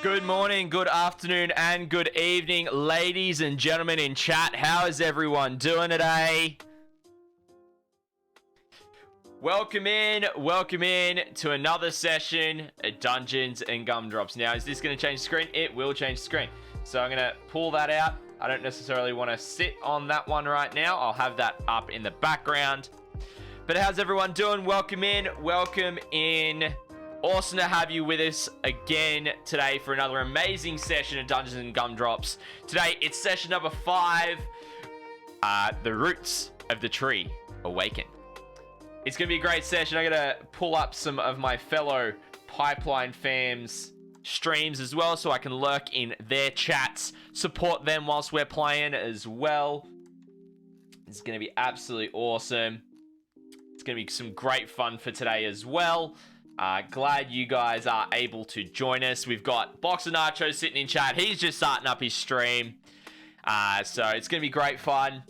Good morning, good afternoon, and good evening, ladies and gentlemen in chat. How is everyone doing today? Welcome in to another session at Dungeons and Gumdrops. Now, is this going to change the screen? It will change the screen. So I'm going to pull that out. I don't necessarily want to sit on that one right now. I'll have that up in the background. But how's everyone doing? Welcome in. Awesome to have you with us again today for another amazing session of Dungeons and Gumdrops. Today, it's session number 5, The Roots of the Tree Awaken. It's going to be a great session. I'm going to pull up some of my fellow Pipeline fams' streams as well so I can lurk in their chats, support them whilst we're playing as well. It's going to be absolutely awesome. It's going to be some great fun for today as well. Glad you guys are able to join us. We've got Boxer Nacho sitting in chat. He's just starting up his stream. So it's going to be great fun.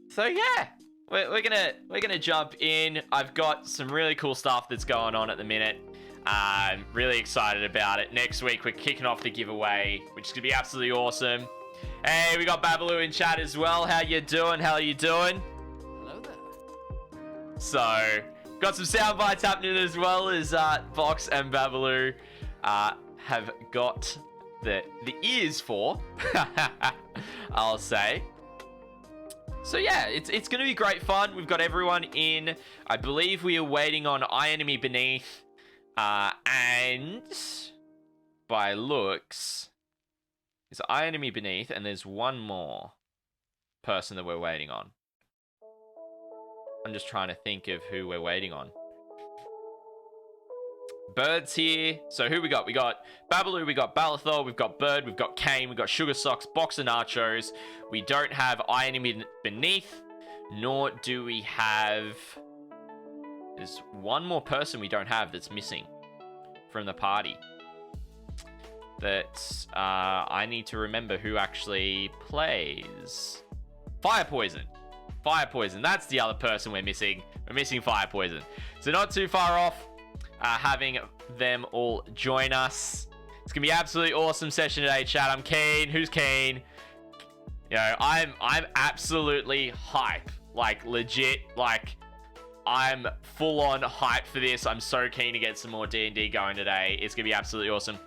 So yeah, we're gonna jump in. I've got some really cool stuff that's going on at the minute. I'm really excited about it. Next week we're kicking off the giveaway, which is gonna be absolutely awesome. Hey, we got Babaloo in chat as well. How you doing? Hello there. So, got some sound bites happening as well as Vox and Babaloo have got the ears for, I'll say. So yeah, it's going to be great fun. We've got everyone in. I believe we are waiting on Enemy Beneath. And by looks, it's Enemy Beneath, and there's one more person that we're waiting on. I'm just trying to think of who we're waiting on. Bird's here. So who we got? We got Babaloo, we got ItsBalithal, we've got Bird, we've got Kane, we've got Sugarsockz, Boxer Nachos. We don't have Enemy Beneath, nor do we have... There's one more person we don't have that's missing from the party. That I need to remember who actually plays. Firepoison, that's the other person we're missing. We're missing Firepoison. So not too far off having them all join us. It's gonna be absolutely awesome session today, chat. I'm keen. Who's keen? You know, I'm absolutely hype. Like legit, like I'm full on hype for this. I'm so keen to get some more D&D going today. It's gonna be absolutely awesome.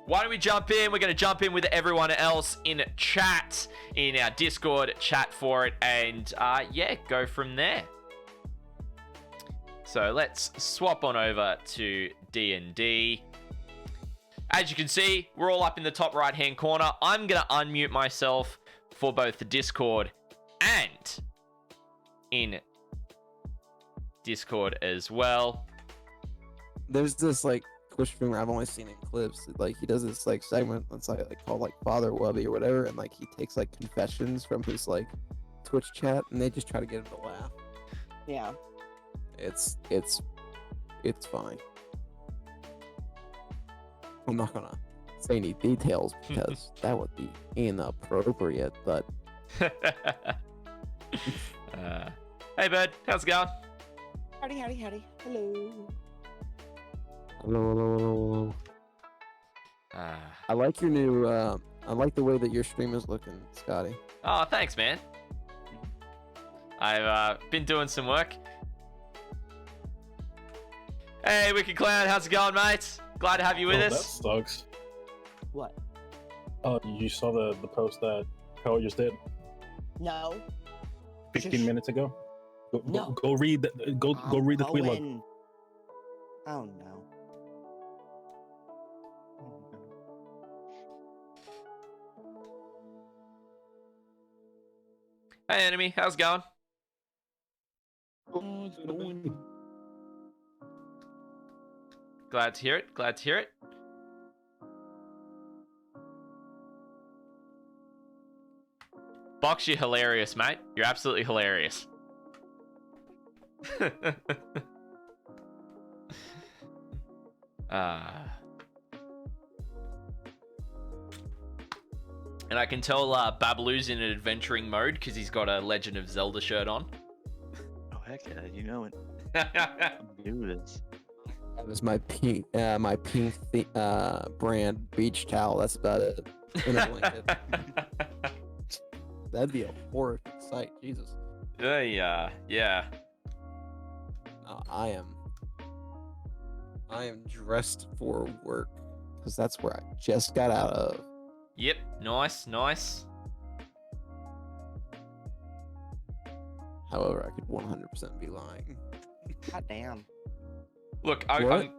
Why don't we jump in? We're going to jump in with everyone else in chat, in our Discord chat for it, and yeah, go from there. So let's swap on over to D&D. As you can see, we're all up in the top right-hand corner. I'm going to unmute myself for both the Discord and in Discord as well. There's this, like, Twitch streamer I've only seen in clips. Like, he does this like segment that's like called like Father Wubby or whatever, and like he takes like confessions from his like Twitch chat, and they just try to get him to laugh. Yeah, it's fine. I'm not gonna say any details because that would be inappropriate. But hey, Bird, how's it going? howdy. Hello. Hello. I like your new. I like the way that your stream is looking, Scotty. Oh, thanks, man. I've been doing some work. Hey, Wicked Clown, how's it going, mate? Glad to have you with us. That sucks. What? Oh, you saw the post that Hell just did No. 15 minutes ago. No. Go read the go read the tweet log. Oh no. Hey, Enemy, how's it going? Glad to hear it. Box, you're hilarious, mate. You're absolutely hilarious. And I can tell Babaloo's in an adventuring mode because he's got a Legend of Zelda shirt on. Oh heck yeah, you know it. I'm new to this. That was my pink brand beach towel. That's about it. In a blanket. That'd be a horrific sight. Jesus. Yeah. I am dressed for work because that's where I just got out of. Yep. Nice. However, I could 100% be lying. God damn. Look, What?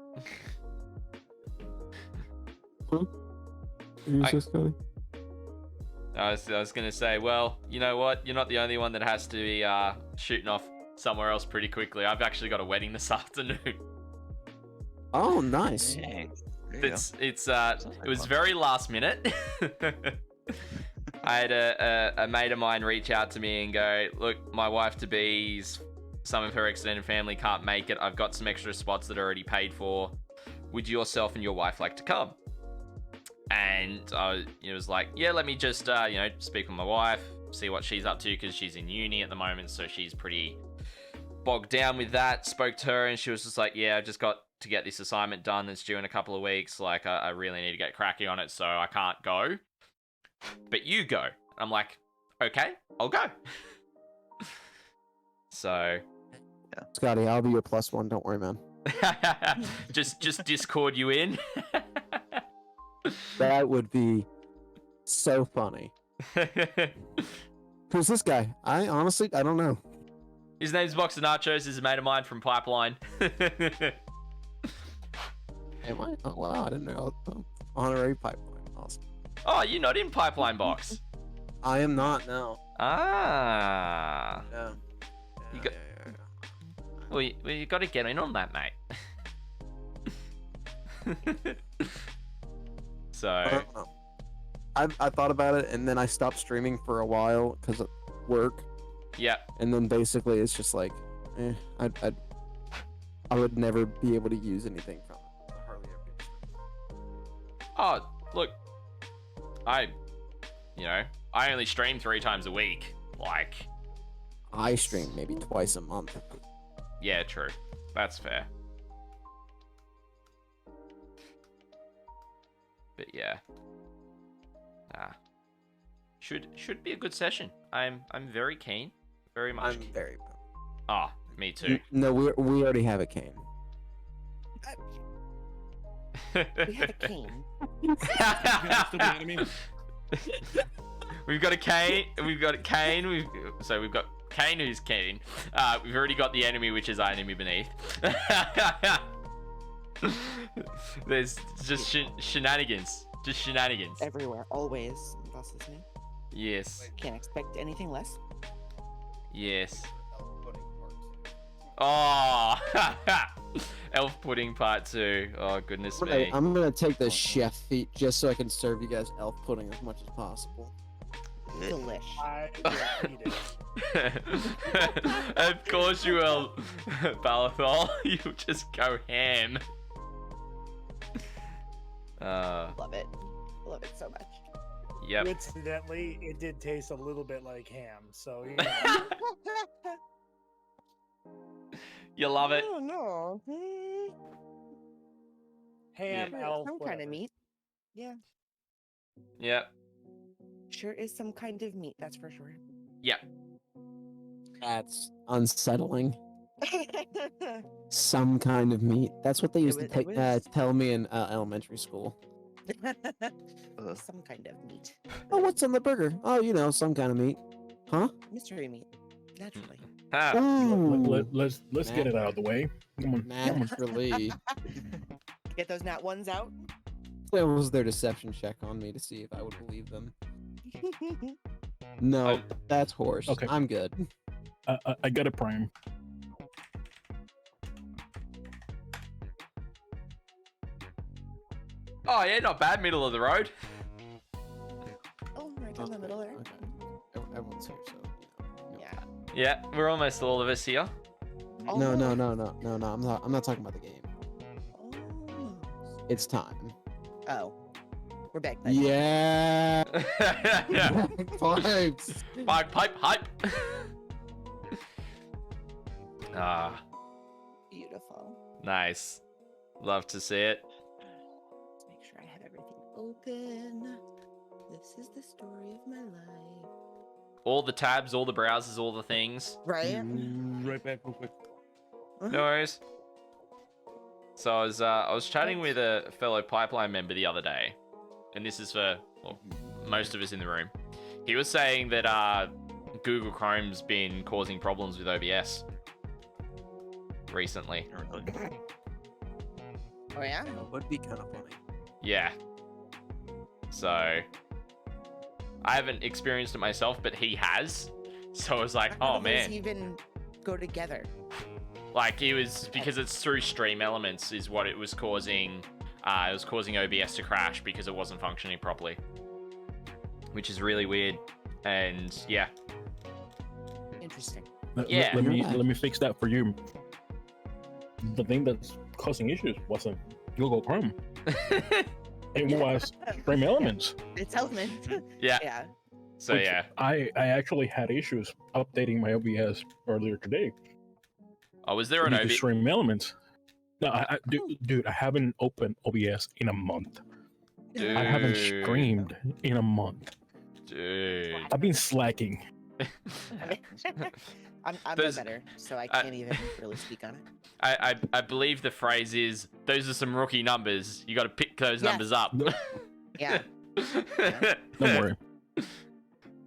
I was gonna say, well, you know what? You're not the only one that has to be shooting off somewhere else pretty quickly. I've actually got a wedding this afternoon. Oh, nice. Dang. There you go. It was very last minute. I had a mate of mine reach out to me and go, look, my wife to be's, some of her extended family can't make it. I've got some extra spots that are already paid for. Would yourself and your wife like to come? And it was like, yeah, let me just speak with my wife, see what she's up to, because she's in uni at the moment, so she's pretty bogged down with that. Spoke to her and she was just like, yeah, I've just got to get this assignment done that's due in a couple of weeks. Like, I really need to get cracking on it, so I can't go. But you go. I'm like, okay, I'll go. So Scotty, I'll be your +1. Don't worry, man. just Discord you in. That would be so funny. Who's this guy? I honestly don't know. His name's Box of Nachos. He's a mate of mine from Pipeline. Am I? Oh wow, I didn't know. Oh, honorary pipeline. Awesome. Oh, you're not in Pipeline Box. I am not now. Ah. Yeah. You got- Well, you got to get in on that, mate. So. I don't know. I thought about it, and then I stopped streaming for a while because of work. Yeah. And then basically, it's just like, I would never be able to use anything from it. I hardly ever get streams. Oh, look. I only stream 3 times a week. Like. I stream maybe twice a month. Yeah, true. That's fair. But yeah. Should be a good session. I'm very keen. Very much. I'm very. Ah, me too. No, we already have a cane. We have a cane. Still the enemy. We've got a Kane. We've got Kane. We've got Kane who's Kane. We've already got the enemy, which is our enemy beneath. There's just shenanigans. Just shenanigans. Everywhere, always. That's his name. Yes. Can't expect anything less. Yes. Oh, Elf Pudding Part 2. Oh, goodness me. I'm gonna take the chef feat just so I can serve you guys elf pudding as much as possible. Delish. I will eat it. Of course you will, Balithal. You just go ham. Love it. Love it so much. Yep. Incidentally, it did taste a little bit like ham, so you know. You love it. Oh no. Ham, Sure, elf, some kind whatever. of meat. Yeah. Yep. Sure is some kind of meat, that's for sure. Yep. That's unsettling. Some kind of meat. That's what they used was- to it was- tell me in elementary school. Some kind of meat. Oh, what's on the burger? Oh, some kind of meat. Huh? Mystery meat. Naturally. Ah, Ooh, Let's get it out of the way. Come on. naturally. Get those nat ones out. That was their deception check on me to see if I would believe them. No, Oh. that's horse. Okay. I'm good. I got a prime. oh yeah, not bad. Middle of the road. Oh, right down the middle there. Okay. Everyone's here, so. Yeah. Yeah, we're almost all of us here. No, no, no, no, no, no. I'm not talking about the game. Oh. It's time. Oh. We're back then. Yeah. Pipes. Pipe, hype. Ah, Beautiful. nice. Love to see it. Let's make sure I have everything open. This is the story of my life. All the tabs, all the browsers, all the things. Right? Right back real quick. No worries. So I was chatting with a fellow pipeline member the other day, and this is for most of us in the room. He was saying that Google Chrome's been causing problems with OBS recently. Oh yeah? That would be kind of funny. Yeah. So I haven't experienced it myself, but he has. So I was like, How oh do those man. even go together? Like it was because it's through Stream Elements is what it was causing. It was causing OBS to crash because it wasn't functioning properly, which is really weird. And yeah, Interesting. Yeah. Let me fix that for you. The thing that's causing issues wasn't Google Chrome. It was Stream Elements. It's Element. yeah. Yeah. So Which yeah. I actually had issues updating my OBS earlier today. Oh, was there an Due to OBS? Stream Elements. No, dude, I haven't opened OBS in a month. I haven't Dude. streamed in a month. Dude. I've been slacking. I'm no There's- better, so I can't even really speak on it. I believe the phrase is, those are some rookie numbers. You got to pick those Yeah. numbers up. Yeah. Don't worry.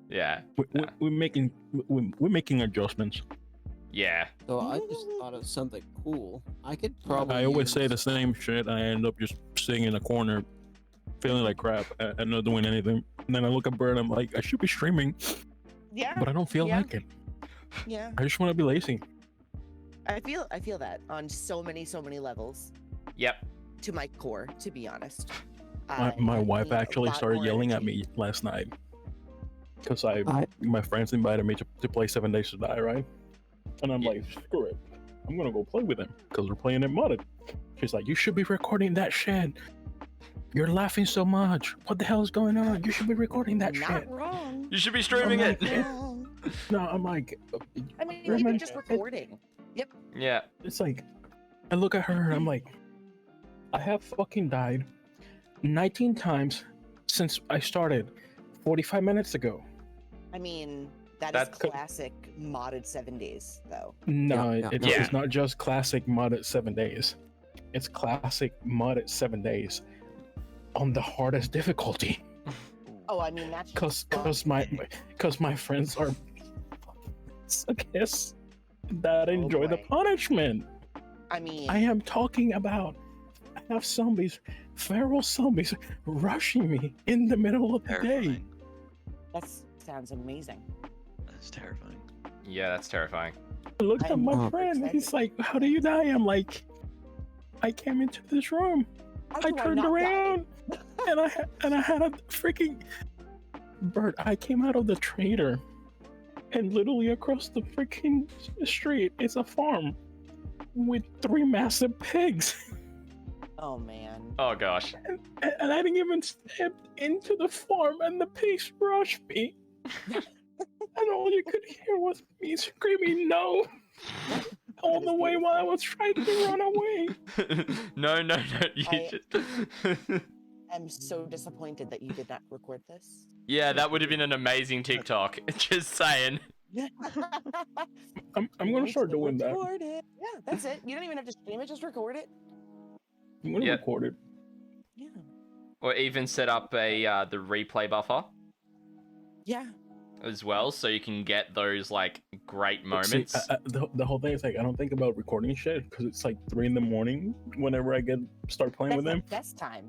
Yeah. We're making adjustments. Yeah. So I just thought of something cool. I could probably. I always say use- the same shit, and I end up just sitting in a corner, feeling like crap and not doing anything. And then I look at Bird, I'm like, I should be streaming, Yeah. but I don't feel Yeah. like it. Yeah. I just want to be lazy. I feel that on so many levels Yep. to my core, to be honest. My I wife need a actually lot started more yelling at energy. me last night because I- my friends invited me to play 7 Days to Die, right? And I'm Yeah. like, screw it, I'm gonna go play with them because we're playing it modded. She's like, you should be recording that shit. You're laughing so much. What the hell is going on? You should be recording that Not shit. wrong. You should be streaming I'm it. like, Wrong. No, I'm like, I mean, Remember- even just recording. Yeah. it's like, I look at her and I'm like, I have fucking died 19 times since I started 45 minutes ago. I mean, that is That's co- classic modded 7 days, though. No, Yeah, it's, yeah. it's not just classic modded 7 days. It's classic modded 7 days on the hardest difficulty. Oh, I mean, that's Cause my friends are suckers that enjoy the boy. punishment. I mean, I am talking about, I have zombies, feral zombies rushing me in the middle of the day. Terrifying. that sounds amazing. That's terrifying. Yeah, that's terrifying. I looked at I'm my super friend, excited. he's like, how do you die? I'm like, I came into this room, How I do turned not die? around, and I had a freaking bird. I came out of the trader, and literally across the freaking street is a farm with 3 massive pigs. Oh man. Oh gosh. And I didn't even step into the farm, and the pigs rushed me. And all you could hear was me screaming no all is the way while I was trying to run away. No. You I- should. I'm so disappointed that you did not record this. Yeah, that would have been an amazing TikTok. Just saying. I'm gonna start doing that. Record it. Yeah, that's it. You don't even have to stream it, just record it. I'm gonna Yeah. record it. Yeah. Or even set up a the replay buffer Yeah. as well, so you can get those like great See, moments. the whole thing is like I don't think about recording shit because it's like 3 in.the.morning whenever I start playing That's with the them. best time.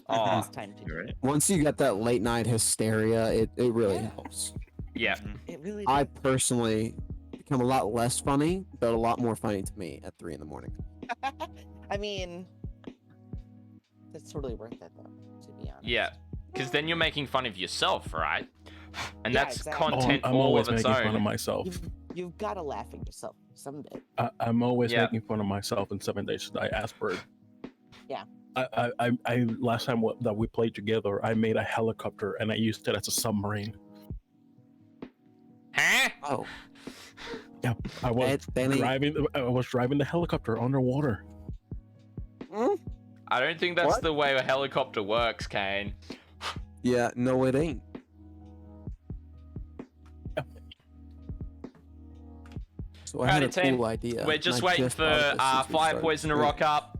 Aw. The best time to do You're right. it. Once you get that late night hysteria, it really helps. Yeah. It really I does. personally become a lot less funny, but a lot more funny to me at 3 a.m. I mean, it's totally worth it though, to be honest. Yeah. Because then you're making fun of yourself, right? And Yeah, that's exactly. content I'm all always of its making fun of own. myself. You've got to laugh at yourself some bit. I'm always Yeah. making fun of myself in 7 Days to Die. Ask Bird. Yeah. I last time that we played together, I made a helicopter and I used it as a submarine. Huh? Oh, I was Benny. driving the helicopter underwater. Mm. I don't think that's What? the way a helicopter works, Kane. Yeah, no, it ain't. So I had a Alrighty, team. cool idea. We're and just I waiting just for thought of this since we started Firepoison to streaming. rock up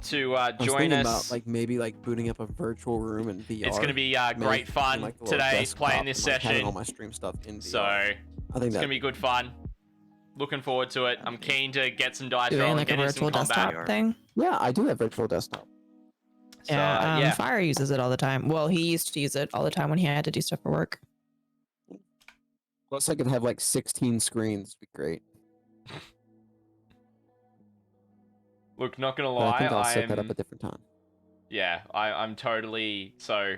to I was join thinking us. about like maybe like booting up a virtual room in VR. It's going to be maybe great using, fun like, a little today desktop playing this and, like, having session. all my stream stuff in VR. So I think it's going that to be good fun. Looking forward to it. I'm keen to get some dice Doing rolling, like a get in virtual some combat. desktop thing. yeah, I do have virtual desktop. So, Yeah, Fire uses it all the time. Well, he used to use it all the time when he had to do stuff for work. Plus, I could have like 16 screens. It'd be great. Look, not gonna But I lie, think I'll set that up a different time. yeah, I'm totally so.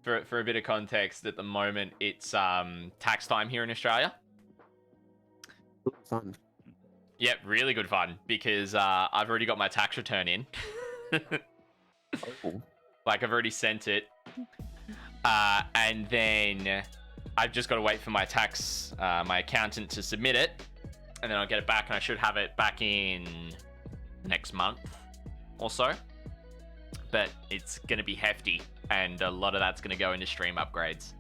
For a bit of context, at the moment it's tax time here in Australia. Fun. Yep, really good fun because I've already got my tax return in. Oh. Like I've already sent it, and then I've just got to wait for my tax, my accountant to submit it, and then I'll get it back, and I should have it back in next month or so. But it's gonna be hefty, and a lot of that's gonna go into stream upgrades.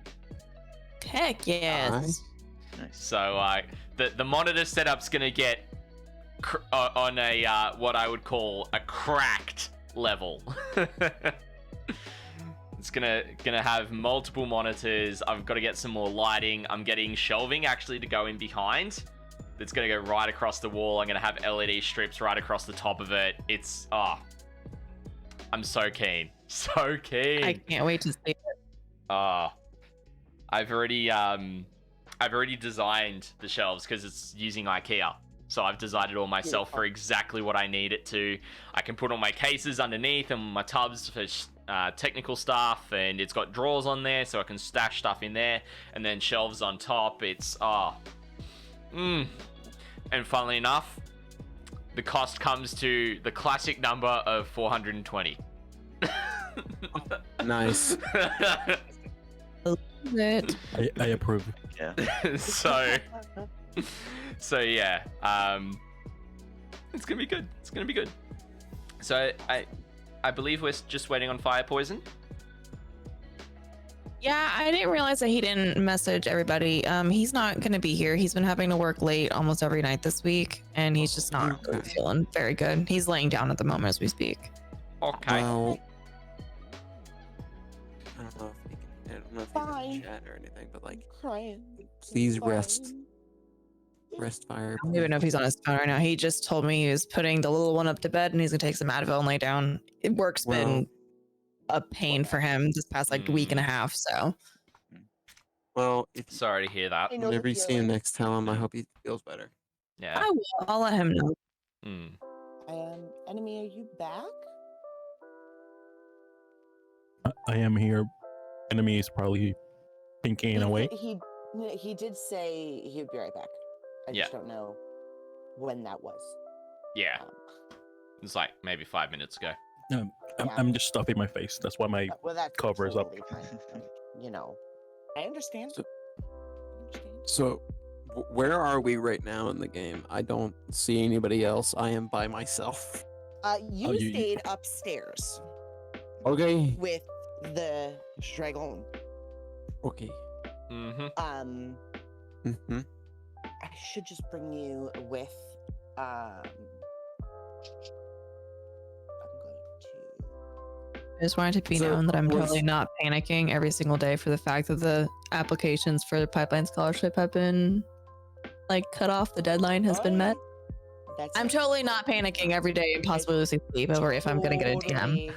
Heck yes. So the monitor setup's gonna get on a what I would call a cracked level. It's gonna have multiple monitors. I've got to get some more lighting. I'm getting shelving actually to go in behind. It's gonna go right across the wall. I'm gonna have LED strips right across the top of it. It's I'm so keen. So keen. I can't wait to see it. I've already designed the shelves because it's using IKEA. So I've designed it all myself for exactly what I need it to. I can put all my cases underneath and my tubs for technical stuff, and it's got drawers on there so I can stash stuff in there, and then shelves on top. It's and funnily enough, the cost comes to the classic number of 420. Nice. It. I approve. Yeah. So yeah, it's gonna be good. It's gonna be good. So I believe we're just waiting on Firepoison. Yeah, I didn't realize that he didn't message everybody. He's not gonna be here. He's been having to work late almost every night this week, and he's just not really feeling very good. He's laying down at the moment as we speak. Okay. Well, I don't know if he can Fine. chat or anything, but like, Crying. please Fine. rest fire. I don't even know if he's on his phone right now. He just told me he was putting the little one up to bed, and he's gonna take some Advil and lay down. Work's been a pain for him this past like week and a half. So Well, if Sorry to hear that. I know whenever the you see him feeling. next, tell him I hope he feels better. Yeah. I will. I'll let him know. Enemy, are you back? I am here. Enemy is probably thinking away. He did say he would be right back. I Yeah. just don't know when that was. Yeah. Um, It's like maybe 5 minutes ago. I'm just stuffing my face. That's why my well, that's cover is up. totally fine. You know, I understand. So- I understand. So, where are we right now in the game? I don't see anybody else. I am by myself. You you- stayed upstairs Okay. with the dragon. Okay. Mm-hmm. Mm-hmm. I should just bring you with. I'm going to. I just wanted to be So, known that I'm was- totally not panicking every single day for the fact that the applications for the Pipeline Scholarship have been like cut off. The deadline has been met. That's I'm totally not panicking every day and possibly losing sleep over if I'm gonna get a DM.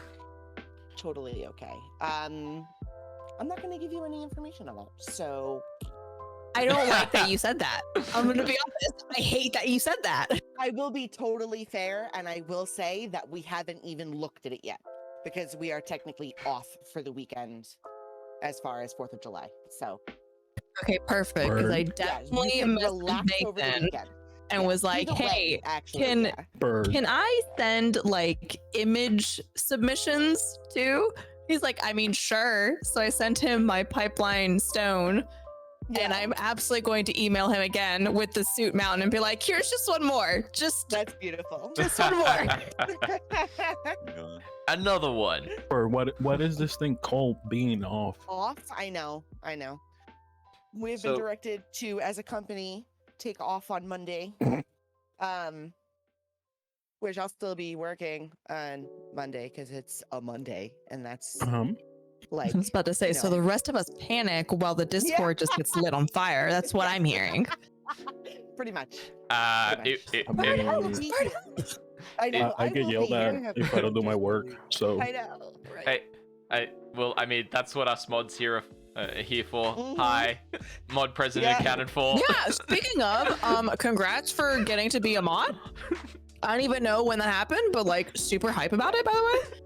Totally okay. I'm not gonna give you any information on that. So I don't like that you said that. I'm gonna be honest. I hate that you said that. I will be totally fair, and I will say that we haven't even looked at it yet because we are technically off for the weekend as far as 4th of July. So Okay, perfect. Because I yeah, you definitely can messaged relax over the Nathan weekend. and Yeah, was like, either way, "Hey, actually, can- yeah. Bird. can I send like image submissions too?" He's like, "I mean, sure." So I sent him my pipeline stone. And Yeah, I'm absolutely going to email him again with the suit mountain and be like, "Here's just one more. Just that's beautiful. one more." Another one. Or what is this thing called being off? Off? I know. We've been So- directed to, as a company, take off on Monday. Which I'll still be working on Monday because it's a Monday, and that's like I was about to say, you so know. the rest of us panic while the Discord just gets lit on fire. That's what I'm hearing. pretty much. I Bird, I will mean, be here. I know. I get will yelled be at here. if I don't do my work. So I know. Right. I mean, that's what us mods here are here for. Mhm. Hi, mod president Yeah. accounted for. Yeah, speaking of, congrats for getting to be a mod. I don't even know when that happened, but like super hype about it, by the way.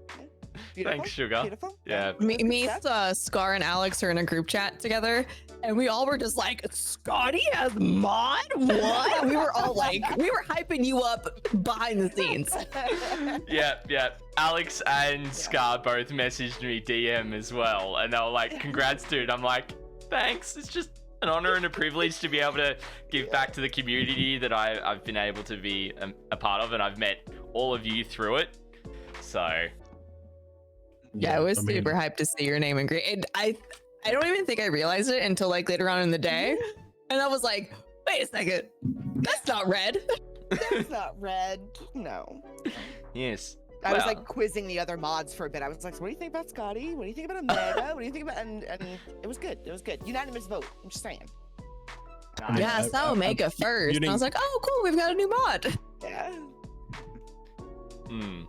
Beautiful. Thanks, Sugar. Beautiful. Yeah. Me, Scar, and Alex are in a group chat together, and we all were just like, Scotty as mod? What? We were all like, we were hyping you up behind the scenes. Yeah. Alex and Scar both messaged me DM as well, and they were like, "Congrats, dude." I'm like, "Thanks. It's just an honor and a privilege to be able to give back to the community that I've been able to be a part of, and I've met all of you through it." So Yeah, I was I mean, super hyped to see your name in green. And I don't even think I realized it until like later on in the day, and I was like, wait a second, that's not red. That's not red. No. yes. I was Well, like quizzing the other mods for a bit. I was like, so "What do you think about Scotty? What do you think about nAga? What do you think about?" And it was good. It was good. Unanimous vote. I'm just saying. I mean, Yeah, I saw Omega first. And I was like, oh, cool, we've got a new mod. Yeah. hmm.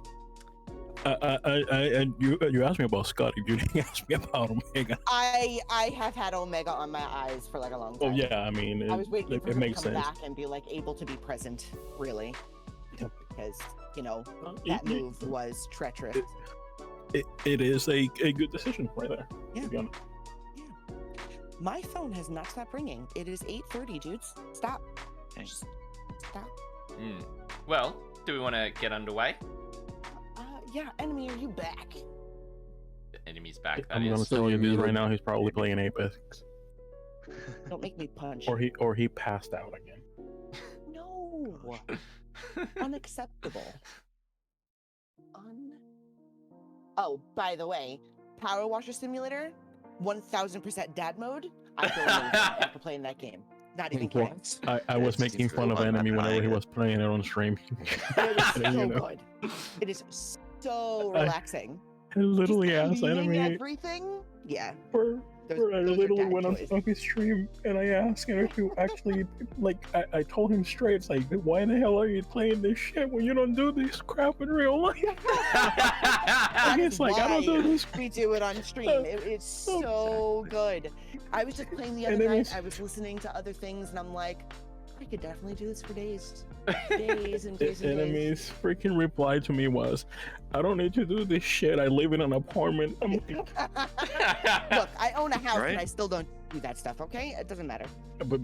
You asked me about Scotty. You didn't ask me about Omega. I have had Omega on my eyes for like a long time. Oh yeah, I mean, I was waiting for it him makes to come sense. back and be like able to be present, really, because you know It- that move was treacherous. it is a good decision right there. Yeah. To be honest. My phone has not stopped ringing. It is 8:30, dudes. Stop. Just stop. Well, do we want to get underway? Yeah, enemy, are you back? The enemy's back. That I'm gonna is. tell you this muted. right now. He's probably playing Apex, Don't make me punch. or he passed out again. No. Unacceptable. Oh, by the way, Power Washer Simulator, 1000% dad mode. I feel amazing after playing that game. Not even kidding. I was It making seems fun of really Enemy whenever he behind it. was playing it on stream. It is You so know. good. It is so relaxing. I literally Just asked cleaning Enemy everything. Yeah. for I those are literally dad went on toys. his stream and I asked him if he actually like I told him straight, it's like, why the hell are you playing this shit when you don't do this crap in real life? That And is it's like, I don't do why this. we do it on stream. It's so good. I was just playing the And other then night. it's- I was listening to other things, and I'm like, I could definitely do this for days, days and days and days. Enemy's freaking reply to me was, I don't need to do this shit. I live in an apartment. I'm like, Look, I own a house, Right? and I still don't do that stuff. Okay, it doesn't matter. but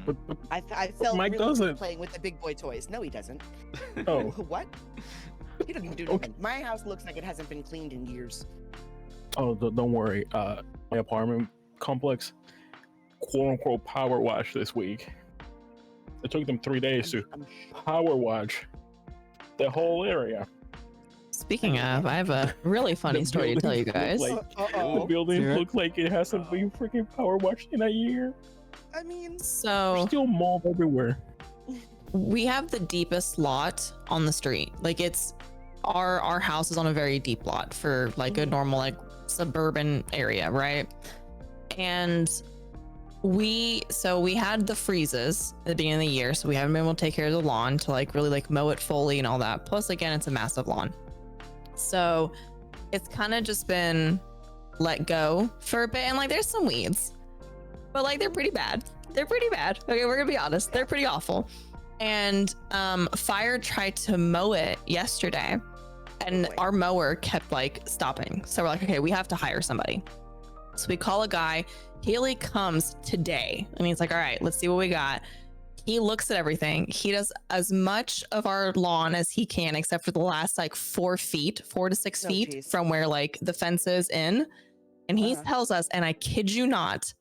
I felt Mike really good doesn't. playing with the big boy toys. No, he doesn't. oh, What? He doesn't even do Okay. nothing. My house looks like it hasn't been cleaned in years. don't worry. My apartment complex, quote unquote, power wash this week. It took them 3 days to I'm power wash the whole area. Speaking of, I have a really funny The story to tell you buildings guys. look The Uh-oh. building Sure. looks like it hasn't been freaking power washed in a year. I mean, There's So still mold everywhere. we have the deepest lot on the street. Like it's our house is on a very deep lot for like a normal like suburban area, right? And we had the freezes at the beginning of the year, so we haven't been able to take care of the lawn to like really like mow it fully and all that. Plus again, it's a massive lawn. So it's kind of just been let go for a bit, and like there's some weeds. But like they're pretty bad. They're pretty bad. Okay, we're gonna be honest. They're pretty awful. And Fire tried to mow it yesterday, and Boy. our mower kept like stopping. So we're like, okay, we have to hire somebody. So we call a guy. Haley comes today, and he's like, all right, let's see what we got. He looks at everything. He does as much of our lawn as he can, except for the last like 4 feet, 4 to 6 Oh, feet geez. from where like the fence is in. And he Uh-huh. tells us, and I kid you not,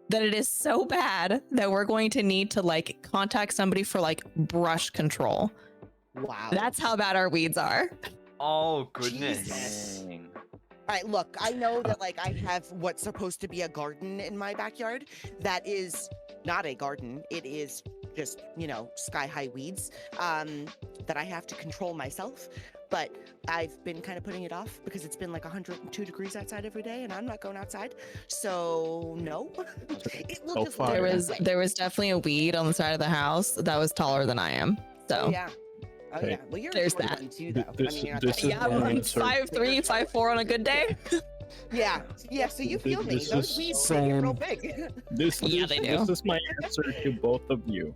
that it is so bad that we're going to need to like contact somebody for like brush control. wow. That's how bad our weeds are. Oh goodness. Jesus. Dang. right, look, I know that like I have what's supposed to be a garden in my backyard. That is not a garden. It is just, sky-high weeds that I have to control myself. But I've been kind of putting it off because it's been like 102 degrees outside every day, and I'm not going outside. So no, it will So just fire. There was definitely a weed on the side of the house that was taller than I am. So Oh yeah. Oh Hey, yeah. Well, you're there's a short that. one too, though. This- I mean, you're not this that is yeah, young. an I'm answer. 5'3", 5'4" on a good day. Yeah. Yeah. So you feel me? This Those is weeds get real same. big. This Yeah, is, they this do. is my answer to both of you.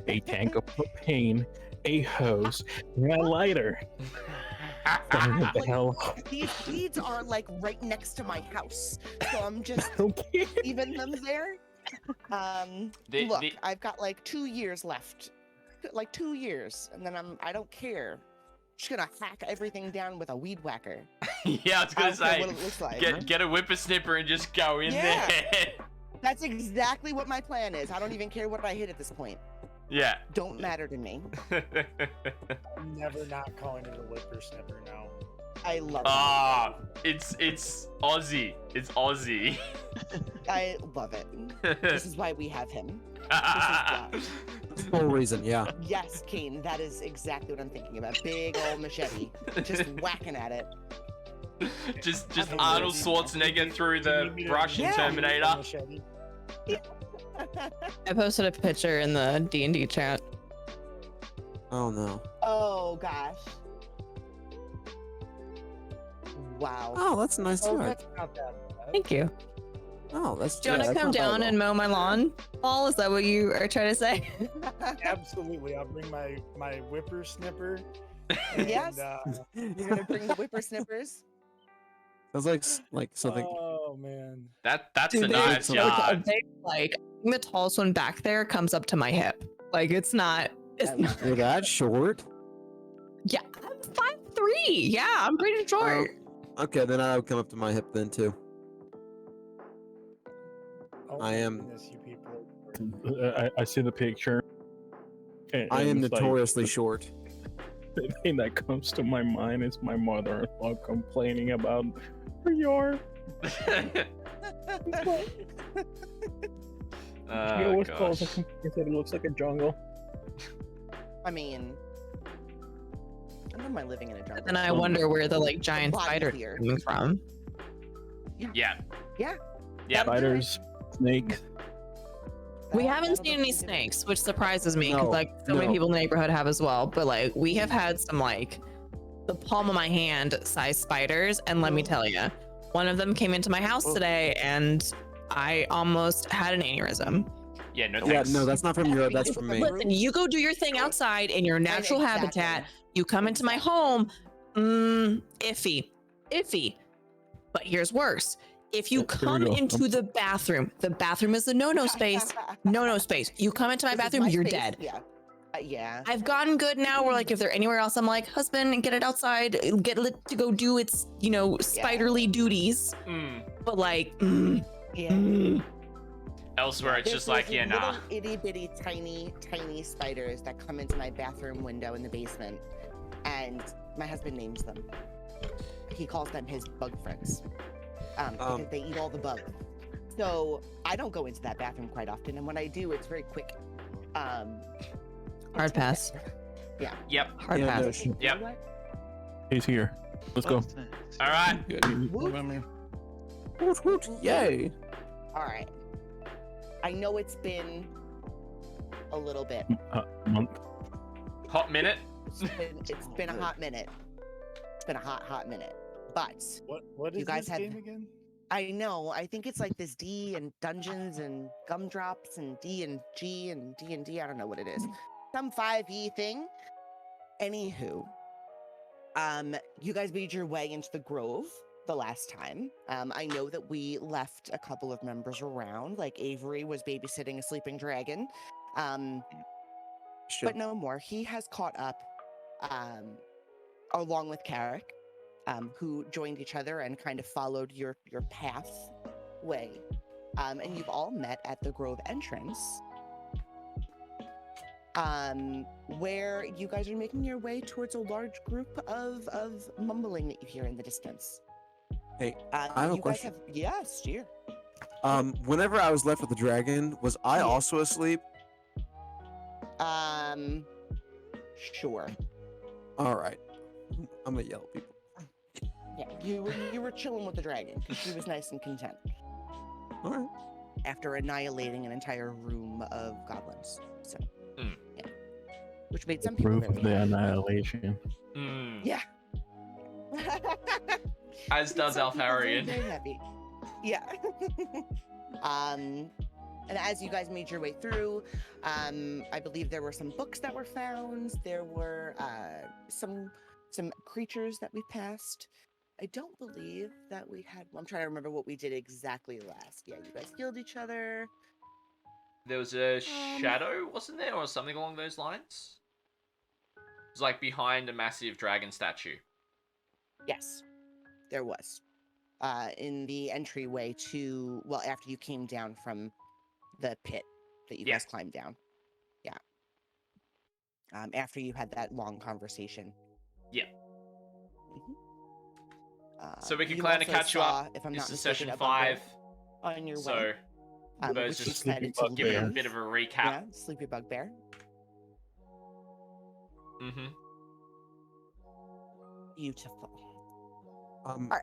A tank of propane, a hose, and a lighter. Fire the Like, hell. These weeds are like right next to my house, so I'm just Okay. leaving them there. Look, The- I've got like 2 years left, like 2 years, and then I don't care. Just gonna hack everything down with a weed whacker. Yeah, I was I gonna don't care say, what it looks like. get a whippersnipper and just go in Yeah. there. That's exactly what my plan is. I don't even care what I hit at this point. Yeah. Don't matter to me. I'm never not calling it a whippersnapper now. I love Ah, it's Aussie. It's Aussie. it. I love it. This is why we have him. That's the whole reason, yeah. Yes, Kane, that is exactly what I'm thinking about. Big old machete, just whacking at it. just Okay, Arnold do you- Schwarzenegger through do you the need me to- Russian Yeah. Terminator. Machete? I posted a picture in the D&D chat. Oh no. Oh gosh. Wow. Oh, that's a nice Oh, art. that's not that bad. Thank you. Oh, that's. Do you want to that's come not bad down at and all. mow my lawn, Paul? Is that what you are trying to say? Absolutely, I'll bring my whippersnapper. Yes. And, You're gonna bring the whippersnippers. Sounds like something. oh man. That's Dude, a they- nice they- yard. Like, the tallest one back there comes up to my hip. Like, it's not. It's I love not. it. You're that short? Yeah, I'm 5'3". Yeah, I'm pretty short. Okay, then I'll come up to my hip then too. Oh, I my am- goodness, you people. I see the picture. And I am it's like, notoriously short. the thing that comes to my mind is my mother-in-law complaining about her yard. She Oh, always calls gosh. it, he said it looks like a jungle. I mean, I don't mind living in a jungle. And I wonder where the like giant Body spider here. is coming from. Yeah. Yeah. Yeah. That'll do it. Spiders, snakes. We That- haven't that'll seen any definitely do it. snakes, which surprises me because No, like so many no. people in the neighborhood have as well. But like we have had some like the palm of my hand size spiders, and let me tell you, one of them came into my house Oh. today, and I almost had an aneurysm. Yeah, no Yeah, thanks. no, that's not from you. That's from me. Listen, you go do your thing outside in your natural Exactly. habitat. You come into my home, iffy. But here's worse. If you Here we come go. into the bathroom is the no space. No space. You come into my This is bathroom, you're space. dead. Yeah. Yeah. I've gotten good now where like if they're anywhere else, I'm like, husband, get it outside, get it to go do its, spiderly duties. Mm. But like, Yeah. Elsewhere, it's There's just like, those yeah, nah. little itty bitty tiny spiders that come into my bathroom window in the basement, and my husband names them. He calls them his bug friends, because they eat all the bugs. So I don't go into that bathroom quite often, and when I do, it's very quick. Hard pass. Yep. Hard Yeah, pass. no, sh- Yep. He's here. Let's go. All right. Woot, woot, yay! All right. I know it's been a little bit. Month. Hot minute. It's been a hot minute. It's been a hot minute. But What is You guys this had- game again? I know. I think it's like this D and Dungeons and Gumdrops and D and G and D&D. I don't know what it is. Some 5e thing. Anywho, you guys made your way into the Grove the last time. I know that we left a couple of members around, like Avery was babysitting a sleeping dragon. Sure. But no more. He has caught up, along with Cleric, who joined each other and kind of followed your pathway. And you've all met at the Grove entrance, where you guys are making your way towards a large group of mumbling that you hear in the distance. Hey, I have a you question. guys have yes, dear. Whenever I was left with the dragon, was I Yeah. also asleep? Sure. All right. I'm gonna yell at people. Yeah, you were chilling with the dragon because she was nice and content All right. after annihilating an entire room of goblins. So, yeah, which made some people Proof very of the happy. annihilation. Yeah. As does Some people very, Altharion. very happy. Yeah. And as you guys made your way through, I believe there were some books that were found. There were some creatures that we passed. I don't believe that we had. I'm trying to remember what we did exactly last. Yeah, you guys healed each other. There was a shadow, wasn't there, or something along those lines? It was like behind a massive dragon statue. Yes, there was. In the entryway to, well, after you came down from the pit that you Yeah. guys climbed down. Yeah. After you had that long conversation. Yeah. Mhm. So we can You plan to also catch you saw, up. if I'm This not is mistaken, session a bugbear 5. on your So way. Bird's Which you just decided to sleeping giving a leave. bit of a recap. Yeah, sleepy bugbear. Mm-hmm. Beautiful. Alright.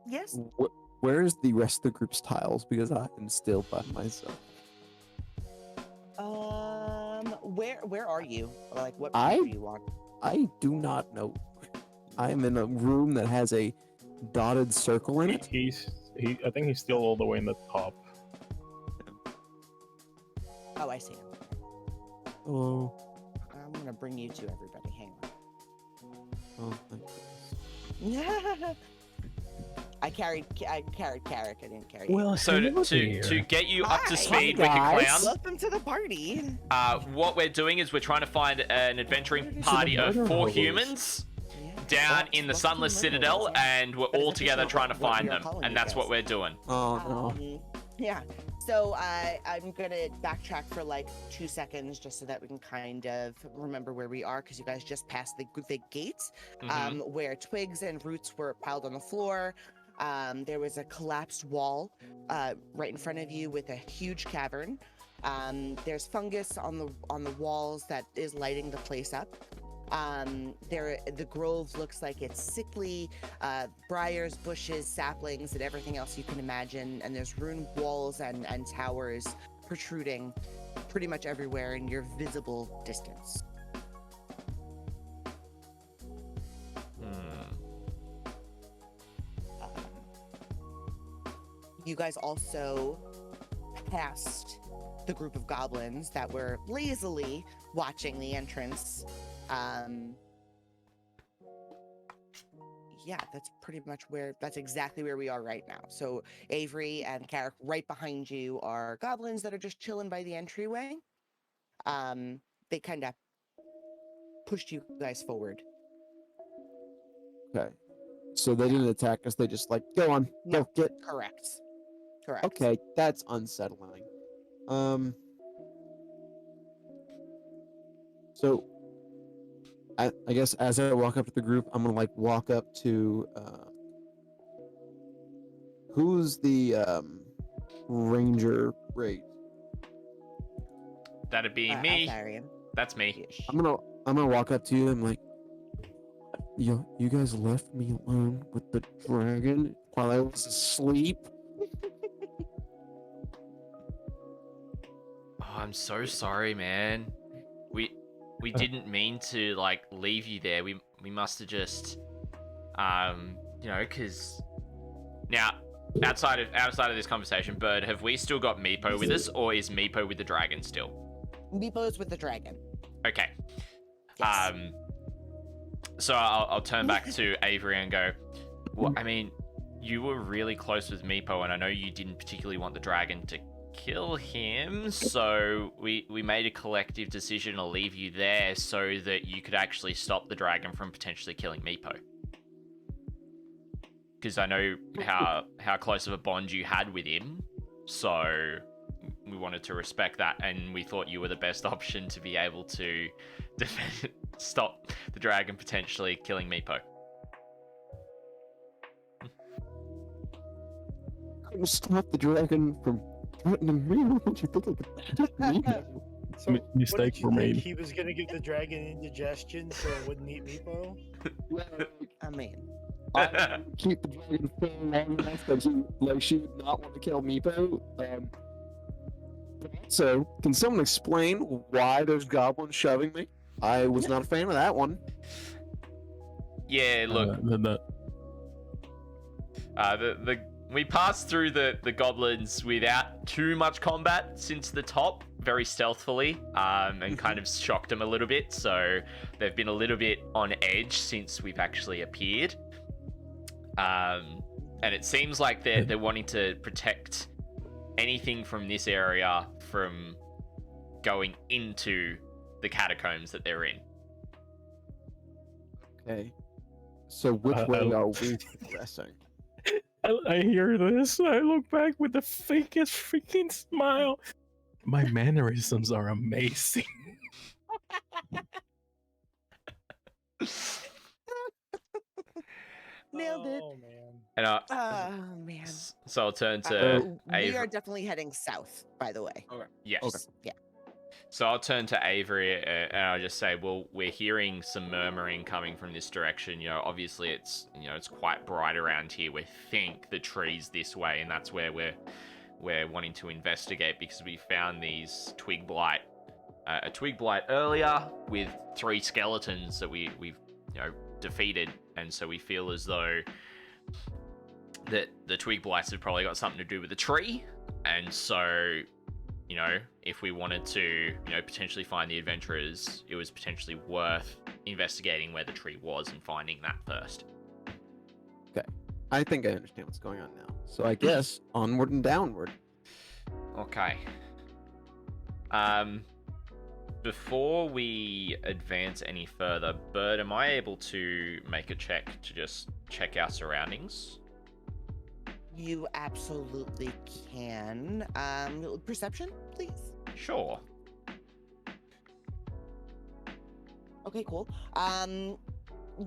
Yes. Where's the rest of the group's tiles? Because I am still by myself. Where are you? Like, what I- page are you on? I do not know. I'm in a room that has a dotted circle in it. I think he's still all the way in the top. Oh, I see him. Oh, I'm gonna bring you to everybody. Hang oh, thank goodness. on. I carried Cleric. I didn't carry. Well, So hello to there. get you up to Hi. speed, Hi, Wicked guys. Clown, Welcome to the party. what we're doing is we're trying to find an adventuring Introduce party the of murder 4 hobos. humans Yeah. down in the Welcome to Sunless Murder Citadel, Hobos, yeah. and we're That is all together officially trying to what find we are them, calling and you that's what guys. we're doing. Oh no. Yeah. So I'm gonna backtrack for like 2 seconds just so that we can kind of remember where we are, because you guys just passed the gate, Mhm. where twigs and roots were piled on the floor. There was a collapsed wall right in front of you with a huge cavern. There's fungus on the walls that is lighting the place up. The grove looks like it's sickly, briars, bushes, saplings, and everything else you can imagine. And there's ruined walls and towers protruding pretty much everywhere in your visible distance. You guys also passed the group of goblins that were lazily watching the entrance. Yeah, that's exactly where we are right now. So Avery and Cleric, right behind you are goblins that are just chilling by the entryway. They kind of pushed you guys forward. Okay. So they didn't attack us. They just like go on, No. go get. Correct. Okay, that's unsettling. So I guess as I walk up to the group, I'm gonna like walk up to who's the ranger rate? That'd be me. Altharion. That's me. Ish. I'm gonna walk up to you and like, you guys left me alone with the dragon while I was asleep. Oh, I'm so sorry, man. We didn't mean to like leave you there. We must have just because now outside of this conversation, Bird, have we still got Meepo with us, or is Meepo with the dragon still? Meepo's with the dragon. Okay. Yes. So I'll turn back to Avery and go, well, I mean, you were really close with Meepo, and I know you didn't particularly want the dragon to kill him, so we made a collective decision to leave you there so that you could actually stop the dragon from potentially killing Meepo. Because I know how close of a bond you had with him, so we wanted to respect that, and we thought you were the best option to be able to stop the dragon potentially killing Meepo. couldn't stop the dragon from threatening me. What you think I could do me? So, what Mistake did you were think? made. He was gonna give the dragon indigestion so it wouldn't eat Meepo? I mean, I would keep the dragon fair long enough that she would not want to kill Meepo. So, can someone explain why there's goblins shoving me? I was not a fan of that one. Yeah, look, we passed through the goblins without too much combat since the top, very stealthily, and kind of shocked them a little bit. So they've been a little bit on edge since we've actually appeared. And it seems like they're wanting to protect anything from this area from going into the catacombs that they're in. Okay. So which way are we progressing? I hear this. I look back with the fakest freaking smile. My mannerisms are amazing. nailed it. Oh man. And Oh man. so I'll turn to We Avery. are definitely heading south, by the way. Yes. Okay. Yeah. So I'll turn to Avery and I'll just say, well, we're hearing some murmuring coming from this direction. You know, obviously it's quite bright around here. We think the tree's this way, and that's where we're wanting to investigate because we found these Twigblight, a Twigblight earlier with 3 skeletons that we've defeated, and so we feel as though that the Twigblights have probably got something to do with the tree, and so. If we wanted to, potentially find the adventurers, it was potentially worth investigating where the tree was and finding that first. Okay. I think I understand what's going on now. So I guess onward and downward. Okay. Before we advance any further, Bird, am I able to make a check to just check our surroundings? You absolutely can. Perception, please. Sure. Okay, cool.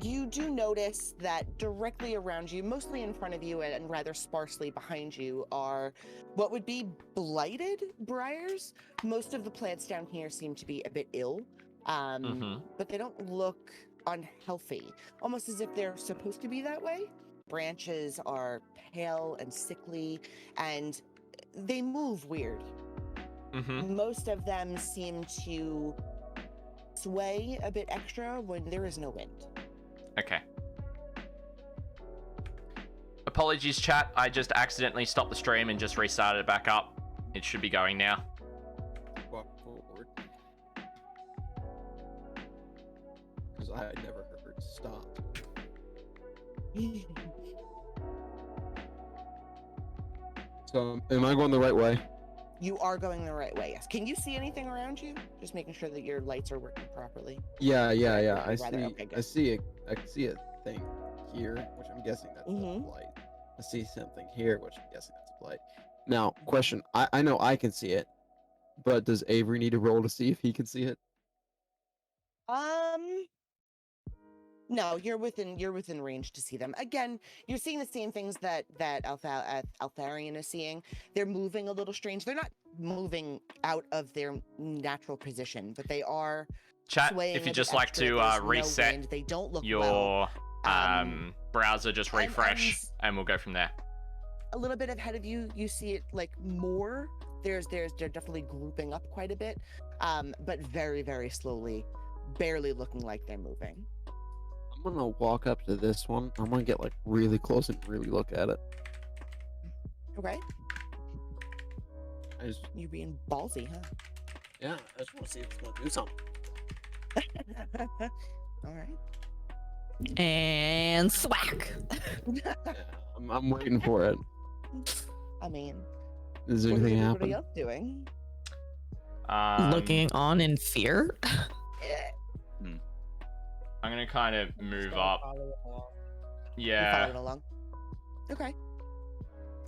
You do notice that directly around you, mostly in front of you and rather sparsely behind you, are what would be blighted briars. Most of the plants down here seem to be a bit ill, but they don't look unhealthy, almost as if they're supposed to be that way. Branches are pale and sickly, and they move weird. Most of them seem to sway a bit extra when there is no wind. Okay. Apologies, chat. I just accidentally stopped the stream and just restarted it back up. It should be going now. Walk forward. Because I had never heard it stop. So, am I going the right way? You are going the right way, yes. Can you see anything around you? Just making sure that your lights are working properly. Yeah. I Rather, see. okay, good. I see a thing here, which I'm guessing that's a Mhm. blight. I see something here, which I'm guessing that's a blight. Now, question. I know I can see it, but does Avery need to roll to see if he can see it? No, you're within range to see them. Again, you're seeing the same things that Altharion is seeing. They're moving a little strange. They're not moving out of their natural position, but they are Chat, swaying if a you'd bit just like extra. to There's no reset wind. They don't look well. your browser, just and- refresh, and we'll go from there. A little bit ahead of you, you see it like more. They're definitely grouping up quite a bit, but very, very slowly, barely looking like they're moving. I'm gonna walk up to this one. I'm gonna get like really close and really look at it. Okay, I just, you being ballsy, huh? yeah, I just want to see if it's gonna do something. All right. And thwack. Yeah, I'm waiting for it. I mean, Is what is anything everybody happen? else doing? Looking on in fear. I'm gonna kind of move Just up. follow along. You Yeah. following along? Okay.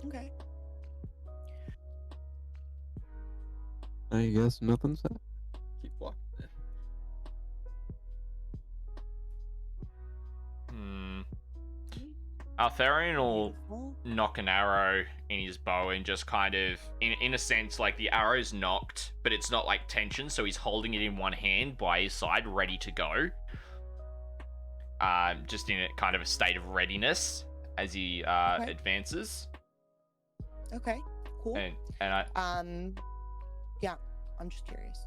Okay. I guess nothing's happened. Keep walking. Hmm. Altharion will Beautiful. knock an arrow in his bow and just kind of, in a sense, like the arrow's knocked, but it's not like tension, so he's holding it in one hand by his side, ready to go. Just in a kind of a state of readiness as he advances. Okay, cool. And Yeah, I'm just curious.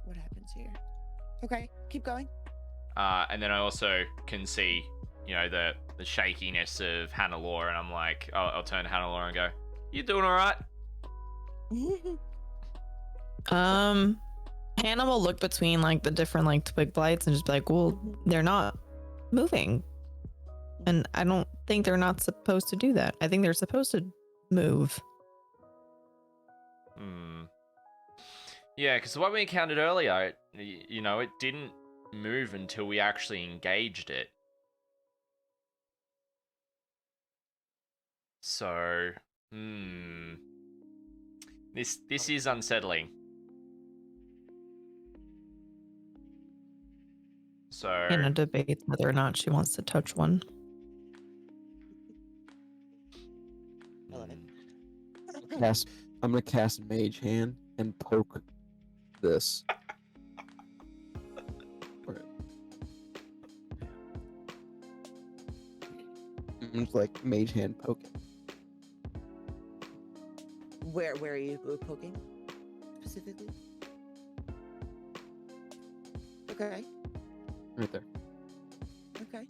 What happens here? Okay, keep going. and then I also can see, you know, the shakiness of Hannalore, and I'm like, I'll turn to Hannalore and go, "You doing all right?" Hannah will look between like the different like Twigblights and just be like, well, they're not moving. And I don't think they're not supposed to do that. I think they're supposed to move. Yeah, because what we encountered earlier, you know, it didn't move until we actually engaged it. So, this is unsettling. So Hannah debates whether or not she wants to touch one. I love it. I'm gonna cast Mage Hand and poke this. I'm just like Mage Hand poke it. Where are you poking specifically? Okay. Right there. Okay.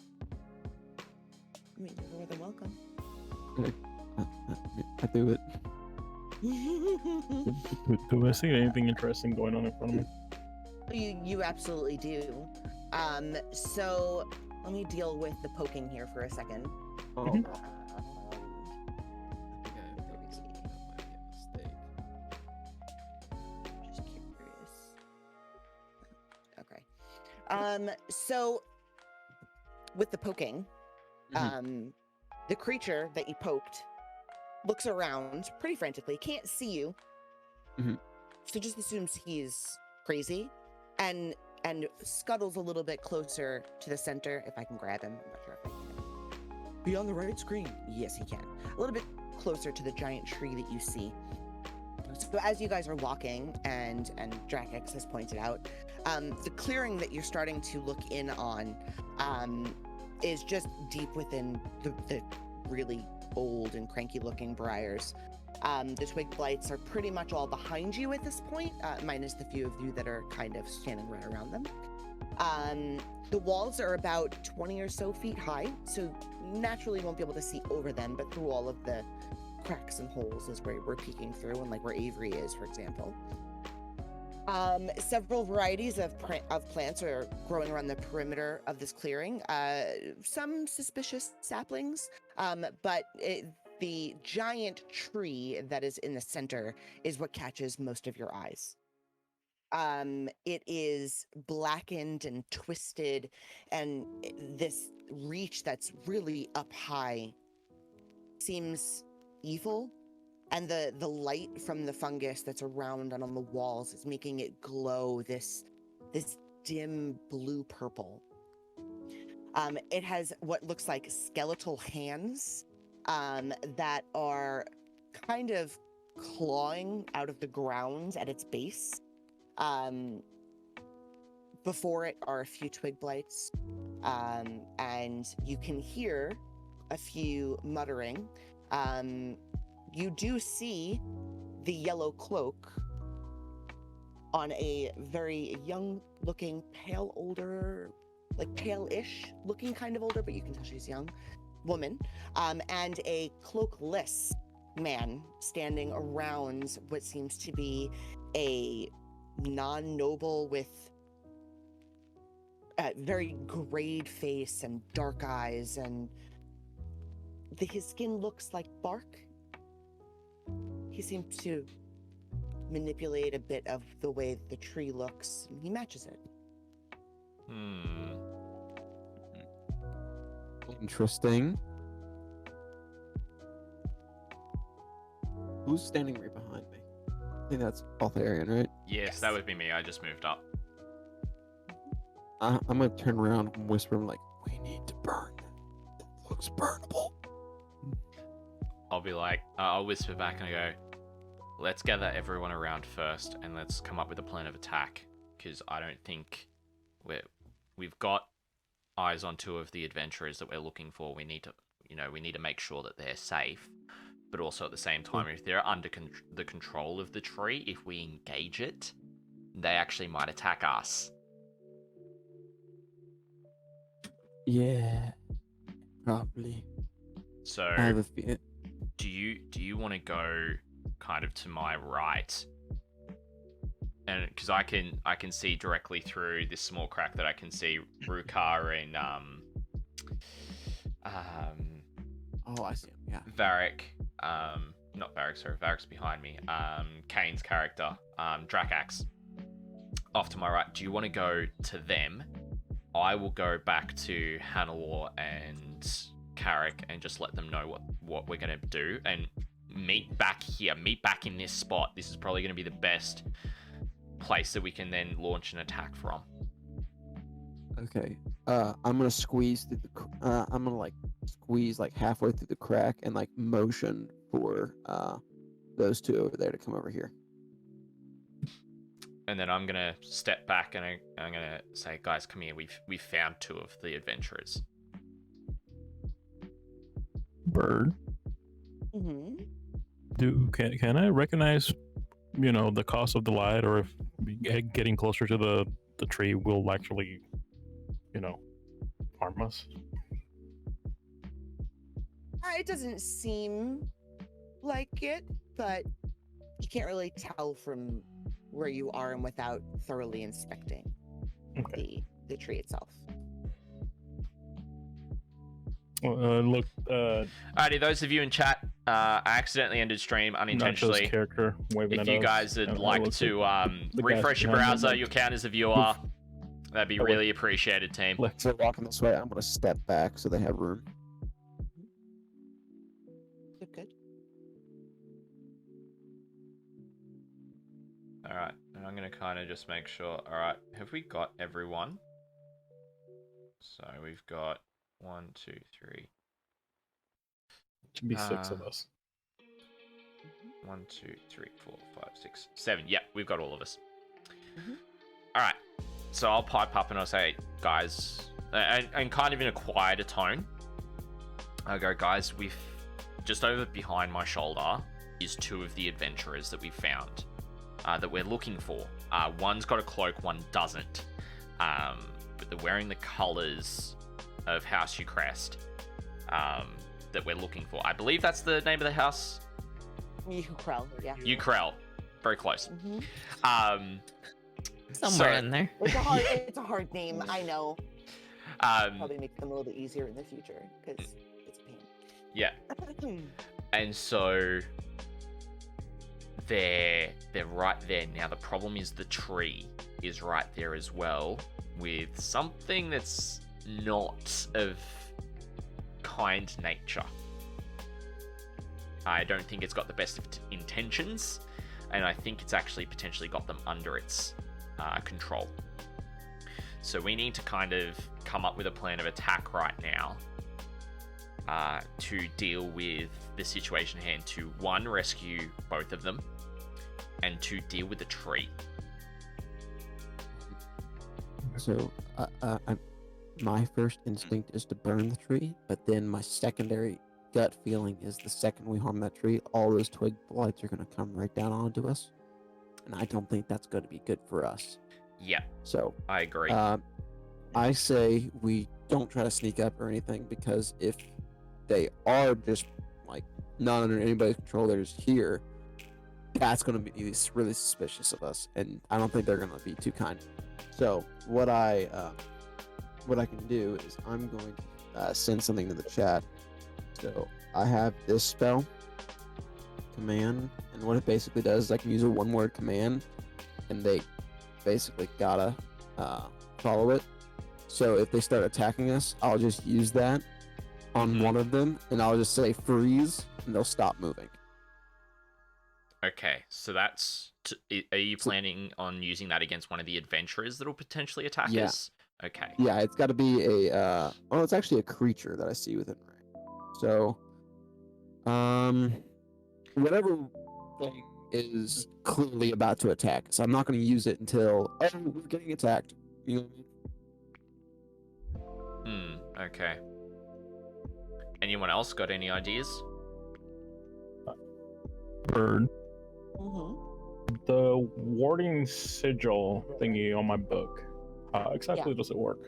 I mean, you're more than welcome. I do it. Do I see anything interesting going on in front of me? You absolutely do. So let me deal with the poking here for a second. Oh. Mhm. Just curious. Okay. So with the poking, the creature that you poked looks around pretty frantically, can't see you. So just assumes he's crazy and scuttles a little bit closer to the center. If I can grab him, I'm not sure if I can. Be on the right screen. Yes, he can. A little bit closer to the giant tree that you see. So as you guys are walking, and Drakex has pointed out, the clearing that you're starting to look in on is just deep within the really old and cranky looking briars. The Twigblights are pretty much all behind you at this point, minus the few of you that are kind of standing right around them. The walls are about 20 or so feet high, so naturally you won't be able to see over them, but through all of the cracks and holes is where we're peeking through, and like where Avery is, for example. Several varieties of plants are growing around the perimeter of this clearing. Some suspicious saplings, but the giant tree that is in the center is what catches most of your eyes. It is blackened and twisted, and this reach that's really up high seems evil. And the light from the fungus that's around and on the walls is making it glow this dim blue purple. It has what looks like skeletal hands that are kind of clawing out of the ground at its base. Before it are a few Twigblights, and you can hear a few muttering. You do see the yellow cloak on a very young-looking, pale-ish looking kind of older, but you can tell she's young, woman, and a cloakless man standing around what seems to be a non-noble with a very grayed face and dark eyes, and his skin looks like bark. He seems to manipulate a bit of the way the tree looks, and he matches it. Interesting. Who's standing right behind me? I think that's Altharion, right? yes, that would be me. I just moved up. I'm gonna turn around and whisper, like, we need to burn. That looks burnable. I'll be like, I'll whisper back and I go, let's gather everyone around first and let's come up with a plan of attack. Because I don't think we've got eyes on two of the adventurers that we're looking for. We need to make sure that they're safe. But also at the same time, if they're under the control of the tree, if we engage it, they actually might attack us. Yeah, probably. So I have a fear. do you want to go kind of to my right? And because I can see directly through this small crack that I can see Rukhar and Oh, I see him. Yeah. Varric, not Varric, sorry, Varric's behind me. Kane's character, Drakax, off to my right. Do you want to go to them? I will go back to Hannalore and Cleric and just let them know what we're going to do and meet back here. Meet back in this spot. This is probably going to be the best place that we can then launch an attack from. Okay. I'm gonna squeeze through the. I'm gonna like squeeze like halfway through the crack and like motion for those two over there to come over here. And then I'm gonna step back and I'm gonna say, guys, come here. We've found two of the adventurers. Bird. Mm-hmm. Can I recognize, the cost of the light, or if getting closer to the tree will actually, harm us? It doesn't seem like it, but you can't really tell from where you are and without thoroughly inspecting the tree itself. Look. Alrighty, those of you in chat, I accidentally ended stream unintentionally. Character waving If at you us. guys would like to refresh your browser, your count as a viewer, that'd be really appreciated, team. If they're walking this way, I'm gonna step back so they have room. Good. Alright, and I'm gonna kind of just make sure. Alright, have we got everyone? So we've got 1, 2, 3. Should be 6 of us. 1, 2, 3, 4, 5, 6, 7. Yeah, we've got all of us. Mhm. Alright, so I'll pipe up and I'll say, guys, and kind of in a quieter tone, I'll go, guys, we've just over behind my shoulder is two of the adventurers that we found that we're looking for. One's got a cloak, one doesn't. But they're wearing the colors of House Ucrest that we're looking for. I believe that's the name of the house. Ukrell, yeah. Ukrell. Very close. Mm-hmm. Somewhere in there. It's a hard name, I know. Um, Probably make them a little bit easier in the future because it's a pain. yeah. And so they're right there. Now the problem is the tree is right there as well, with something that's not of kind nature. I don't think it's got the best of intentions, and I think it's actually potentially got them under its control. So we need to kind of come up with a plan of attack right now to deal with the situation at hand, to one, rescue both of them, and to deal with the tree. So, my first instinct is to burn the tree, but then my secondary gut feeling is the second we harm that tree, all those Twigblights are going to come right down onto us, and I don't think that's going to be good for us. Yeah, So, I agree. I say we don't try to sneak up or anything, because if they are just like not under anybody's control, they're just here, that's going to be really suspicious of us, and I don't think they're going to be too kind. So what I can do is I'm going to send something to the chat. So I have this spell command, and what it basically does is I can use a one-word command, and they basically gotta follow it. So if they start attacking us, I'll just use that on one of them, and I'll just say freeze, and they'll stop moving. Okay, so that's... are you planning on using that against one of the adventurers that'll potentially attack us? Okay. Yeah, it's got to be a... it's actually a creature that I see within range. So Whatever thing is clearly about to attack, so I'm not going to use it until we're getting attacked. You know what I mean? Okay. Anyone else got any ideas? Bird. Mm-hmm. The warding sigil thingy on my book. How exactly does it work?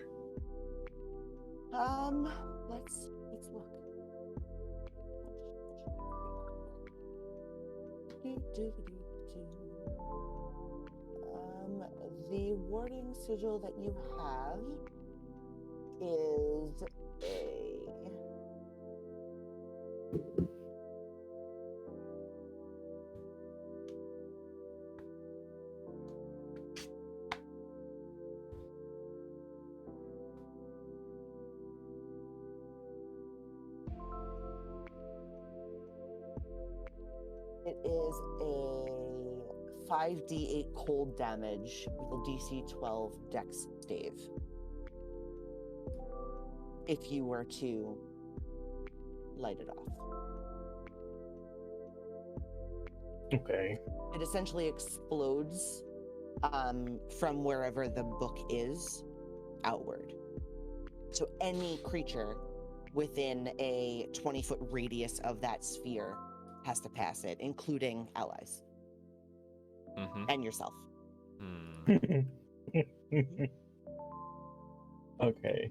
Let's look. The warding sigil that you have is a It is a 5d8 cold damage with a DC 12 dex save. If you were to light it off. Okay. It essentially explodes from wherever the book is outward. So any creature within a 20-foot radius of that sphere has to pass it, including allies and yourself. Okay.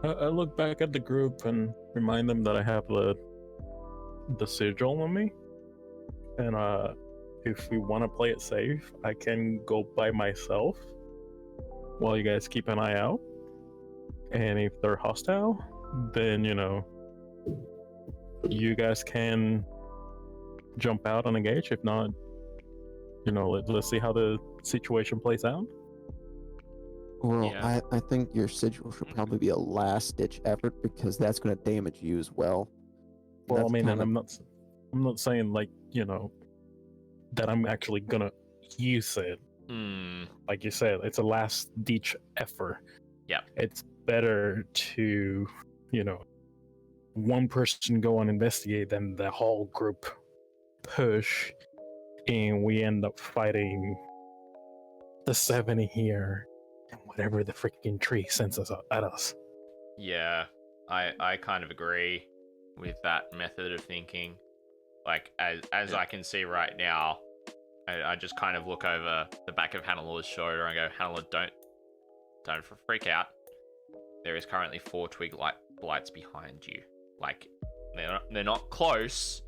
I look back at the group and remind them that I have the sigil on me, and if we want to play it safe, I can go by myself while you guys keep an eye out. And if they're hostile, then you guys can jump out and engage. If not, let's see how the situation plays out. Well, Yeah. I think your sigil should probably be a last-ditch effort because that's going to damage you as well. Well, That's I mean, kind and of- I'm not saying that I'm actually gonna use it. Like you said, it's a last-ditch effort. Yeah. It's better to, one person go and investigate than the whole group push, and we end up fighting the 70 here and whatever the freaking tree sends us at us. Yeah, I kind of agree with that method of thinking. Like, as I can see right now, I just kind of look over the back of Hannalore's shoulder and go, Hannalore, don't freak out. There is currently 4 Twigblights behind you. Like, they're not close.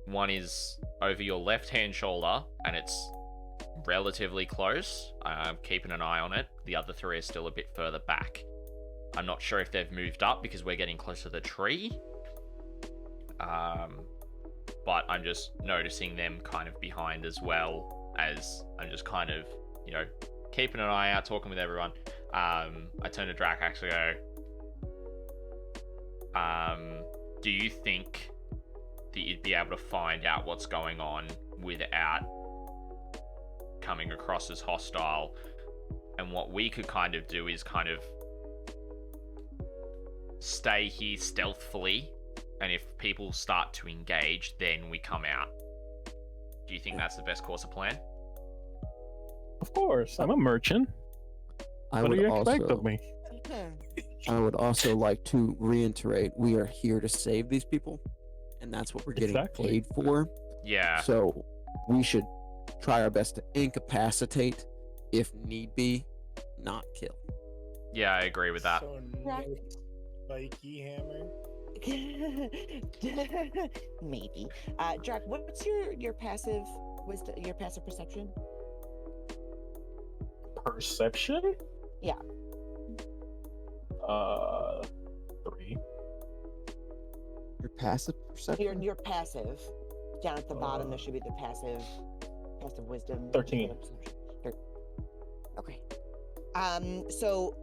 One is over your left-hand shoulder, and it's relatively close. I'm keeping an eye on it. The other 3 are still a bit further back. I'm not sure if they've moved up because we're getting close to the tree. But I'm just noticing them kind of behind as well, as I'm just kind of, keeping an eye out, talking with everyone. I turn to Drac, actually go, do you think that you'd be able to find out what's going on without coming across as hostile? And what we could kind of do is kind of stay here stealthily, and if people start to engage, then we come out. Do you think that's the best course of plan? Of course, I'm a merchant. What do you expect of me? I would also like to reiterate, we are here to save these people, and that's what we're getting paid for. Yeah. So we should try our best to incapacitate, if need be, not kill. Yeah, I agree with that. So no spiky hammer. Maybe. Drac, what's your passive wisdom, your passive perception? Perception? Yeah. 3. Your passive perception? Your passive. Down at the bottom, there should be the passive wisdom. 13. Okay. So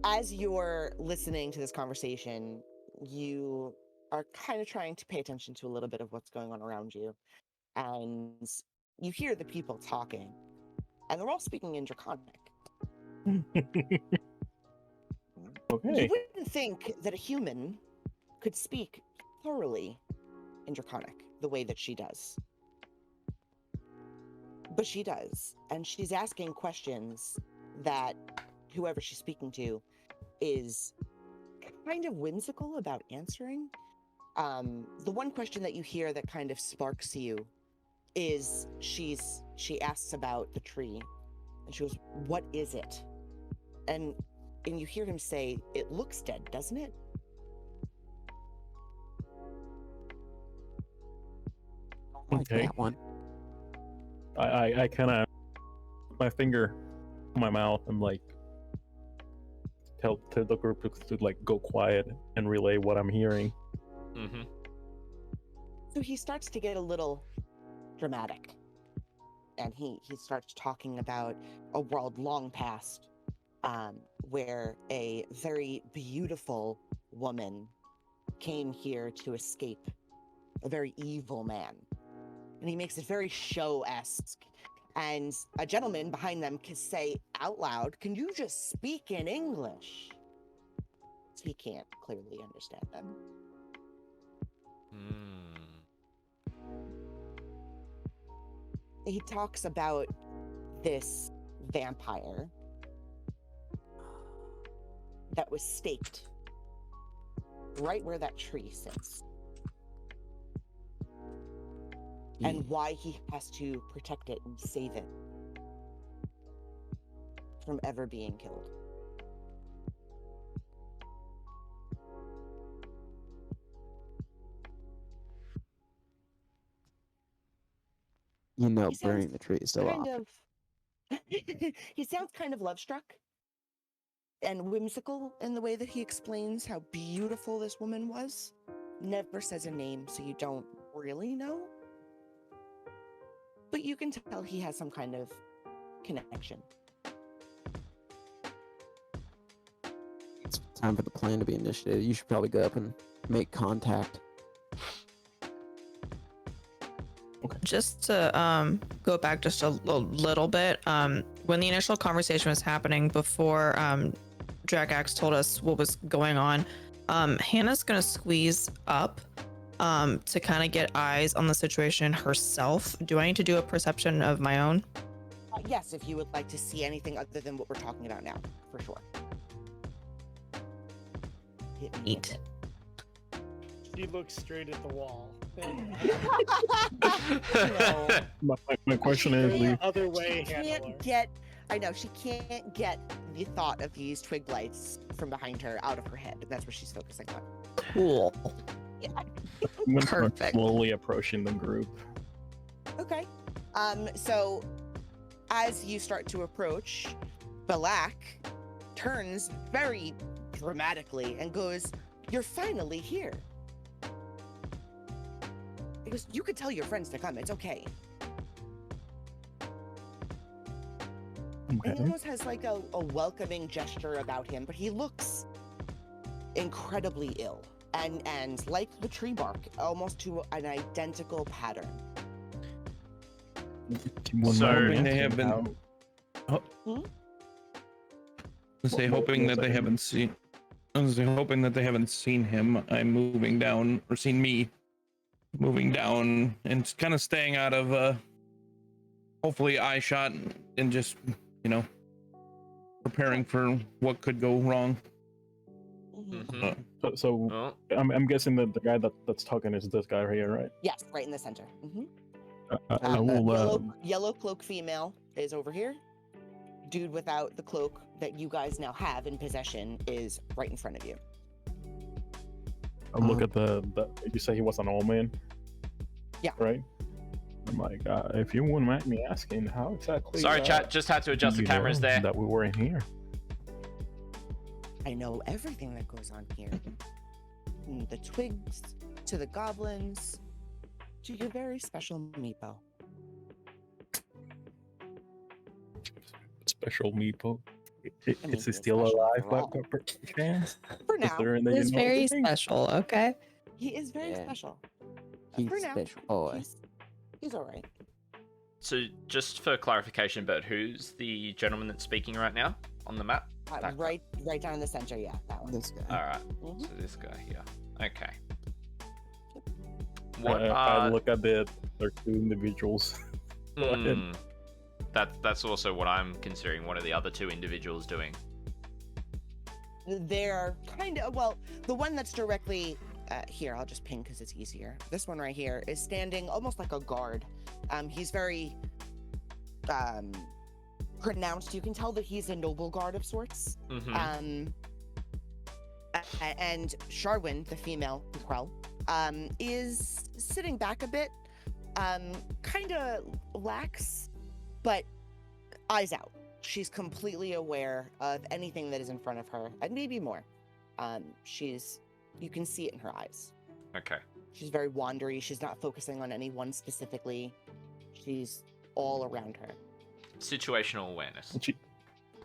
as you're listening to this conversation, you are kind of trying to pay attention to a little bit of what's going on around you. And you hear the people talking. And they're all speaking in Draconic. Okay. You wouldn't think that a human could speak thoroughly in Draconic the way that she does. But she does. And she's asking questions that whoever she's speaking to is kind of whimsical about answering. The one question that you hear that kind of sparks you is she asks about the tree. And she goes, "What is it?" And you hear him say, "It looks dead, doesn't it?" Like Okay. that one. I kind of my finger on my mouth and like tell the group to like go quiet and relay what I'm hearing. Mm-hmm. So he starts to get a little dramatic. And he starts talking about a world long past, where a very beautiful woman came here to escape a very evil man. And he makes it very show-esque. And a gentleman behind them can say out loud, "Can you just speak in English?" So he can't clearly understand them. He talks about this vampire that was staked right where that tree sits, and why he has to protect it and save it from ever being killed. You know, He sounds burning the tree is so kind off. of he sounds kind of love struck and whimsical in the way that he explains how beautiful this woman was. Never says a name, so you don't really know, but you can tell he has some kind of connection. It's time for the plan to be initiated. You should probably go up and make contact. Just to go back just a little bit, when the initial conversation was happening before Dragax told us what was going on, Hannah's gonna squeeze up to kind of get eyes on the situation herself. Do I need to do a perception of my own? Yes, if you would like to see anything other than what we're talking about now, for sure. Hit me with Neat. it. She looks straight at the wall. No. My question is, The other way, She can't Hannalore. get. I know she can't get the thought of these Twigblights from behind her out of her head. That's what she's focusing on. Cool. Yeah. I'm gonna start Perfect. slowly approaching the group. Okay. So as you start to approach, Balak turns very dramatically and goes, "You're finally here." He goes, "You could tell your friends to come. It's okay." And he Okay. almost has like a welcoming gesture about him, but he looks incredibly ill. And like the tree bark, almost to an identical pattern. So- Hoping they have been. Say hoping that they haven't seen. I was hoping that they haven't seen him. I'm moving down, or seen me moving down, and kind of staying out of hopefully eye shot, and just preparing for what could go wrong. Mhm. So Oh, I'm guessing that the guy that's talking is this guy right here, right? Yes, right in the center. I will. Yellow cloak female is over here. Dude without the cloak that you guys now have in possession is right in front of you. I'll look at the. You say he was an old man. Yeah. Right. I'm like, if you wouldn't mind me asking, how exactly? sorry, chat. Just had to adjust the you know cameras there. That we were in here. I know everything that goes on here. From the twigs to the goblins to your very special meepo. Special meeple. I mean, Is he he's still special alive for all. by chance? For now, Considering that It's you know very everything? special. Okay. he is very Yeah. special. He's For now, special boy. he's all right. So, just for clarification, but who's the gentleman that's speaking right now? on the map? That guy. Right down in the center. Yeah, that one. This guy. All right. Mhm. So this guy here. Okay. I What are look at the other two individuals. Go ahead. That's also what I'm considering. What are the other two individuals doing? They're kind of, well, the one that's directly here, I'll just ping because it's easier. This one right here is standing almost like a guard. He's very pronounced. You can tell that he's a noble guard of sorts. Mm-hmm. And Sharwin, the female Krell, is sitting back a bit, kind of lax, but eyes out. She's completely aware of anything that is in front of her, and maybe more. You can see it in her eyes. Okay. She's very wandery. She's not focusing on anyone specifically. She's all around her. Situational awareness.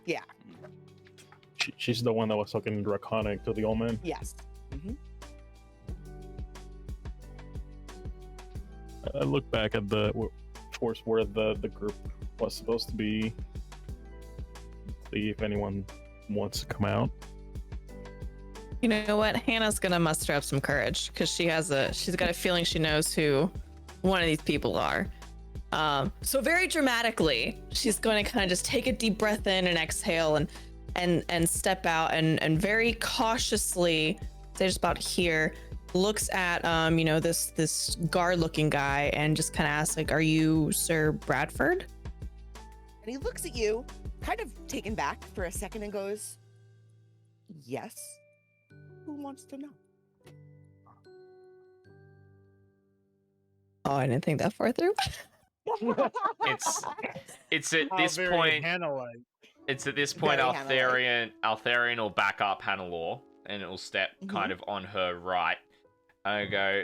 Yeah. She's the one that was talking draconic to the old man. Yes. Mm-hmm. I look back at towards where the group was supposed to be. See if anyone wants to come out. You know what? Hannah's gonna muster up some courage because she's got a feeling she knows who one of these people are. So very dramatically, she's going to kind of just take a deep breath in and exhale and step out and very cautiously, say just about here, looks at this guard looking guy and just kind of asks, like, "Are you Sir Bradford?" And he looks at you, kind of taken back for a second, and goes, "Yes. Who wants to know?" Oh, I didn't think that far through. It's at this Very point. Hannalore. It's at this point Very Altharion will back up Hannalore and it'll step kind of on her right. I go,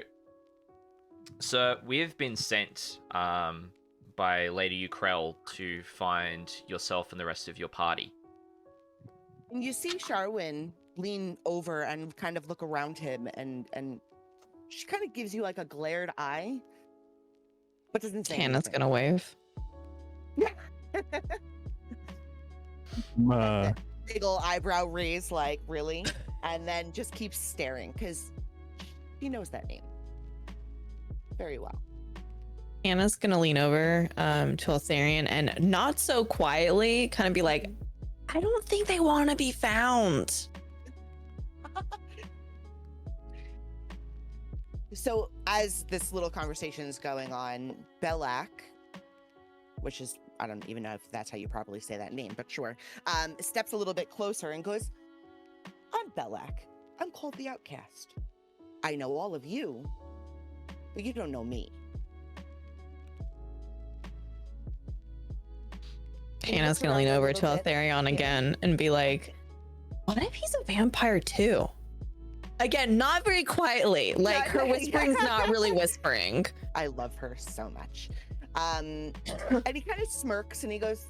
"Sir, we have been sent by Lady Ukrell to find yourself and the rest of your party." And you see Sharwin lean over and kind of look around him, and she kind of gives you like a glared eye, but doesn't say Hannah's anything. gonna wave. Big ol' eyebrow raise, like, really? And then just keeps staring, because he knows that name very well. Hannah's gonna lean over to Altharion and not so quietly kind of be like, "I don't think they want to be found." So as this little conversation is going on, Belak, which is, I don't even know if that's how you properly say that name, but sure, steps a little bit closer and goes, "I'm Belak. I'm called the Outcast. I know all of you, but you don't know me." Hannah's gonna lean over to Altharion again and be like, "What if he's a vampire too?" Again, not very quietly. Like, her whispering's not really whispering. I love her so much. And he kind of smirks and he goes,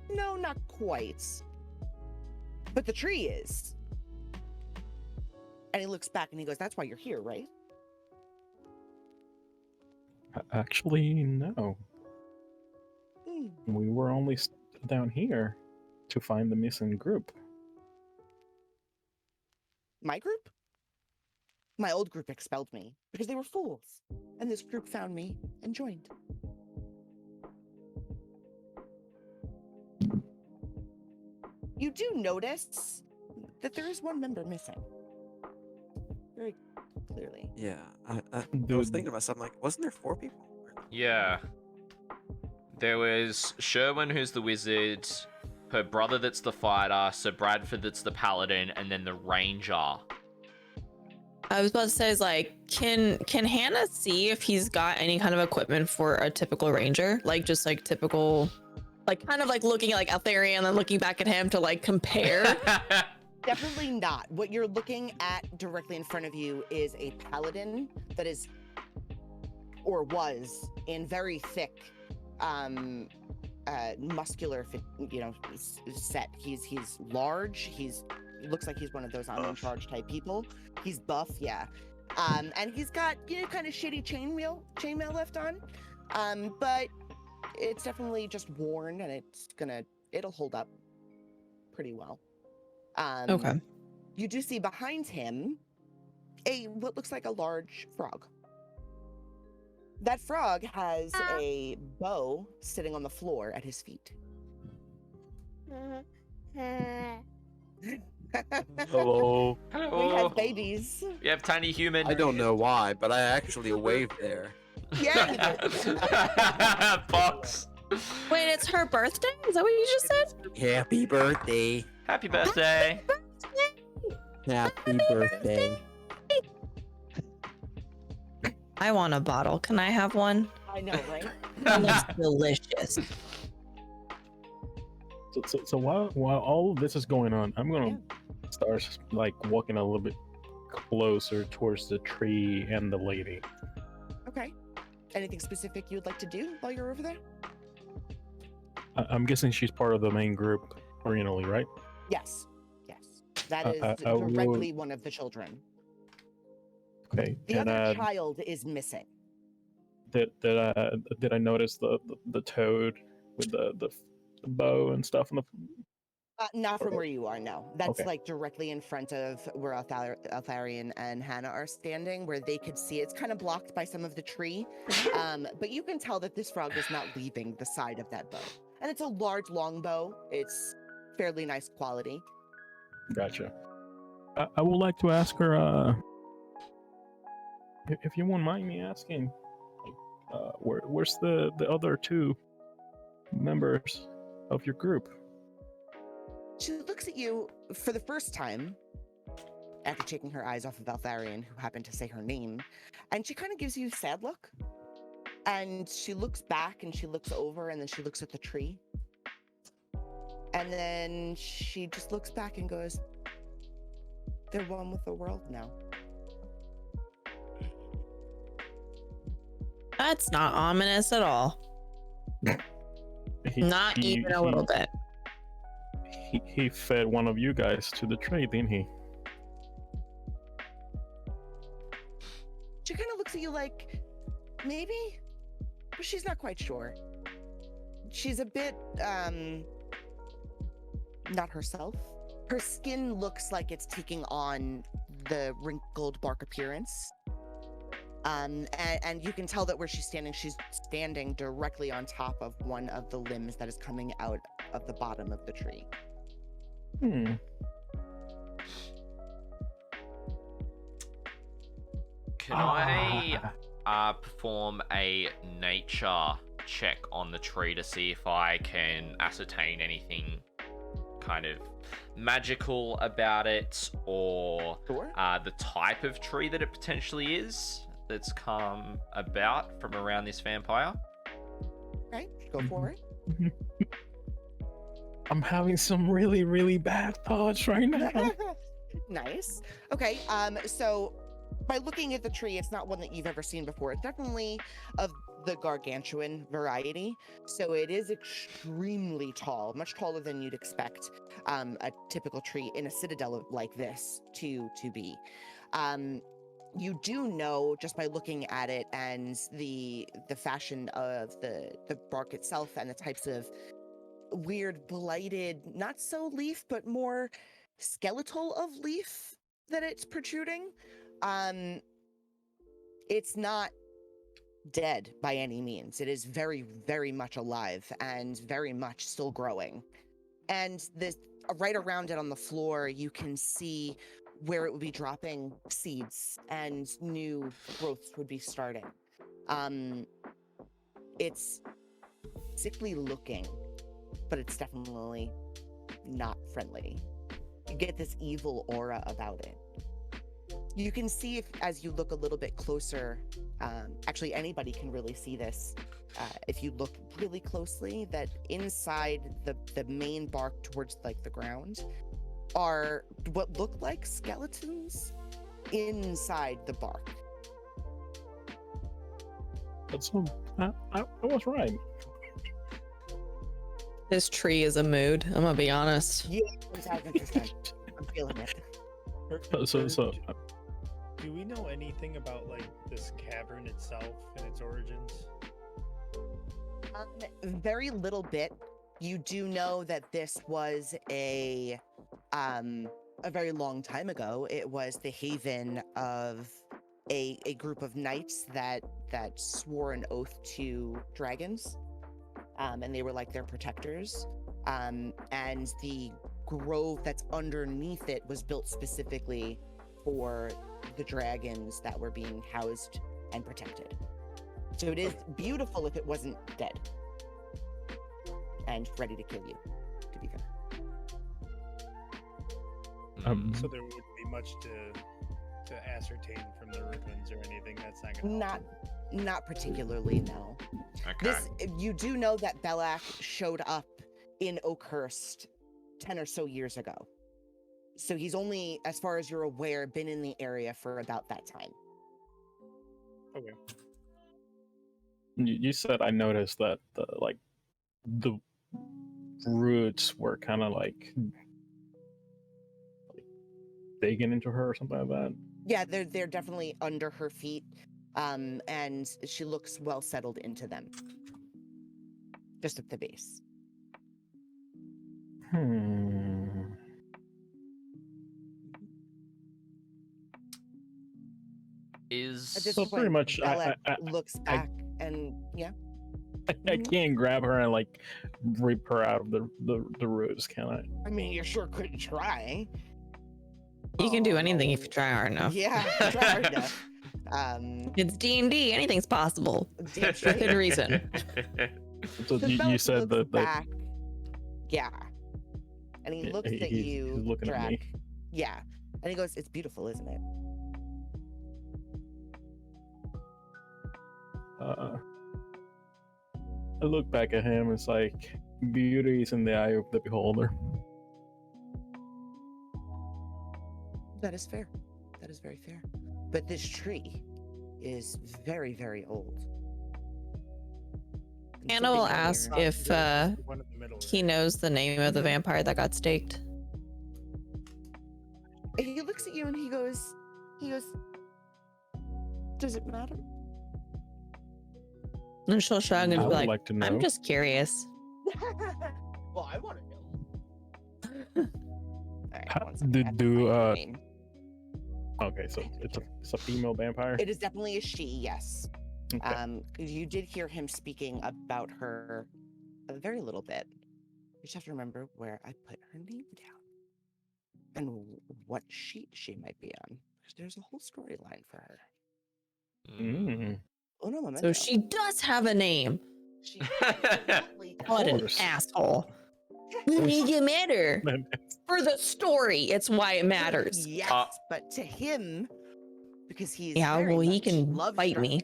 "No, not quite. But the tree is." And he looks back and he goes, "That's why you're here, right?" Actually, no. Hmm. We were only down here to find the missing group. My group? My old group expelled me because they were fools. And this group found me and joined. You do notice that there is one member missing. Very clearly. Yeah, I was thinking about something like, wasn't there 4 people? Yeah. There was Sherwin, who's the wizard, her brother that's the fighter, Sir Bradford that's the paladin, and then the ranger. I was about to say, is like, can Hannah see if he's got any kind of equipment for a typical ranger? Like, just like typical, like, kind of like looking at like Altharion and then looking back at him to like compare. Definitely not. What you're looking at directly in front of you is a paladin that is, or was, in very thick, muscular, set. He's large. He looks like he's one of those I'm in charge type people. He's buff, yeah. And he's got, kind of shitty chainmail left on. But it's definitely just worn, and it'll hold up. pretty well. Okay. You do see behind him what looks like a large frog. That frog has a bow sitting on the floor at his feet. Hello. We Hello. have babies. We have tiny human. I don't know why, but I actually waved there. Yeah. Box. Wait, it's her birthday? Is that what you just said? Happy birthday. Happy birthday. Happy birthday. I want a bottle. Can I have one? I know, right? It looks delicious. So while all of this is going on, I'm gonna start like walking a little bit closer towards the tree and the lady. Okay. Anything specific you would like to do while you're over there? I'm guessing she's part of the main group originally, right? Yes. Yes. That is I will- directly one of the children. Okay. The other child is missing. did I notice the toad with the bow and stuff on the? Not from where you are, no. That's Okay. like directly in front of where Altharion and Hannah are standing, where they could see. It's kind of blocked by some of the tree, but you can tell that this frog is not leaving the side of that bow. And it's a large, long bow. It's fairly nice quality. Gotcha. I would like to ask her, if you won't mind me asking, where's the other two members of your group? She looks at you for the first time after taking her eyes off of Altharion, who happened to say her name, and she kind of gives you a sad look. And she looks back and she looks over and then she looks at the tree. And then she just looks back and goes, "They're one with the world now." That's not ominous at all. Not even a little bit. He fed one of you guys to the tree, didn't he? She kind of looks at you like, maybe, but she's not quite sure. She's a bit, not herself. Her skin looks like it's taking on the wrinkled bark appearance. And you can tell that where she's standing directly on top of one of the limbs that is coming out of the bottom of the tree. Hmm. Can I perform a nature check on the tree to see if I can ascertain anything kind of magical about it, or Sure. the type of tree that it potentially is that's come about from around this vampire? Okay, go for it. I'm having some really, really bad thoughts right now. Nice. Okay, so by looking at the tree, it's not one that you've ever seen before. It's definitely of the gargantuan variety. So it is extremely tall, much taller than you'd expect a typical tree in a citadel like this to be. You do know just by looking at it and the fashion of the bark itself and the types of weird blighted, not so leaf, but more skeletal of leaf that it's protruding. It's not dead by any means. It is very, very much alive and very much still growing. And this right around it on the floor, you can see where it would be dropping seeds and new growths would be starting. It's sickly looking, but it's definitely not friendly. You get this evil aura about it. You can see as you look a little bit closer, actually anybody can really see this if you look really closely, that inside the main bark towards like the ground are what look like skeletons inside the bark. That's I was right. This tree is a mood. I'm gonna be honest. Yeah, 1000%. I'm feeling it. So Do we know anything about like this cavern itself and its origins? Very little bit. You do know that this was a very long time ago. It was the haven of a group of knights that swore an oath to dragons, and they were like their protectors. And the grove that's underneath it was built specifically for the dragons that were being housed and protected. So it is beautiful if it wasn't dead and ready to kill you, to be fair. So there wouldn't be much to ascertain from the ruins or anything. That's not gonna Not particularly, no. Okay. You do know that Belak showed up in Oakhurst 10 or so years ago. So he's only, as far as you're aware, been in the area for about that time. Okay. You said I noticed that the roots were kind of like digging into her or something like that. Yeah, they're definitely under her feet, and she looks well settled into them. Just at the base. Is At this So point, pretty much, Belak I looks back and yeah. I can't grab her and like rip her out of the roots, can I? I mean, you sure could try. You can do anything if you try hard enough. Yeah, try hard enough. It's D&D. Anything's possible. Damn straight. Within reason. So So you Belak said looks that back. Yeah. And he looks at he's you, looking at me. Drac. Yeah. And he goes, "It's beautiful, isn't it?" I look back at him. It's like beauty is in the eye of the beholder. That is fair. That is very fair. But this tree is very, very old. And Anna will something ask here- if the one in the middle he there. knows the name of the vampire that got staked. He looks at you and he goes, "Does it matter?" And she'll shrug and I be would like, like to know. I'm just curious. Well, I want to know. All right, How- one second, do- I have to do, find her uh, name. Okay, so it's a female vampire. It is definitely a she, yes. Okay. You did hear him speaking about her a very little bit. You just have to remember where I put her name down and what sheet she might be on. Because there's a whole storyline for her. Mm. Oh no, momento. So she does have a name. She absolutely does. What an course. asshole. What does it matter? For the story, it's why it matters. Yes, but to him, because he's Yeah, very well, he much can love fight struck. me.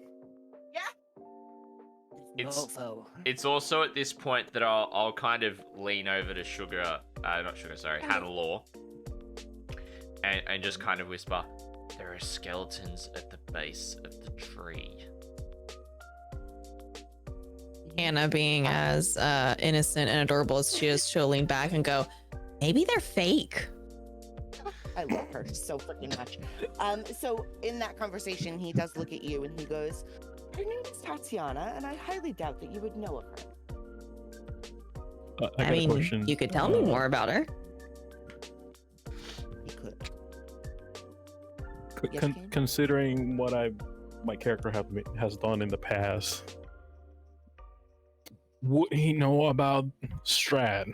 It's- Mofo. It's also at this point that I'll kind of lean over to Hannalore, and just kind of whisper, "There are skeletons at the base of the tree." Hannah, being as innocent and adorable as she is, she'll lean back and go, maybe they're fake. I love her so freaking much. So in that conversation, he does look at you and he goes, "Her name is Tatiana, and I highly doubt that you would know of her." I got a mean, question. you could tell me more about her. He could. C- Yes, con- Kane? considering what my character has done in the past, would he know about Strad?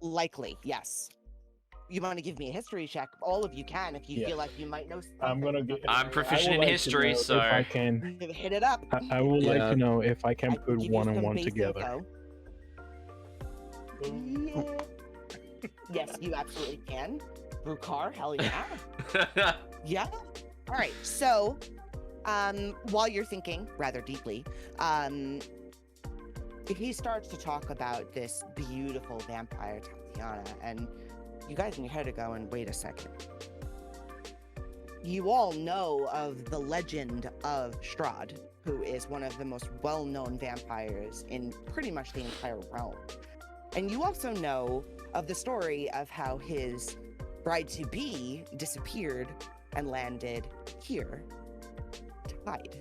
Likely, yes. You want to give me a history check? All of you can if you Yeah. feel like you might know something. I'm gonna about get. the I'm area. proficient I in would like to history, know so- if I can, Hit it up. I would like Yeah. to know if I can I put give you one and some one base together. info. Yeah. Yes, you absolutely can. Rukhar, hell yeah. Yeah. All right. So, while you're thinking rather deeply, he starts to talk about this beautiful vampire Tatiana, and you guys in your head are going, "Wait a second. You all know of the legend of Strahd, who is one of the most well-known vampires in pretty much the entire realm. And you also know of the story of how his bride-to-be disappeared and landed here to hide.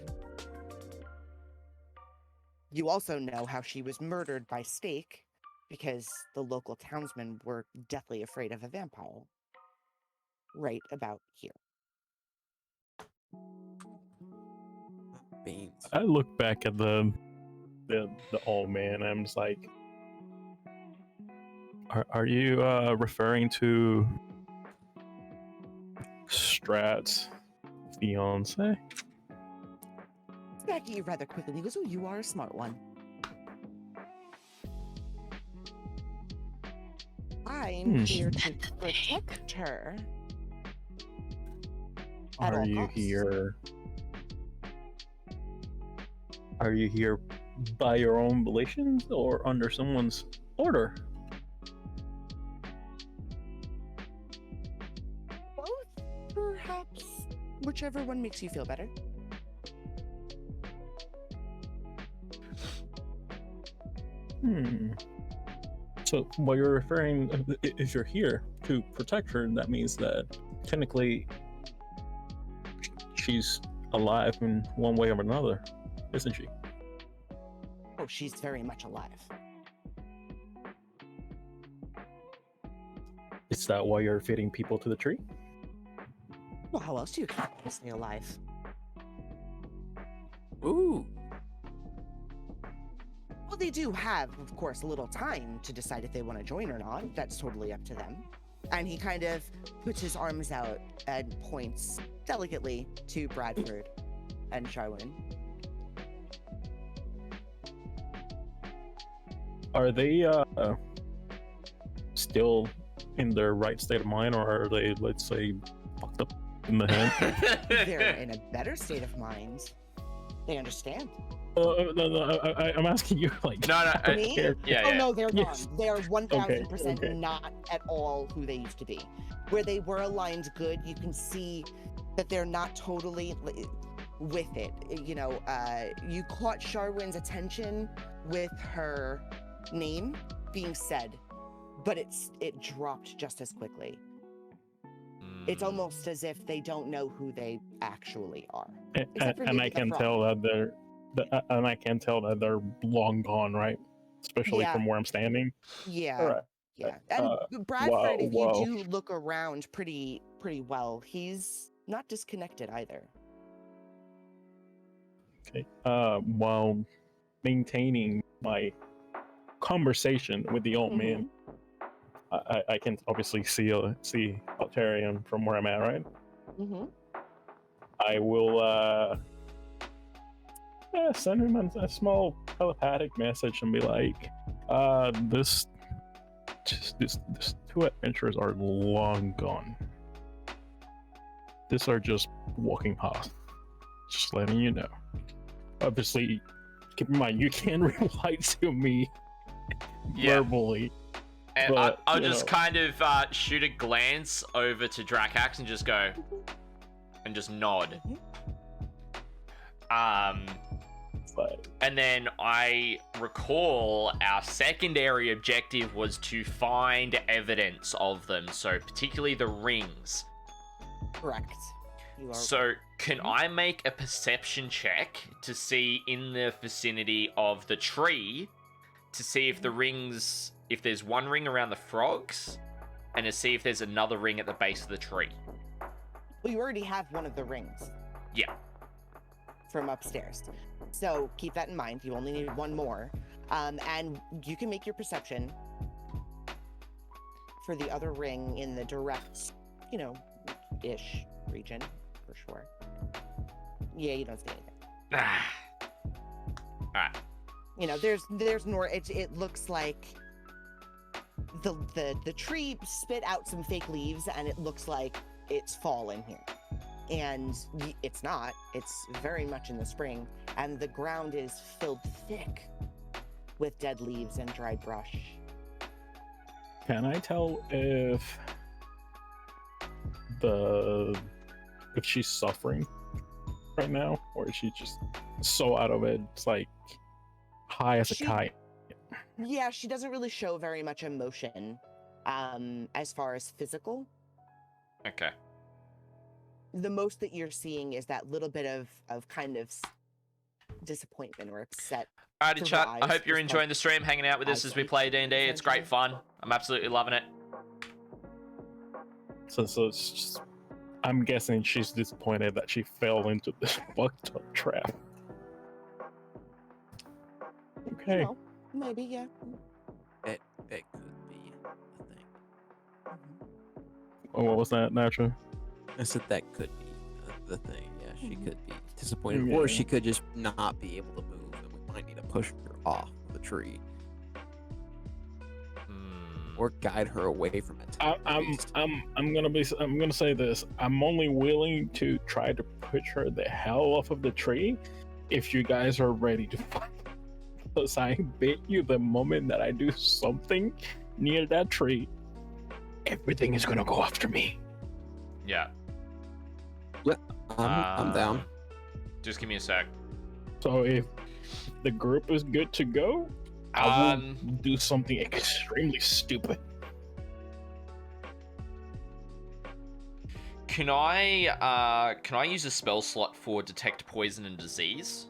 You also know how she was murdered by stake because the local townsmen were deathly afraid of a vampire. Right about here. Beans. I look back at the old man and I'm just like, are you referring to Strat's fiance? Back at you rather quickly. He goes, "Oh, you are a smart one. I'm here to protect her. At Are all you costs." here? Are you here by your own volitions or under someone's order? Both, perhaps. Whichever one makes you feel better. So, what you're referring, if you're here to protect her, that means that technically she's alive in one way or another, isn't she? Oh, she's very much alive. Is that why you're feeding people to the tree? Well, how else do you keep them stay alive? Ooh. Well, they do have, of course, a little time to decide if they want to join or not. That's totally up to them. And he kind of puts his arms out and points delicately to Bradford and Sharwin. Are they still in their right state of mind, or are they, let's say, fucked up in the head? They're in a better state of mind. They understand. No, I'm asking you, like, No, Me? yeah, Oh yeah. no, they're gone. Yes. They are 1000% okay. not at all who they used to be. Where they were aligned good, you can see that they're not totally with it. You know, you caught Sharwin's attention with her name being said, but it dropped just as quickly. It's almost as if they don't know who they actually are. Except for and maybe I the can frog. tell that they're long gone, right? Especially Yeah. from where I'm standing. Yeah. All right. Yeah. And Bradford, wow, if wow. you do look around pretty well, he's not disconnected either. Okay. While maintaining my conversation with the old man, I can obviously see Altharion from where I'm at, right? Mm-hmm. I will send him a small telepathic message and be like, these two adventurers are long gone. These are just walking past. Just letting you know. Obviously, keep in mind, you can reply to me verbally. And but, I'll you just know. kind of shoot a glance over to Drakax and just go, and just nod. But And then I recall our secondary objective was to find evidence of them, so particularly the rings. Correct. You are. So can I make a perception check to see in the vicinity of the tree to see if the rings, if there's one ring around the frogs, and to see if there's another ring at the base of the tree? Well, you already have one of the rings. Yeah. From upstairs. So keep that in mind. You only need one more. And you can make your perception for the other ring in the direct, ish region, for sure. Yeah, you don't see anything. Alright. There's nor it looks like the tree spit out some fake leaves and it looks like it's fall in here. And it's not. It's very much in the spring, and the ground is filled thick with dead leaves and dry brush. can I tell if she's suffering right now, or is she just so out of it? It's like high as a kite. Yeah, she doesn't really show very much emotion, as far as physical. Okay. The most that you're seeing is that little bit of kind of disappointment or upset. Alrighty, chat. I survives hope you're this enjoying the stream, hanging out with us as we play D&D. It's great fun. I'm absolutely loving it. So it's just, I'm guessing she's disappointed that she fell into this fucked up trap. Okay. You know, maybe, yeah. It could be a thing. Oh, what was that, Natural? I said that could be the thing. Yeah, she could be disappointed, Yeah. or she could just not be able to move, and we might need to push her off the tree or guide her away from it. I'm gonna say this. I'm only willing to try to push her the hell off of the tree if you guys are ready to fight. Because I bet you the moment that I do something near that tree, everything is gonna go after me. Yeah. I'm down. Just give me a sec. So if the group is good to go, I will do something extremely stupid. Can I use a spell slot for detect poison and disease?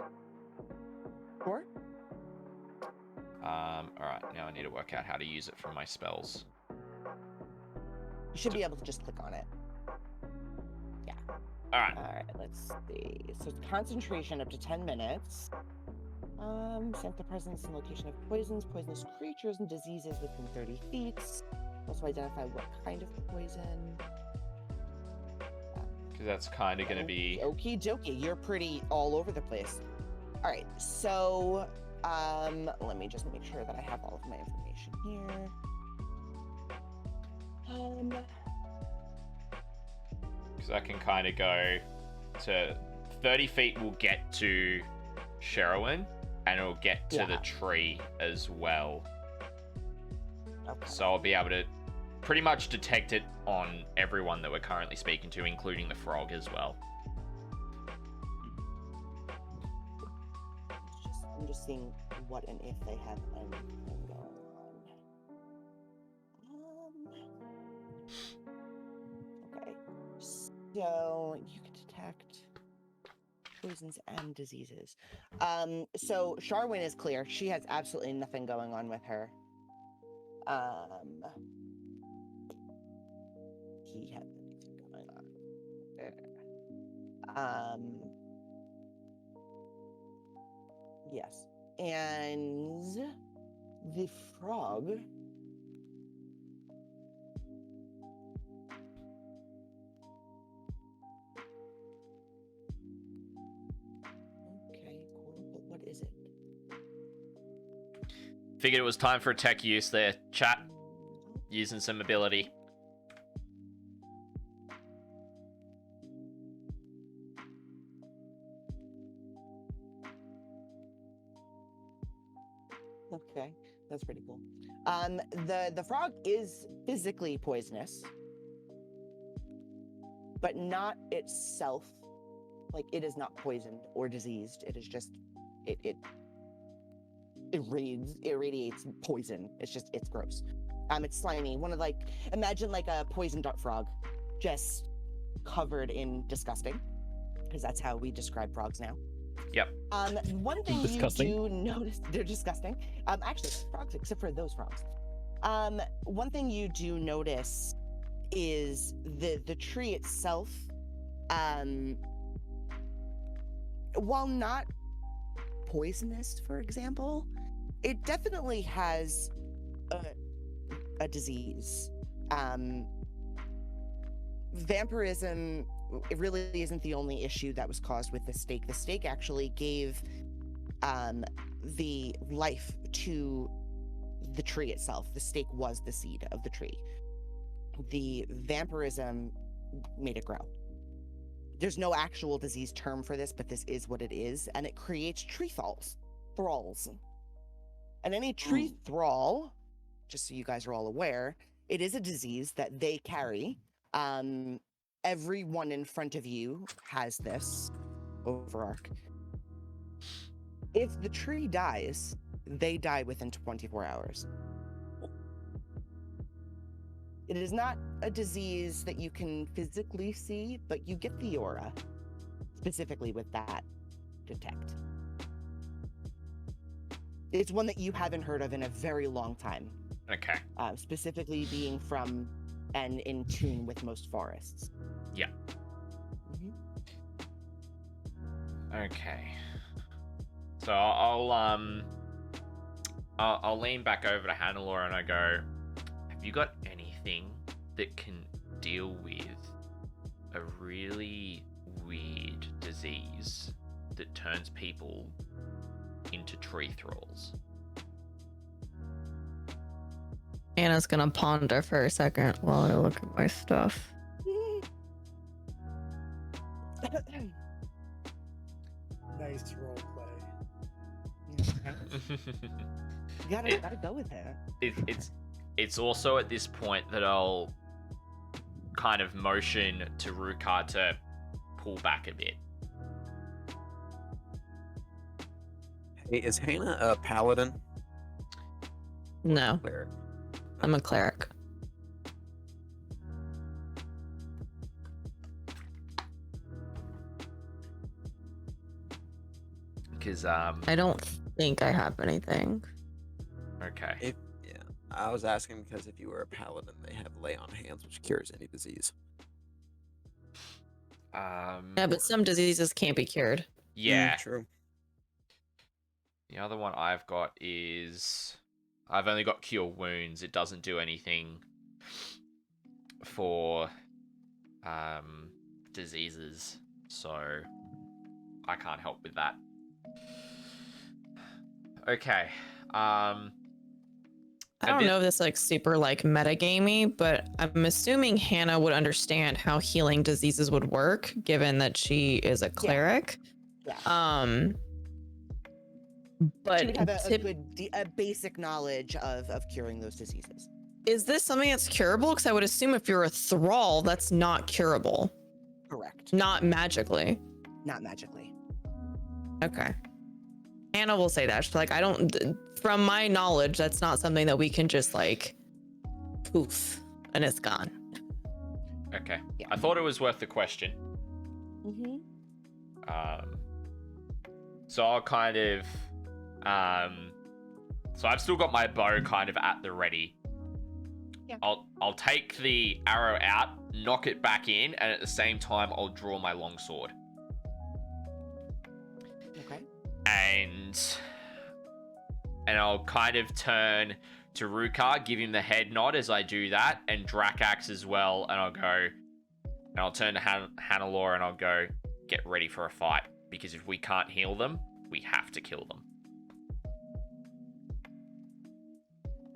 Sure. Alright, now I need to work out how to use it from my spells. You should be able to just click on it. Alright. Alright, let's see. So it's concentration up to 10 minutes. Sense the presence and location of poisons, poisonous creatures, and diseases within 30 feet. Also identify what kind of poison. Because that's kind of going to be... Okie dokie, you're pretty all over the place. Alright, so... let me just make sure that I have all of my information here. Because I can kind of go to 30 feet will get to Sherwin, and it'll get to the tree as well. Okay. So I'll be able to pretty much detect it on everyone that we're currently speaking to, including the frog as well. I'm just seeing what and if they have anything going on. Okay. So you can detect poisons and diseases. So Sharwin is clear. She has absolutely nothing going on with her. He has anything going on there. Yes. And the frog. Okay, cool. But what is it? Figured it was time for tech use there. Chat. Using some ability. Okay, that's pretty cool. The frog is physically poisonous, but not itself. Like, it is not poisoned or diseased. It is just it radiates poison. It's gross. It's slimy. Imagine like a poison dart frog, just covered in disgusting, because that's how we describe frogs now. Yep. One thing Disgusting. you do notice, they're disgusting. Actually, frogs, except for those frogs. One thing you do notice is the tree itself, while not poisonous, for example, it definitely has a disease. Vampirism, it really isn't the only issue that was caused with the stake. The stake actually gave the life to the tree itself. The stake was the seed of the tree. The vampirism made it grow. There's no actual disease term for this, but this is what it is, and it creates tree thralls. And any tree thrall, just so you guys are all aware, it is a disease that they carry. Everyone in front of you has this overarch. If the tree dies, they die within 24 hours. It is not a disease that you can physically see, but you get the aura, specifically with that detect. It's one that you haven't heard of in a very long time. Okay. Specifically being from and in tune with most forests. Yeah. Mhm. Okay. So I'll lean back over to Hannalore and I go, have you got anything that can deal with a really weird disease that turns people into tree thralls? Anna's gonna ponder for a second while I look at my stuff. Nice role play. You gotta go with it. It's also at this point that I'll kind of motion to Rukhar to pull back a bit. Hey, is Hannah a paladin? No, Cleric. I'm a cleric. Because I don't think I have anything. okay. Yeah, I was asking because if you were a paladin, they have lay on hands, which cures any disease. Yeah, but some diseases can't be cured. Yeah. True. The other one I've got is I've only got cure wounds. It doesn't do anything for diseases, so I can't help with that. Okay. I don't know if this like super like metagamey, but I'm assuming Hannah would understand how healing diseases would work, given that she is a cleric. Yeah. But She would have a basic knowledge of curing those diseases. is this something that's curable? Because I would assume if you're a thrall, that's not curable. Correct. Not magically. Not magically. Okay. Hannah will say that. She's like, I don't, from my knowledge, that's not something that we can just like poof and it's gone. Okay. Yeah. I thought it was worth the question. Mm-hmm. So I'll kind of so I've still got my bow kind of at the ready. Yeah. I'll take the arrow out, knock it back in, and at the same time I'll draw my longsword. Okay. And I'll kind of turn to Rukhar, give him the head nod as I do that, and Drakax as well, and I'll go, and I'll turn to Hannalore and I'll go, get ready for a fight, because if we can't heal them, we have to kill them.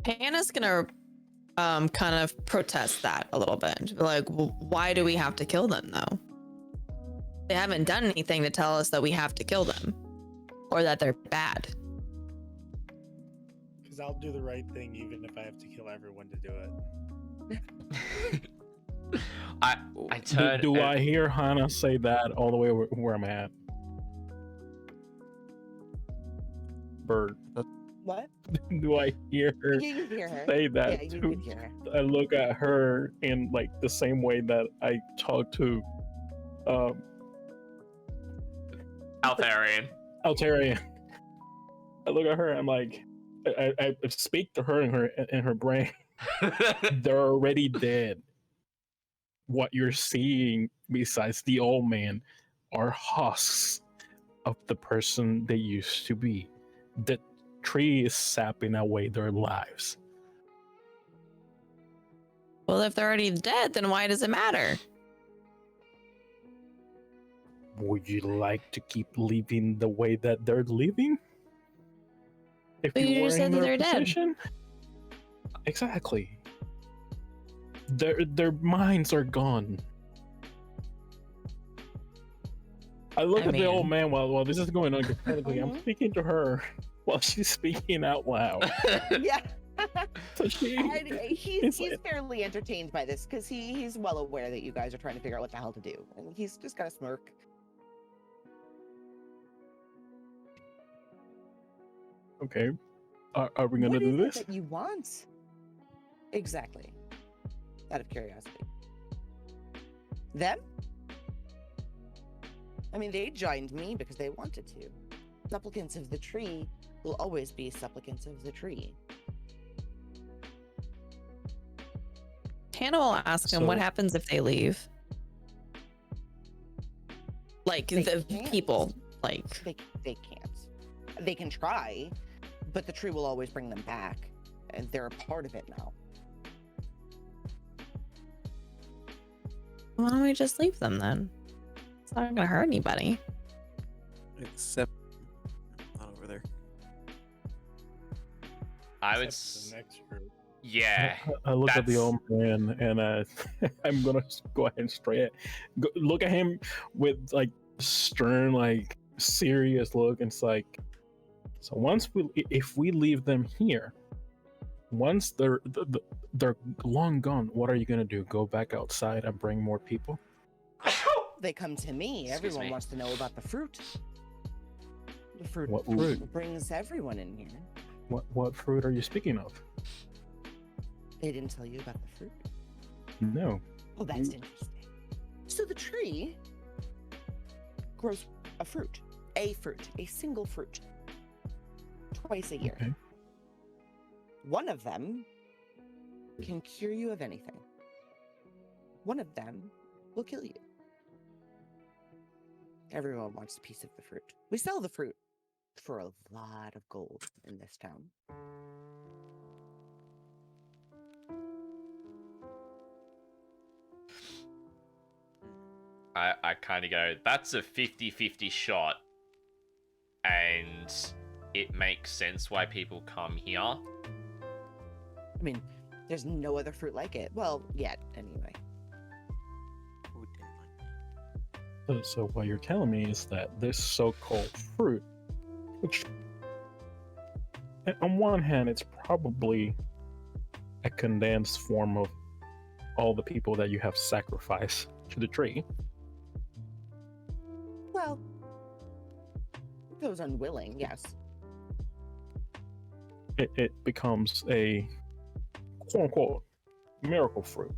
Hannah's gonna kind of protest that a little bit. Like, well, why do we have to kill them though? They haven't done anything to tell us that we have to kill them or that they're bad. Because I'll do the right thing even if I have to kill everyone to do it. I turn. Do I hear Hannah say that all the way where I'm at? Bird. What? Do I hear her You can hear her. say that Yeah, you too? can hear her. I look at her in like the same way that I talk to Altharion. Altharion. I look at her. I'm like, I speak to her in her brain. They're already dead. What you're seeing, besides the old man, are husks of the person they used to be. The tree is sapping away their lives. Well, if they're already dead, then why does it matter? Would you like to keep living the way that they're living? If But you were just said in that their they're dead. position? Exactly. Their minds are gone. I look at the old mean- man while this is going on. Technically, I'm Mhm. speaking to her while she's speaking out loud. Yeah. So she, And it's he's like- fairly entertained by this because he's well aware that you guys are trying to figure out what the hell to do. And he's just got a smirk. okay, are we gonna What do is this? it that you want? Exactly. Out of curiosity. Them? I mean, they joined me because they wanted to. supplicants of the tree will always be supplicants of the tree. Hannah will ask him what So- happens if they leave. Like They the can't. people, like They can't. They can try, but the tree will always bring them back, and they're a part of it now. why don't we just leave them then? It's not gonna hurt anybody. Except not over there. I would. Except for the next group. Yeah. I look at the That's- old man and I'm gonna go ahead and look at him with like stern, like serious look, and it's like, so if we leave them here, once they're long gone, what are you gonna do? Go back outside and bring more people? They come to me. Excuse Everyone me. wants to know about the fruit. The fruit, What fruit? brings everyone in here. What fruit are you speaking of? They didn't tell you about the fruit? No. Oh, that's interesting. So the tree grows a fruit, a single fruit, twice a year. Okay. One of them can cure you of anything. One of them will kill you. Everyone wants a piece of the fruit. We sell the fruit for a lot of gold in this town. I kind of go, that's a 50-50 shot. And it makes sense why people come here. I mean, there's no other fruit like it. Well, yet, anyway. So what you're telling me is that this so-called fruit, which on one hand, it's probably a condensed form of all the people that you have sacrificed to the tree. Well, those unwilling, yes. It becomes a quote-unquote miracle fruit.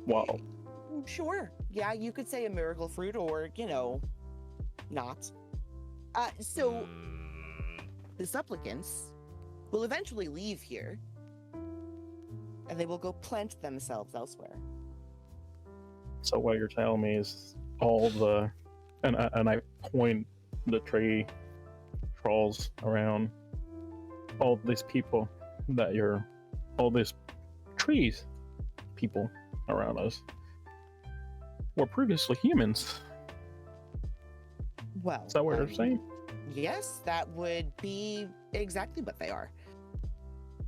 Wow. Sure. Yeah, you could say a miracle fruit or, not. So the supplicants will eventually leave here and they will go plant themselves elsewhere. So what you're telling me is all the, and I point the tree trolls around, all these people that all these trees people around us were previously humans. Well, Is that what you're saying? Yes, that would be exactly what they are.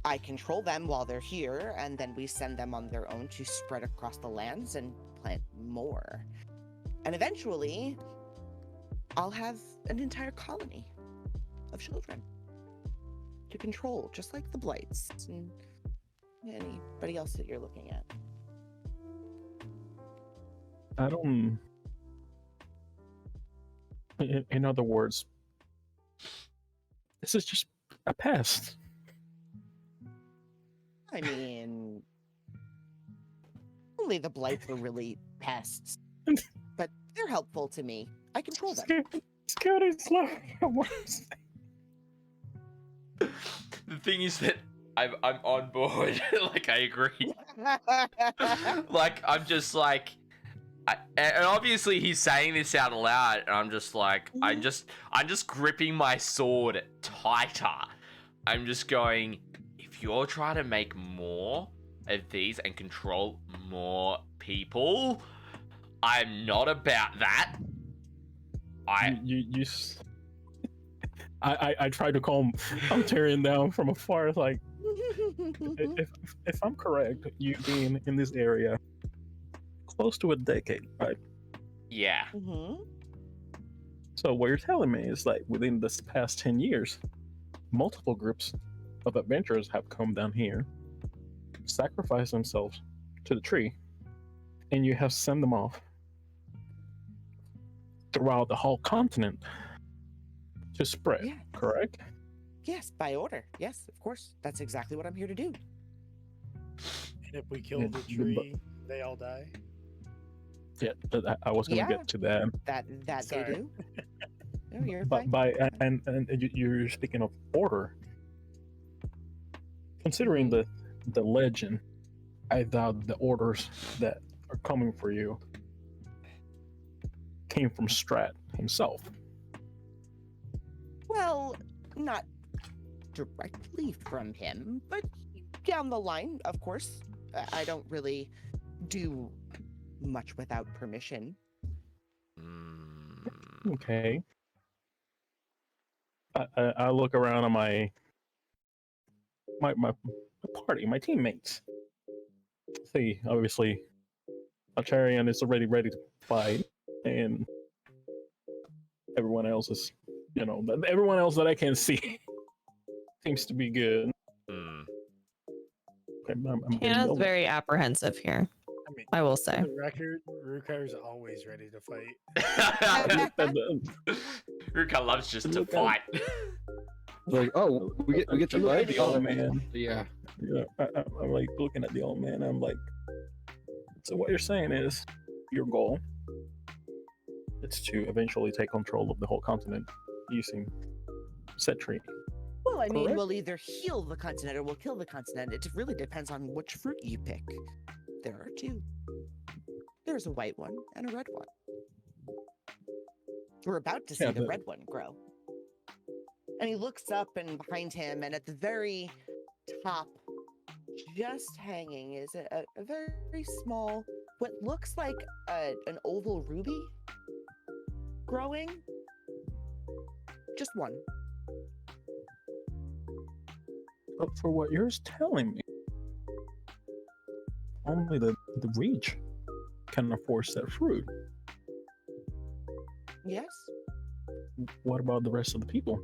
I control them while they're here, and then we send them on their own to spread across the lands and plant more. And eventually, I'll have an entire colony of children to control, just like the Blights and anybody else that you're looking at. I don't. In other words, this is just a pest. I mean, only the Blights are really pests, but they're helpful to me. I control them. Scary slow. The thing is that I'm on board. Like, I agree. Like, I'm just like, and obviously he's saying this out loud, and I'm just like, I'm just gripping my sword tighter. I'm just going, if you're trying to make more of these and control more people, I'm not about that. I tried to calm Altharion down from afar. It's like, if I'm correct, you've been in this area close to a decade, right? Yeah. Mm-hmm. So what you're telling me is like within this past 10 years, multiple groups of adventurers have come down here, sacrificed themselves to the tree, and you have sent them off throughout the whole continent to spread, Yeah. correct? Yes, by order. Yes, of course. That's exactly what I'm here to do. And if we kill Yeah, the but- tree, they all die. Yeah, I was gonna Yeah. get to that. That they Sorry. do. No, you're But fine. you're speaking of order. Considering the legend, I doubt the orders that are coming for you came from Strat himself. Well, not directly from him, but down the line, of course. I don't really do much without permission. Okay. I look around at my party, my teammates. See, obviously, Altharion is already ready to fight, and everyone else is, everyone else that I can see seems to be good. Mm. Okay, I'm getting Hannah's old. very apprehensive here, I mean, I will for say. the record, Rukhar's always ready to fight. Rukhar loves just to Look at- fight. Like, oh, we get to Look at fight. the old man. Yeah. Yeah, I'm like looking at the old man. I'm like, so what you're saying is your goal is to eventually take control of the whole continent using said tree. Well, I mean, Correct. we'll either heal the continent or we'll kill the continent. It really depends on which fruit you pick. There are two. There's a white one and a red one. We're about to see Yeah, the but- red one grow. And he looks up, and behind him, and at the very top, just hanging, is a very small, what looks like an oval ruby growing. Just one. But for what you're telling me, only the reach can afford that fruit. Yes? What about the rest of the people?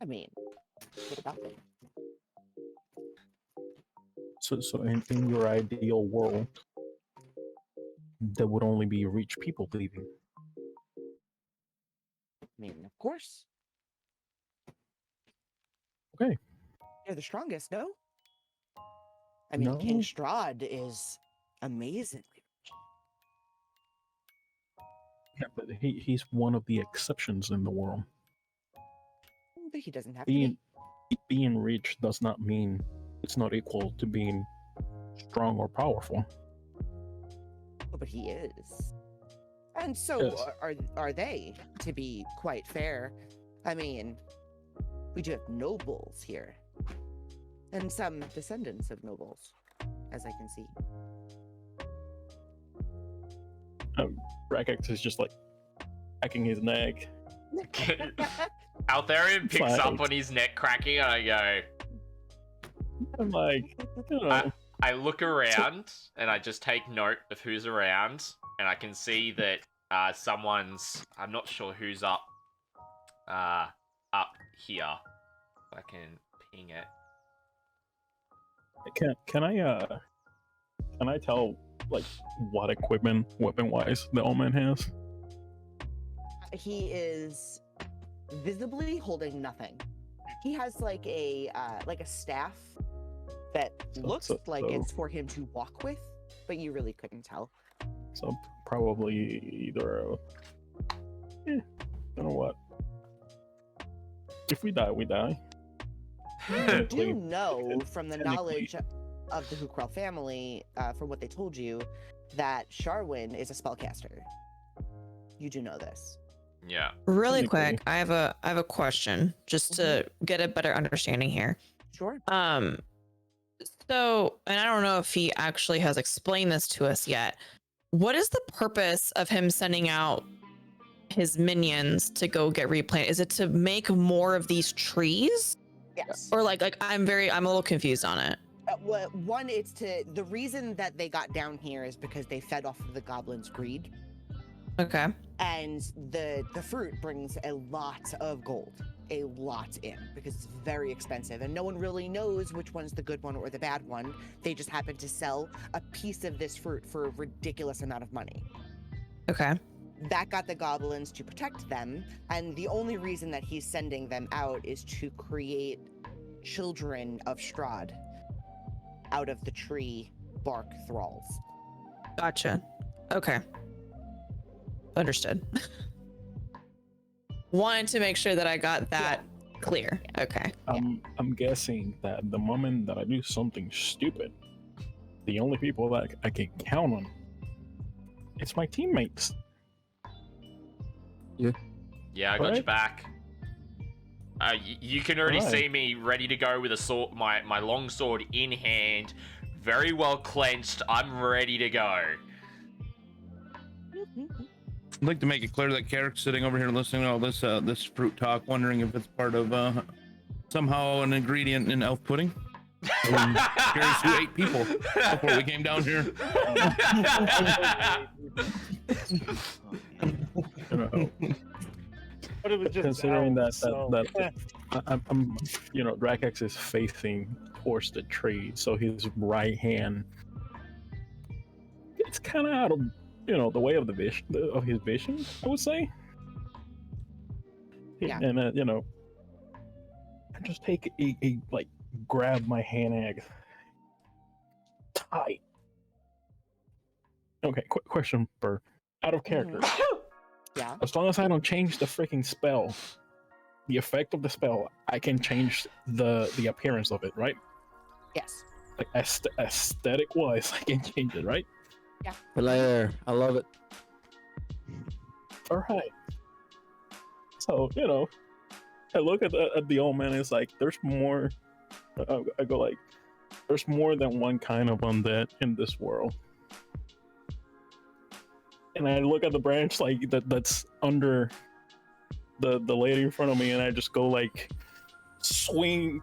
I mean, what about them? So in your ideal world, there would only be rich people leaving. I mean, of course. Okay. They're the strongest, no? I mean, King No. Strahd is amazingly rich. Yeah, but he's one of the exceptions in the world. But he doesn't have to Being rich does not mean it's not equal to being strong or powerful. Oh, but he is. And so Yes. are they, to be quite fair. I mean, we do have nobles here. And some descendants of nobles, as I can see. Rakax is just like cracking his neck. Altharion picks up Fight. on his neck cracking, and I go. I'm like, I look around, and I just take note of who's around, and I can see that someone's. I'm not sure who's up here. If I can ping it. can I tell like what equipment weapon wise the old man has? He is visibly holding nothing. He has like a staff that looks like it's for him to walk with, but you really couldn't tell. So probably either you know what? If we die, we die. You Technically- do know from the technically- knowledge of the Rukhar family, from what they told you, that Sharwin is a spellcaster. You do know this. Yeah. Really Technically. quick, I have a question just to get a better understanding here. Sure. So, and I don't know if he actually has explained this to us yet. What is the purpose of him sending out his minions to go get replanted? Is it to make more of these trees? Yes. Or like I'm a little confused on it. Well, one, it's the reason that they got down here is because they fed off of the goblins' greed, Okay. and the fruit brings a lot of gold, a lot in, because it's very expensive, and no one really knows which one's the good one or the bad one. They just happen to sell a piece of this fruit for a ridiculous amount of money. Okay. That got the goblins to protect them, and the only reason that he's sending them out is to create children of Strahd out of the tree bark thralls. Gotcha. Okay. Understood. Wanted to make sure that I got that clear. Okay. I'm guessing that the moment that I do something stupid, the only people that I can count on, it's my teammates. Yeah, I got your Alright. back. You can already Alright. see me ready to go with a sword, my long sword in hand, very well clenched. I'm ready to go. I'd like to make it clear that Cleric's sitting over here listening to all this this fruit talk, wondering if it's part of somehow an ingredient in elf pudding. Curious who ate people before we came down here. You know, But it was just considering elves, so- I'm Drakex is facing towards the tree, so his right hand, it's kind of out of the way of the vision of his vision, I would say. Yeah. And I just take a grab my hand axe tight. Okay, quick question, Burr. Out of character. Yeah. As long as I don't change the freaking spell, the effect of the spell, I can change the appearance of it, right? Yes. Like aesthetic wise, I can change it, right? Blair, I love it. All right. So I look at the old man. It's like there's more. I go like, there's more than one kind of undead in this world. And I look at the branch like that's under the lady in front of me, and I just go like swing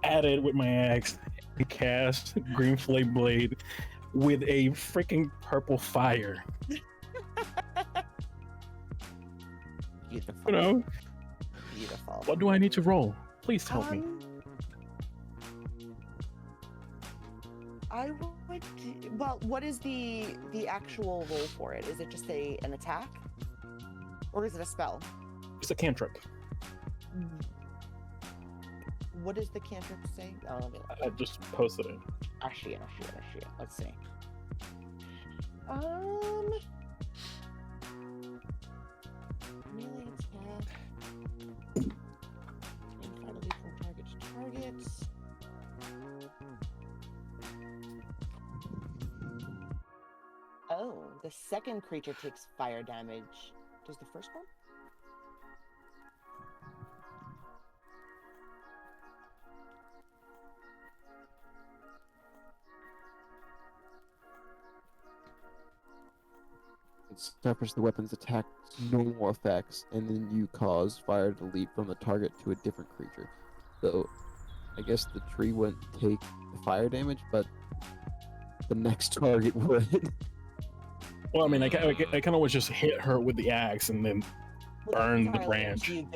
at it with my axe and cast Green Flame Blade with a freaking purple fire. Beautiful. Beautiful. What do I need to roll? Please tell me. I would. Well, what is the actual roll for it? Is it just an attack, or is it a spell? It's a cantrip. What does the cantrip say? Oh, let me look. I just posted it. I see it. Let's see. Melee attack. Finally from target to target. Oh, the second creature takes fire damage. Does the first one? It suffers the weapon's attack normal effects, and then you cause fire to leap from the target to a different creature. So, I guess the tree wouldn't take the fire damage, but the next target would. Well, I mean, I kind of was just hit her with the axe and then Well, that's burn the entirely up branch. to you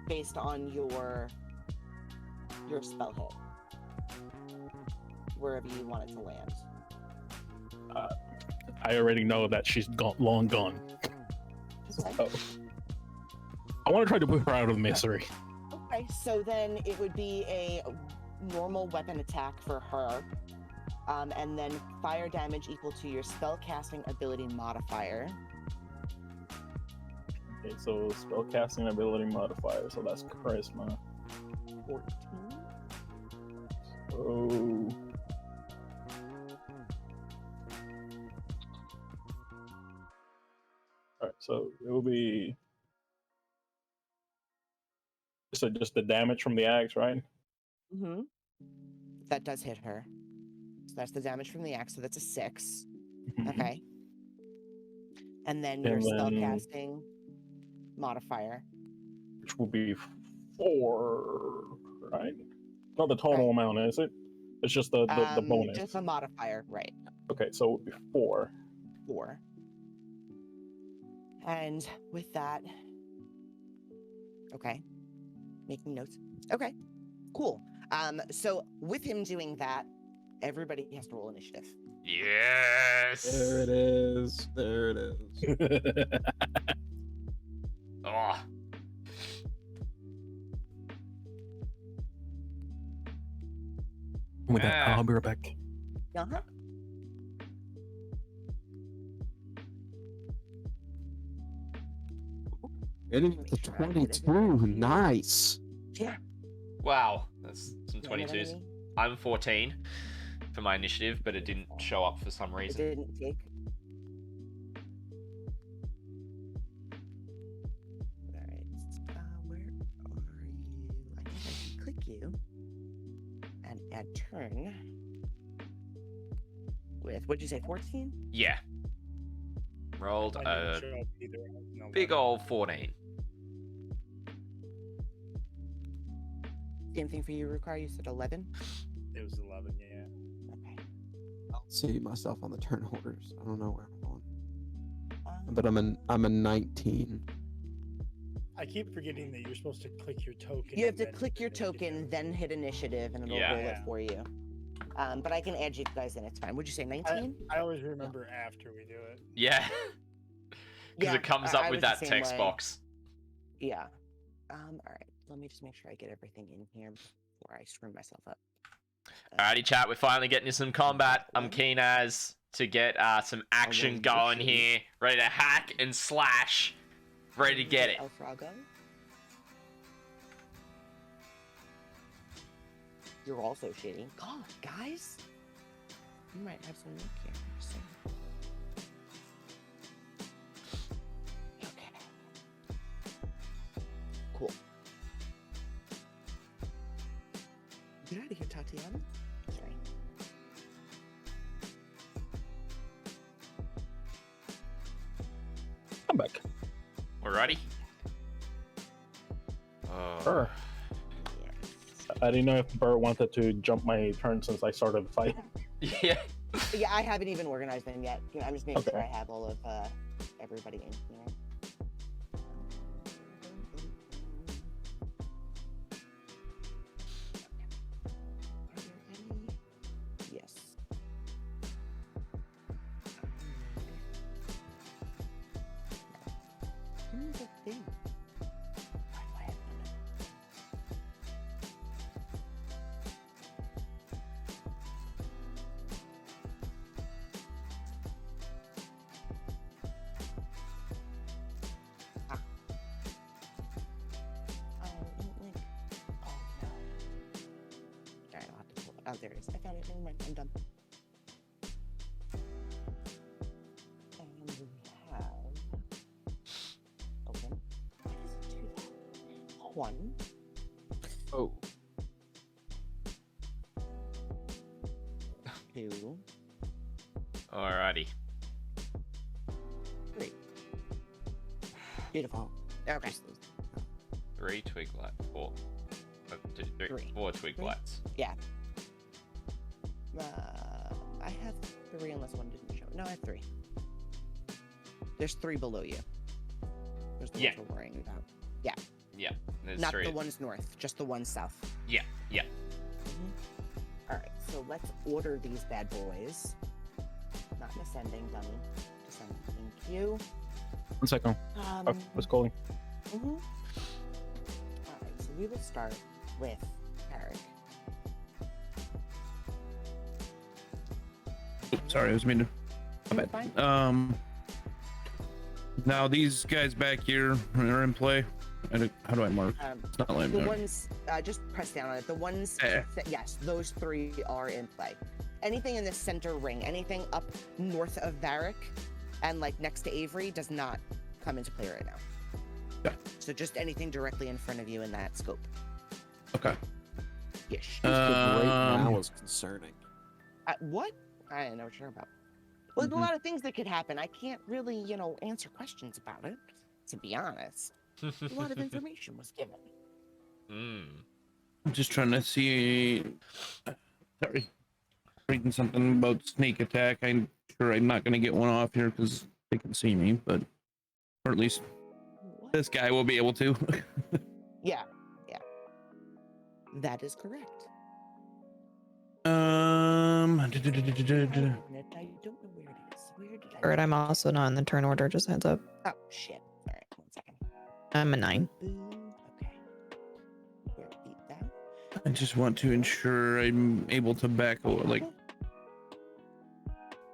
based on your spell hit. Wherever you want it to land. I already know that she's long gone. Okay. So, I want to try to put her out of misery. Okay, so then it would be a normal weapon attack for her, and then fire damage equal to your spellcasting ability modifier. Okay, so spellcasting ability modifier, so that's charisma. 14. Oh. Alright, so it will be so just the damage from the axe, right? Mm-hmm. That does hit her. So that's the damage from the axe, so that's a 6. Okay. And then your And then- spellcasting modifier. Which will be 4, right? Not the total amount, is it? It's just the bonus. Just a modifier, right. Okay, so it would be 4. 4. And with that, okay, making notes. Okay, cool. So with him doing that, everybody has to roll initiative. Yes. There it is. There it is. Oh. With that, Ah. I'll be right back. Uh-huh. Getting to Make sure I get 22. Nice. Yeah. Wow, that's some Damn it, 22s. enemy. I'm 14 for my initiative, but it didn't show up for some It reason. didn't take. Alright. Where are you? I think I can click you. And add turn. With, what'd you say, 14? Yeah. Rolled Mine a didn't show up either. No, big mine- old 14. Same thing for you, Rukhar. You said 11? It was 11, yeah. Okay. I'll see myself on the turn orders. I don't know where I'm going, Um, but I'm a 19. I keep forgetting that you're supposed to click your token. you have and to then click hit your initiative. token, then hit initiative, and it'll Yeah. roll it Yeah. for you. But I can add you guys in. It's fine. Would you say 19? I always remember after we do it. Yeah. Because it comes up with that text box. Yeah. All right. Let me just make sure I get everything in here before I screw myself up. Alrighty, chat. We're finally getting into some combat. I'm keen as to get some action going here. Ready to hack and slash. Ready to get it. Alfrago. You're also shitty. God, guys. You might have some luck here. I'm just saying. Okay. Cool. Get out of here, Tatiana. Sorry. I'm back. We're ready? Oh. Sure. I didn't know if Bert wanted to jump my turn since I started the fight. Yeah. Yeah, I haven't even organized them yet. You know, I'm just making sure Okay. I have all of everybody in here. Are there any? Yes. Here's the thing. Why do I have none of link. Oh no. Alright, I'll have to pull it. Oh, there it is. I found it. Never mind. I'm done. And we have. Open. Why does it do that? One. Oh. Two. Alrighty. Three. Beautiful. Okay. 3 Twigblights. 4. 2, 3. Three. 4 Twigblights. Yeah. I have 3 unless one didn't show. No, I have 3. There's 3 below you. There's the Yeah. ones we're worrying about. Yeah. There's Not 3. the ones north, just the ones south. Yeah. Yeah. Alright, so let's order these bad boys. Not in ascending, dummy. Descending. Thank you. 1 second. I was calling. Alright, so we will start with Cleric. Sorry, I was meaning. You're fine. Now these guys back here are in play. How do I mark? It's not letting The me. ones, just press down on it. The ones, yes, those 3 are in play. Anything in the center ring, anything up north of Varric and like next to Avery does not come into play right now. Yeah. So just anything directly in front of you in that scope. Okay. Ish. Right now is concerning. What? I don't know what you're talking about. Well, there's a Mhm. lot of things that could happen. I can't really, answer questions about it, to be honest. A lot of information was given. I'm just trying to see. Sorry. Reading something about sneak attack. I'm sure I'm not going to get one off here because they can see me, but. Or at least What? this guy will be able to. Yeah. That is correct. I I don't know where it is. Where did I? Bert, I'm also not in the turn order, just a heads up. Oh shit! All right, 1 second. I'm a 9. Boom. Okay. Where beat that? I just want to ensure I'm able to back over, like,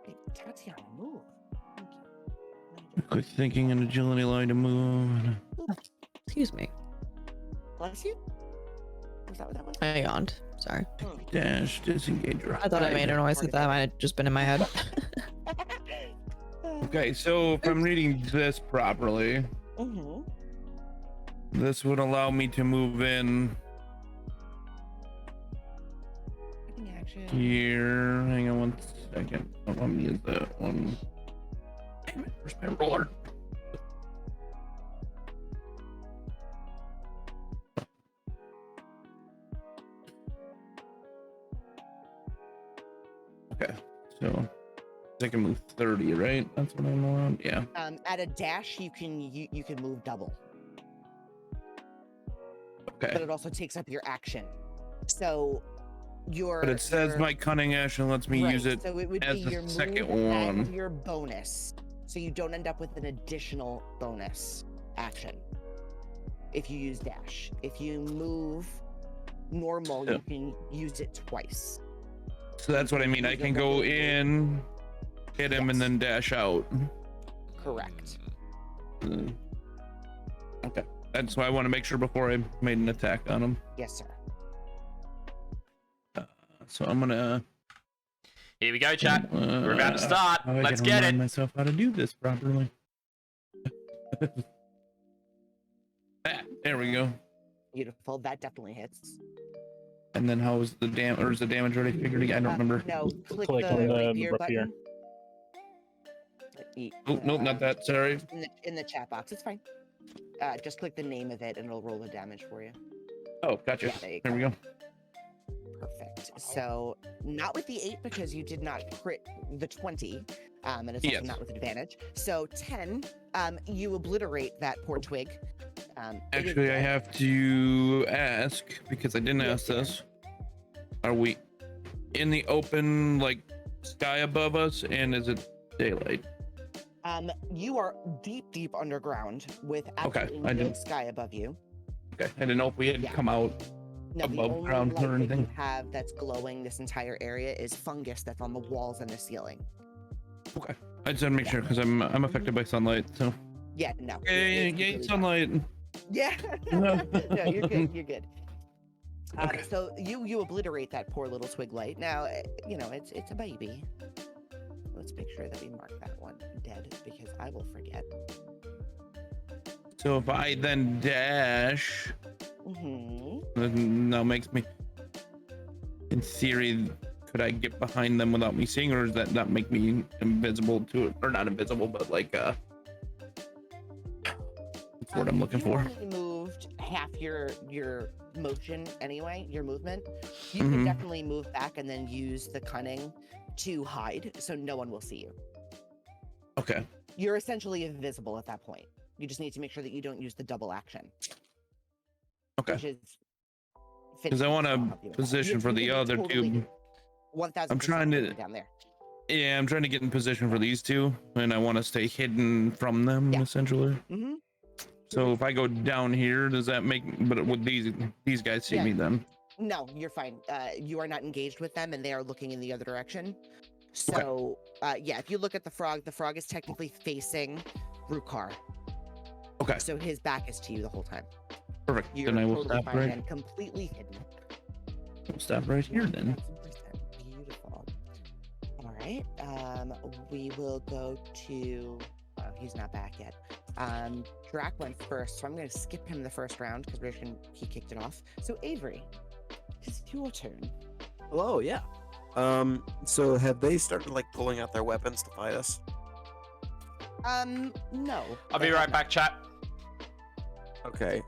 Hey, Tatiana, move. Thank you. quick thinking and agility line to move. Boop. Excuse me. Bless you. Was that what that was? I yawned. Sorry. Dash, disengage. I thought I made a noise that might have just been in my head. Okay, so if I'm reading this properly, Mm-hmm. this would allow me to move in Action. here. Hang on one second. Oh, let me use that one. Damn it, where's my roller? Okay, so I can move 30, right? That's what I'm around. Yeah. At a dash, you can move double, Okay. but it also takes up your action. So your But it says my cunning action lets me use it. So it would as be the your second move and one. your bonus, so you don't end up with an additional bonus action if you use dash. If you move normal, Yeah. you can use it twice. So that's what I mean. I can go in, hit him, and Yes. then dash out. Correct. Okay. That's why I want to make sure before I made an attack on him. Yes, sir. So I'm gonna. Here we go, chat. We're about to start. I Let's gotta get remind it. myself how to do this properly. There we go. Beautiful. That definitely hits. And then how was the damage? Or is the damage already figured? I don't remember. No, click Click the on the rapier rapier. button. Oh, nope, not that. Sorry. In the chat box, it's fine. Just click the name of it, and it'll roll the damage for you. Oh, gotcha. Yeah, there you There we go. Perfect. So not with the 8 because you did not crit the 20, and it's also Yes. not with advantage. So 10, you obliterate that poor twig. It is Actually, I dead. have to ask because I didn't ask Yes, this. Are we in the open, like sky above us, and is it daylight? You are deep underground with Okay, absolutely I no didn't- sky above you. Okay, I didn't know if we had Yeah. come out. No, the Above only ground light or that you anything? have that's glowing this entire area is fungus that's on the walls and the ceiling. Okay, I just had to make sure because I'm affected by sunlight. So Yeah, no. yay, it's yay, completely sunlight. dark. Yeah. No, you're good. You're good. Okay. So you obliterate that poor little Twigblight. Now, it's a baby. Let's make sure that we mark that one dead because I will forget. So if I then dash, Mm-hmm. then that makes me. In theory, could I get behind them without me seeing, or does that not make me invisible to it, or not invisible, but like that's what I'm looking You for. only moved half your motion anyway, your movement. You Mhm. can definitely move back and then use the cunning to hide, so no one will see you. Okay. You're essentially invisible at that point. You just need to make sure that you don't use the double action. Okay. Which is Because I want I'll to help you with that. position You for the can other totally two. 1000%. I'm trying to- down there. Yeah, I'm trying to get in position for these two, and I want to stay hidden from them Yeah. essentially. Mm-hmm. So if I go down here, does that make? But would these guys see Yeah. me then? No, you're fine. You are not engaged with them, and they are looking in the other direction. So, yeah, if you look at the frog is technically facing Rukhar. Okay. So his back is to you the whole time. Perfect. You're Then I will totally stop fine right. and completely hidden. I'll stop right here then. 1000%. Beautiful. All right. We will go to. Oh, he's not back yet. Drac went first, so I'm going to skip him the first round because he kicked it off. So Avery, it's your turn. Hello, yeah. So have they started like pulling out their weapons to fight us? No. I'll be they right haven't. back, chat. Okay.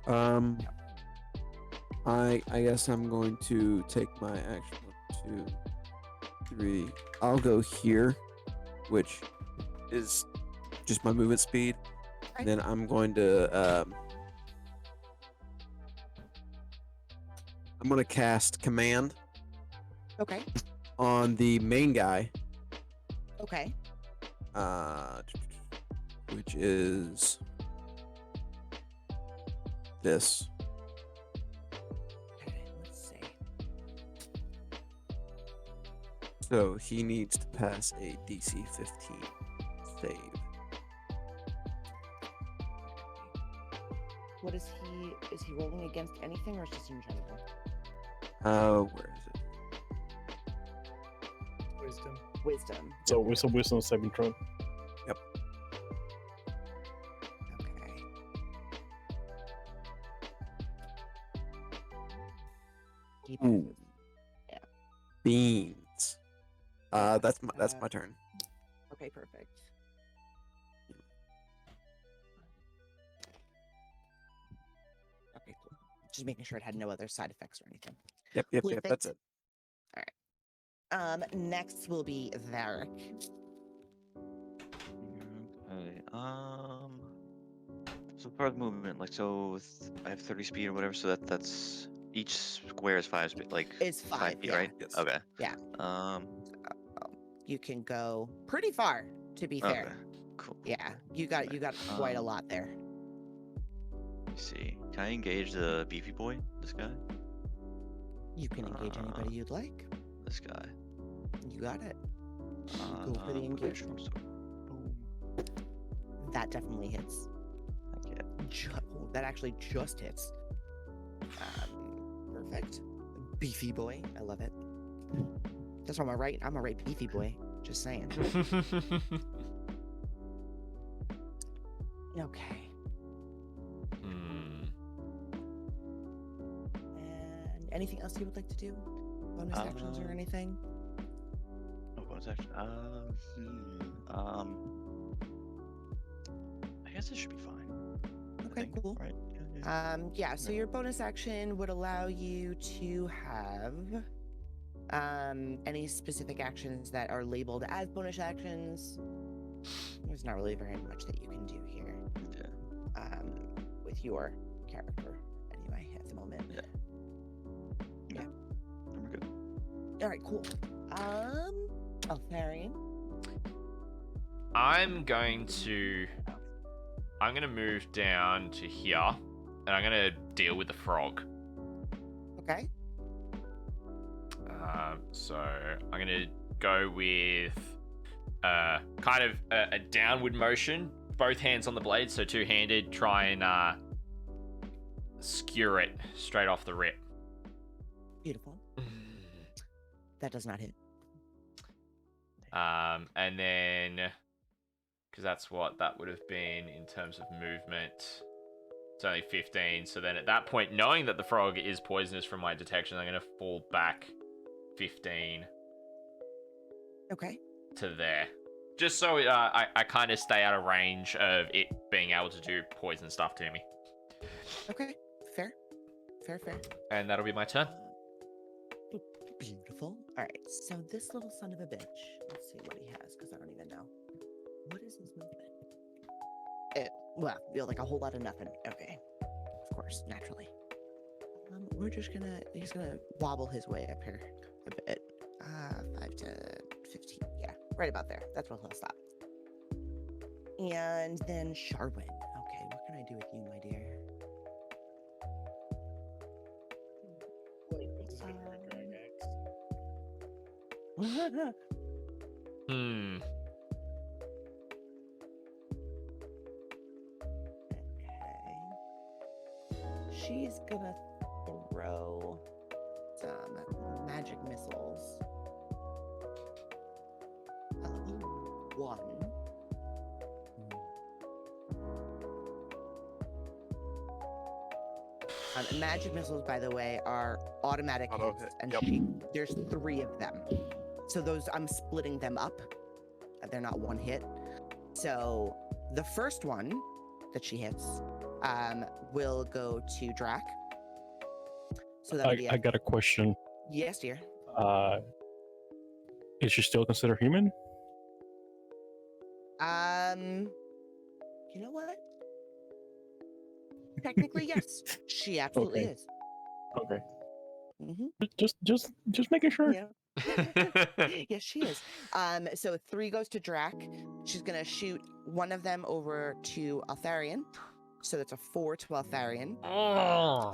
I guess I'm going to take my action 1, 2, 3. I'll go here, which is just my movement speed. Okay. Then I'm going to I'm gonna cast command Okay. on the main guy, Okay. which is this. Okay. Let's see. So he needs to pass a DC 15 save. What is he? Is he rolling against anything, or is just in general? Where is it? Wisdom. Wisdom. So it's a wisdom saving throw. Okay. He Ooh. passes. Beans. That's my turn. Okay, perfect. Okay, cool. Just making sure it had no other side effects or anything. Yep. That's Perfect. it. Next will be Varric. Okay. So part of the movement, like I have 30 speed or whatever, so that's each square is 5 speed, like Is 5, feet, yeah. right? Yes. Okay. Yeah. Um. You can go pretty far, to be fair. Okay. Cool. Yeah, you got quite a lot there. Let me see. Can I engage the beefy boy? This guy? You can engage anybody you'd like. This guy. You got it. Go for the engagement. Boom. That definitely hits. Okay. That actually just hits. Perfect. Beefy boy. I love it. That's why I'm a right beefy boy. Just saying. Okay. And anything else you would like to do? Bonus actions or anything? Oh, bonus action. I guess it should be fine. I Okay, think, cool. Right? Yeah. So your bonus action would allow you to have any specific actions that are labeled as bonus actions. There's not really very much that you can do here. Yeah. With your character, anyway, at the moment. Yeah. We're good. All right, cool. Altharion. I'm gonna move down to here, and I'm gonna deal with the frog. Okay. So I'm gonna go with kind of a downward motion, both hands on the blade, so two-handed. Try and skewer it straight off the rip. Beautiful. That does not hit. And then, because that's what that would have been in terms of movement. It's only 15. So then at that point, knowing that the frog is poisonous from my detection, I'm going to fall back 15 Okay. to there. Just so I kind of stay out of range of it being able to do poison stuff to me. Okay. Fair. And that'll be my turn. Beautiful. All right. So this little son of a bitch. Let's see what he has, because I don't even know. What is his movement? Well, like a whole lot of nothing. Okay. Of course, naturally. He's gonna wobble his way up here a bit. 5 to 15. Yeah, right about there. That's where he'll stop. And then Sharwin. Okay, what can I do with you, my dear? This is gonna be a drag axe. Okay. She's gonna throw some magic missiles. One. Magic missiles, by the way, are automatic Auto hits, hit, and there's 3 of them. So those, I'm splitting them up. They're not one hit. So the first one that she hits will go to Drac. So that would be I got a question. yes, dear. Is she still considered human? You know what? Technically, yes. She absolutely Okay. is. Okay. Mm-hmm. Just making sure. Yeah. Yes, she is. So 3 goes to Drac. She's gonna shoot one of them over to Altharion. So that's a 4 to Altharion.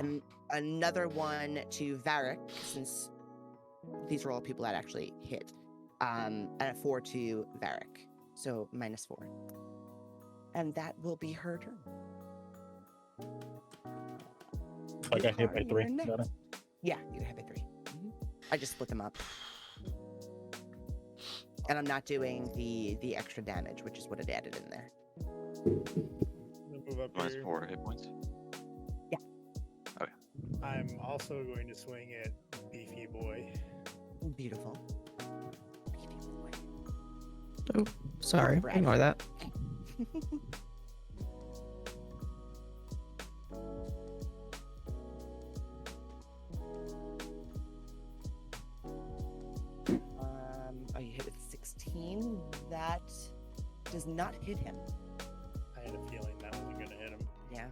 And another one to Varric, since these are all people that actually hit. And a 4 to Varric. So -4. And that will be her turn. So I got hit by Rukhar, 3. you're next. Got it. Yeah, you got hit by 3. I just split them up. And I'm not doing the extra damage, which is what it added in there. Move up Minus here. 4 hit points. I'm also going to swing at Beefy Boy. Beautiful. Sorry, Brad. ignore that. Oh, you hit with 16. That does not hit him. I had a feeling that wasn't going to hit him. Yeah.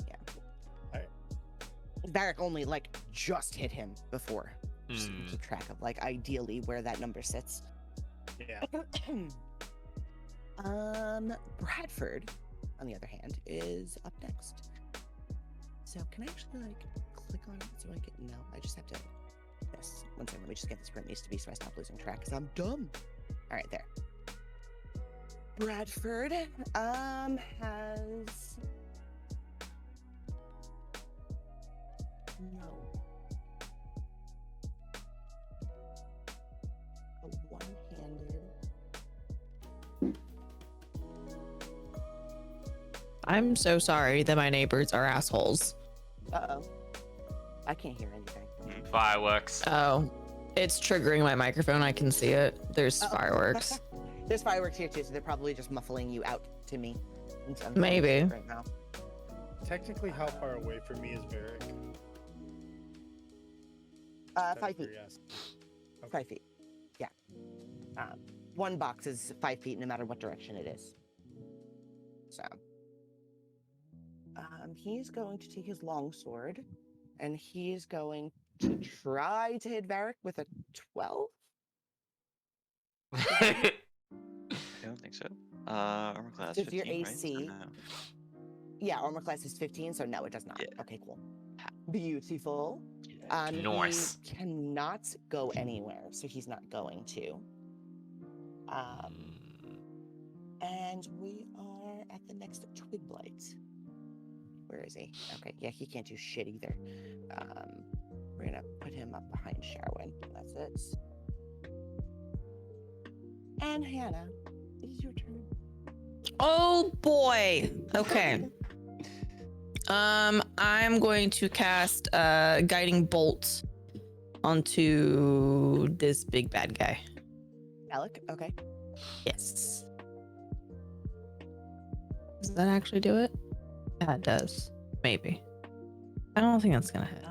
Yeah. Alright. Varric only like just hit him before. Just Hmm. keep track of like ideally where that number sits. Yeah. Bradford, on the other hand, is up next. So can I actually like click on it so I get no? I just have to. Yes. One second. Let me just get this where it needs to be so I stop losing track because I'm dumb. All right, there. Bradford has no. A one-handed. I'm so sorry that my neighbors are assholes. Uh-oh. I can't hear anything. Fireworks. Oh, it's triggering my microphone. I can see it. There's Uh-oh. fireworks. There's fireworks here too, so they're probably just muffling you out to me. I'm Maybe. right now. Technically, how far away from me is Varric? 5 feet. 5 feet. Yeah. One box is 5 feet no matter what direction it is. So. He's going to take his longsword and he's going to try to hit Varric with a 12. I don't think so. Armor class Does your 15, right? AC? No. Yeah, armor class is 15, so no, it does not. Yeah. Okay, cool. Beautiful. Nice. He cannot go anywhere, so he's not going to. And we are at the next Twigblights. Where is he? Okay, yeah, he can't do shit either. We're gonna put him up behind Sharwin. That's it. And Hannah, it is your turn. Oh boy. Okay. I'm going to cast guiding bolt onto this big bad guy. Alec, okay. Yes. Does that actually do it? Yeah, it does. Maybe. I don't think that's gonna hit.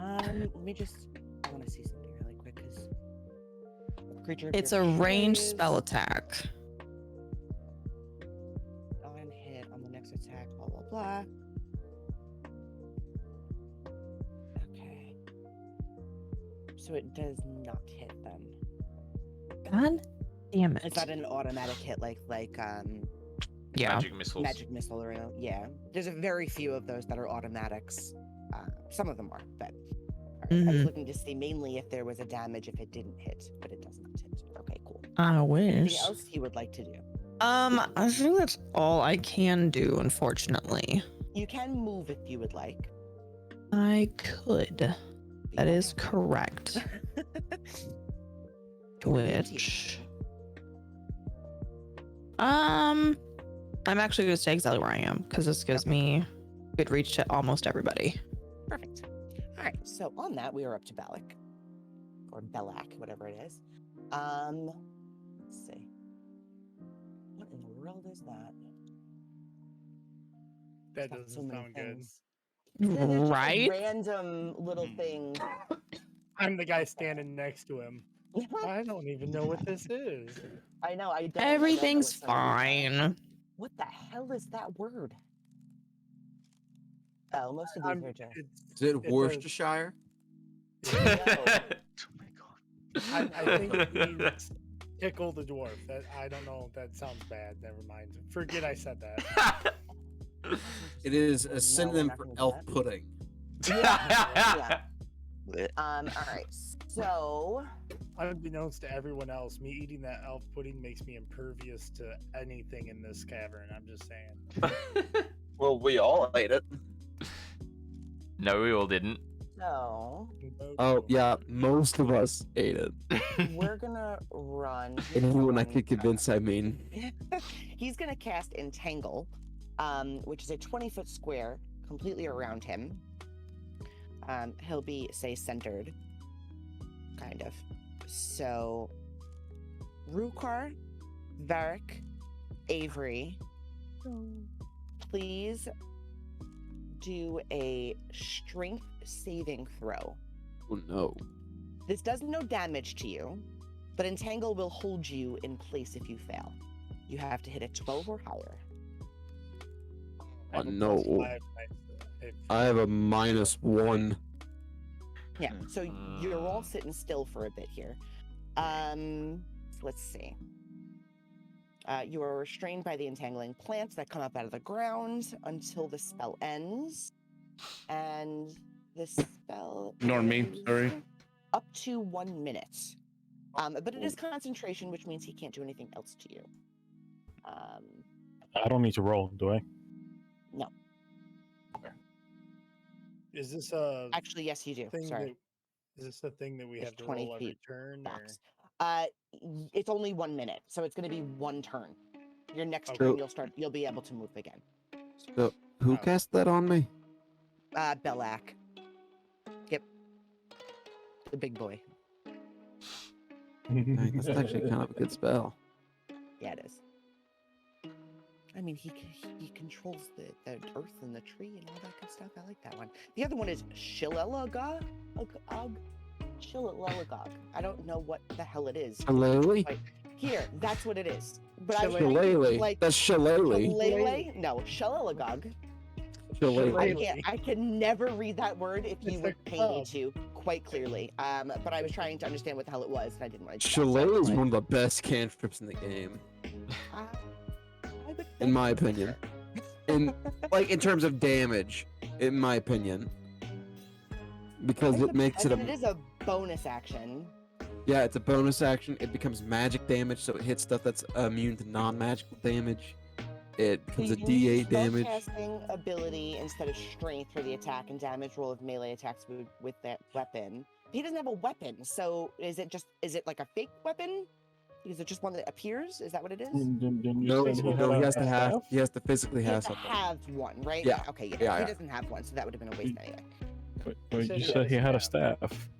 Let me just. I want to see something really quick because creature. of It's your a ranged choice, spell attack. On hit on the next attack. Blah blah blah. Okay. So it does not hit then. God damn it. It's not an automatic hit like Yeah. Magic missiles. magic missile or yeah. There's a very few of those that are automatics. Some of them are, but all right, I was Mhm. looking to see mainly if there was a damage if it didn't hit, but it does not hit. Okay, cool. I Anything wish. else you would like to do? I think that's all I can do, unfortunately. You can move if you would like. I could. That is correct. Which I'm actually gonna stay exactly where I am because this gives me good reach to almost everybody. Perfect. All right. So on that, we are up to Balak or Belak, whatever it is. Let's see. What in the world is that? That Got doesn't sound good. things. Yeah, they're just, like, Right? random little things. I'm the guy standing next to him. I don't even know what this is. I know. I don't. Everything's I don't know what some of these are. fine. What the hell is that word? Oh, most of these I'm- are just. Is it It's a- Worcestershire? Oh my god. I think it means tickle the dwarf. That I don't know. That sounds bad. Never mind. Forget I said that. It is No, a we're synonym not for gonna do elf that. pudding. Yeah. Blech. All right. So. Unbeknownst to everyone else, me eating that elf pudding makes me impervious to anything in this cavern. I'm just saying. Well, we all ate it. No, we all didn't. So Oh yeah, most of us ate it. we're gonna run. Anyone I could convince, I mean. He's gonna cast Entangle, which is a 20-foot square completely around him. He'll be, say, centered, kind of. So, Rukhar, Varric, Avery, please do a strength saving throw. Oh no. This does no damage to you, but Entangle will hold you in place if you fail. You have to hit a 12 or higher. I have a no. +5, I have a -1. Yeah, so you're all sitting still for a bit here. Let's see. You are restrained by the entangling plants that come up out of the ground until the spell ends. And the spell Ignore me, is sorry. up to 1 minute. But it is concentration, which means he can't do anything else to you. I don't need to roll, do I? No. Is this a Actually, yes, you do. thing Sorry. is this a thing that we It's have to 20 roll every feet turn? Or? Box. It's only 1 minute, so it's going to be one turn. Your next Okay. turn, you'll be able to move again. So who Oh. cast that on me? Belak. Yep. The big boy. Dang, that's actually kind of a good spell. Yeah, it is. I mean, he controls the earth and the tree and all that good stuff. I like that one. The other one is Shillelagog. Shillelagog. I don't know what the hell it is. Shillelagh? Like, here, that's what it is. But I was Shillelagh. like, That's Shillelagh. Shillelagh? No, Shillelagog. Shillelagh. I can never read that word if you It's would a pay me club. to quite clearly. But I was trying to understand what the hell it was, and I didn't want to. Shillelagh is one of the best cantrips in the game, in my opinion. In terms of damage, in my opinion, because it makes it It is a bonus action. Yeah, it's a bonus action. It becomes magic damage, so it hits stuff that's immune to non-magical damage. It becomes a You can use D8 damage. spellcasting ability instead of strength for the attack and damage roll of melee attacks with that weapon. He doesn't have a weapon, so is it like a fake weapon? Is it just one that appears? Is that what it is? No, he has to physically He have has to something. have one, right? Yeah. Okay, yeah. Yeah, He yeah. doesn't have one, so that would have been a waste anyway. Wait, Said you he said had he a had a staff. staff.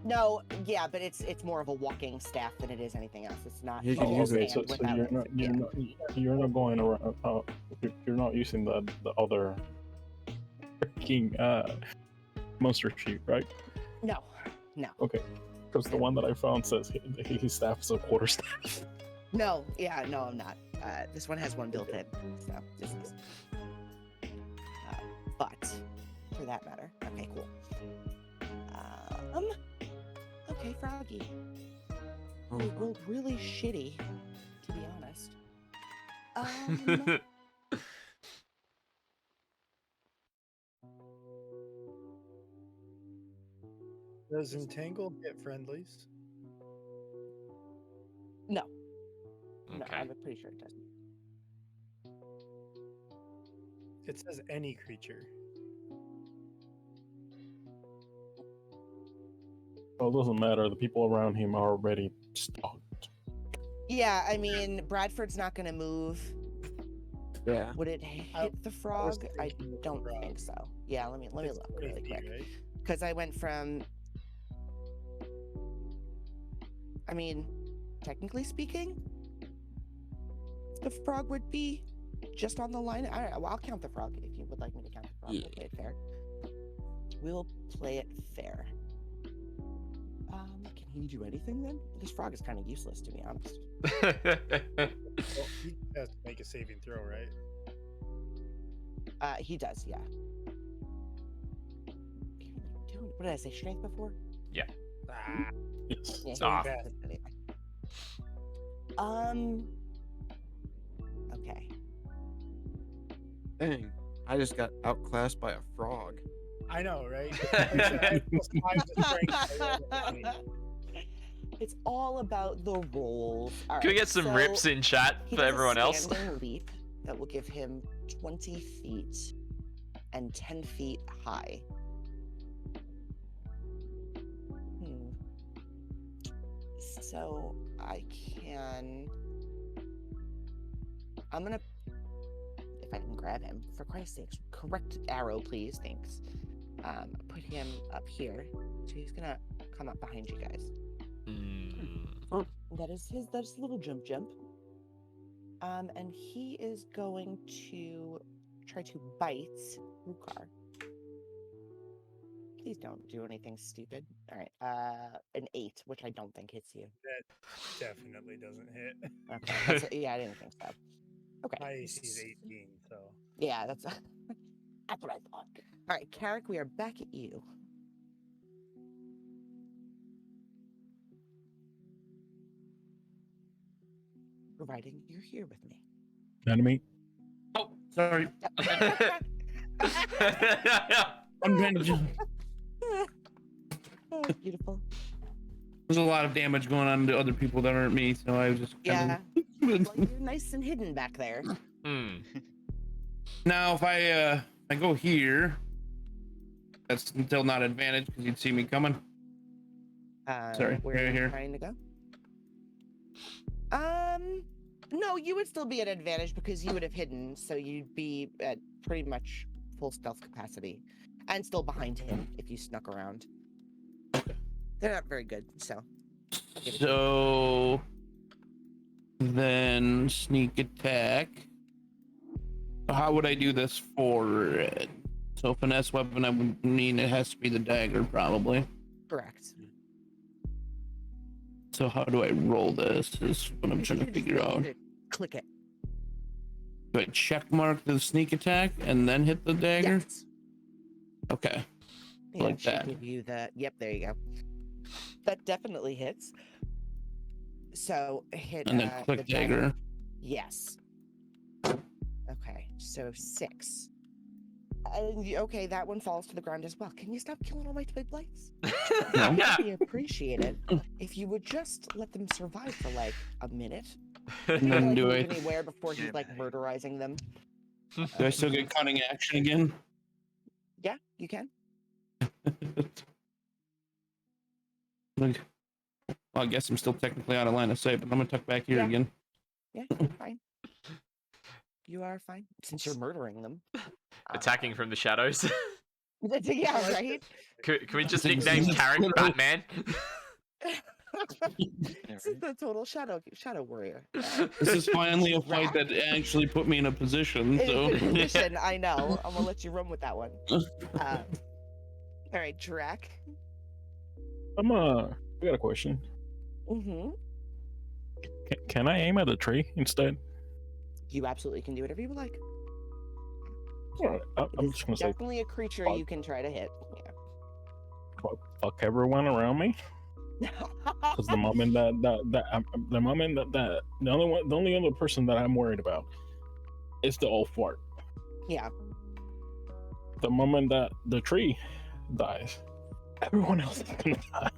No, yeah, but it's more of a walking staff than it is anything else. It's not. You can a use it. Okay, stand so without you're not going around. You're not using the other freaking monster sheet, right? No. Okay, because the one that I found says his staff is a quarter staff. No, yeah, no, I'm not. This one has one built in, so this is. But for that matter, okay, cool. Okay, Froggy. Oh, You rolled really shitty, to be honest. Does Entangle get friendlies? No, Okay. I'm pretty sure it doesn't. It says any creature. Well, it doesn't matter. The people around him are already stalked. Yeah, I mean, Bradford's not going to move. Yeah. Would it hit the frog? I thinking of the don't frog. think so. Yeah, let me It's look 20 really feet, quick. right? Because I went from. I mean, technically speaking, the frog would be just on the line. I don't know. Well, I'll count the frog if you would like me to count the frog. We'll play it fair. We'll play it fair. Can he do anything then? This frog is kind of useless, to be honest. Well, he has to make a saving throw, right? He does, yeah. What did I say? Strength before? Ah, Yes. Yeah, Ah. he does anyway. Okay. Dang. I just got outclassed by a frog. I know, right? Like I said, I have +5 to strength, I rolled a 20. It's all about the rolls. All Can we right, get some so rips in chat he for does a everyone else? standing leap that will give him 20 feet and 10 feet high. so I can. I'm gonna, if I can grab him, for Christ's sakes, correct arrow, please. Thanks. Put him up here. So he's gonna come up behind you guys. That is his little jump. And he is going to try to bite Rukhar. Please don't do anything stupid. All right. An 8, which I don't think hits you. That definitely doesn't hit. Okay. Yeah, I didn't think so. Okay. My AC is 18, so. Yeah, that's what I thought. All right, Carrick, we are back at you. Providing you're here with me. Enemy. Oh, sorry. Oh, I'm trying to just. beautiful. There's a lot of damage going on to other people that aren't me, so I was just. Yeah. Well, you're nice and hidden back there. Now, if I go here, that's still not advantage because you'd see me coming. Sorry, Where are you here. trying to go? No, you would still be at advantage because you would have hidden, so you'd be at pretty much full stealth capacity, and still behind him if you snuck around. They're not very good, so. I'll give it to you. So then sneak attack. How would I do this for it? So finesse weapon, I would mean it has to be the dagger, probably. Correct. So how do I roll this? Is what I'm trying to figure out. Click it. Do I check mark the sneak attack and then hit the dagger? Yes. Okay. Yeah, Like it should that. Give you the. Yep, there you go. That definitely hits. So hit. And then click the dagger. Yes. Okay, so 6. Okay, that one falls to the ground as well. Can you stop killing all my Twigblights? No. It would be appreciated if you would just let them survive for like a minute. And Not, then like, do move I anywhere before he's like murderizing them. do I still get cunning action again? Yeah, you can. Well, I guess I'm still technically out of line of sight, but I'm gonna tuck back here Yeah. again. Yeah, you're fine. You are fine since you're murdering them. Attacking from the shadows. Yeah, right. Can we just Things- nickname Carrick Batman? This is the total shadow warrior. This is finally a fight that actually put me in a position. So Listen, I know. I'm gonna let you run with that one. All right, Drac. I got a question. Mm-hmm. Can I aim at the tree instead? You absolutely can do whatever you would like. All right, I'm just gonna say Definitely a creature fuck. you can try to hit. fuck everyone around me. Because the moment the only other person that I'm worried about is the old fart. Yeah. The moment that the tree dies, everyone else is gonna die.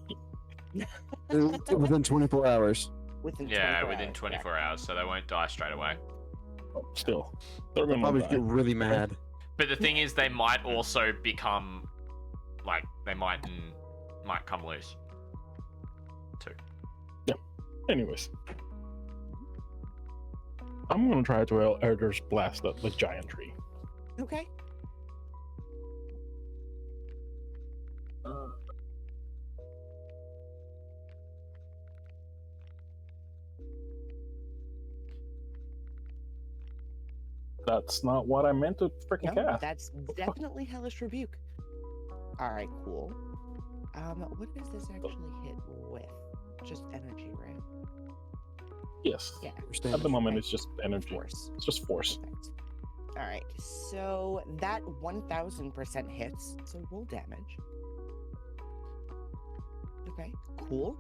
Within 24 hours. Within Yeah, 24 within hours, 24 hours, so they won't die straight away. Still, they're gonna Probably die. get really mad. But the thing is, they might also become like they might come loose too. Anyways, I'm gonna try to Eldritch Blast the giant tree. Okay. That's not what I meant to freaking No, cast. that's definitely Hellish Rebuke. All right, cool. What does this actually hit with? Just energy, right? Yes. Yeah. At the moment, it's just energy. Force. It's just force. Perfect. All right, so that 1000% hits, so roll damage. Okay, cool.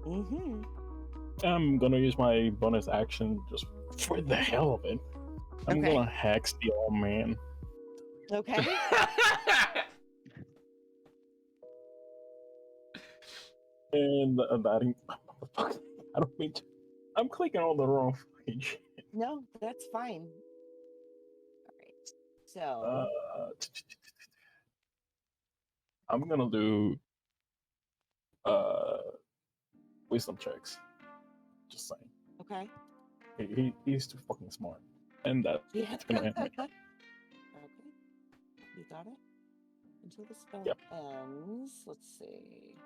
Mm-hmm. I'm gonna use my bonus action just for the hell of it. I'm Okay. gonna hex the old man. Okay. And that I don't mean to. I'm clicking on the wrong fucking shit. No, that's fine. All right. So, I'm gonna do wisdom checks. Just saying. Okay. He's too fucking smart, and that's Yeah. gonna end my turn. Okay. You got it. Until the spell Yep. ends. Let's see.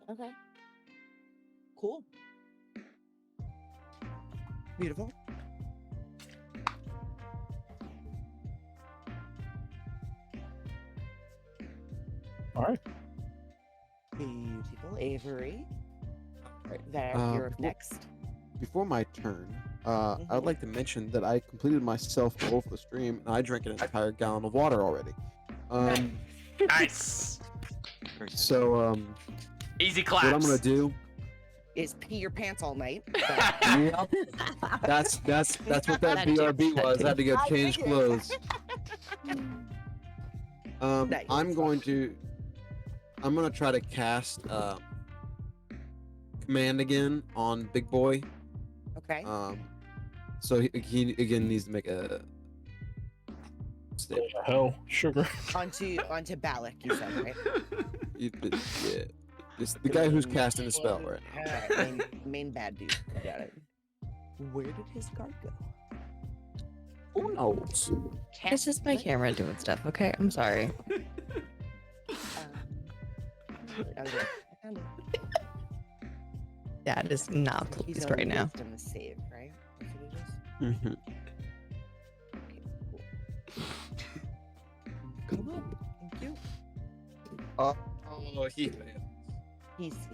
Okay. Cool. Beautiful. All right. Beautiful. Avery. Right. There, you're up next. Before my turn, I would like to mention that I completed my self goal for the stream, and I drank an entire gallon of water already. Nice. So Easy claps. what I'm gonna do? Is pee your pants all night. Yep. That's what that BRB was. I had to go I change figured. clothes. Nice. I'm gonna try to cast command again on Big Boy. Okay. So he again needs to make a save. What the hell, sugar? onto Balak, you said, right? Yeah. It's the guy who's casting the spell right now. Main bad dude. Got it. Where did his card go? Who knows? It's just my camera doing stuff. Okay, I'm sorry. Dad is not He's pleased on right now. wisdom save, right? That's what it is? Mhm. Okay, cool. Come up. Thank you. Oh, he fails.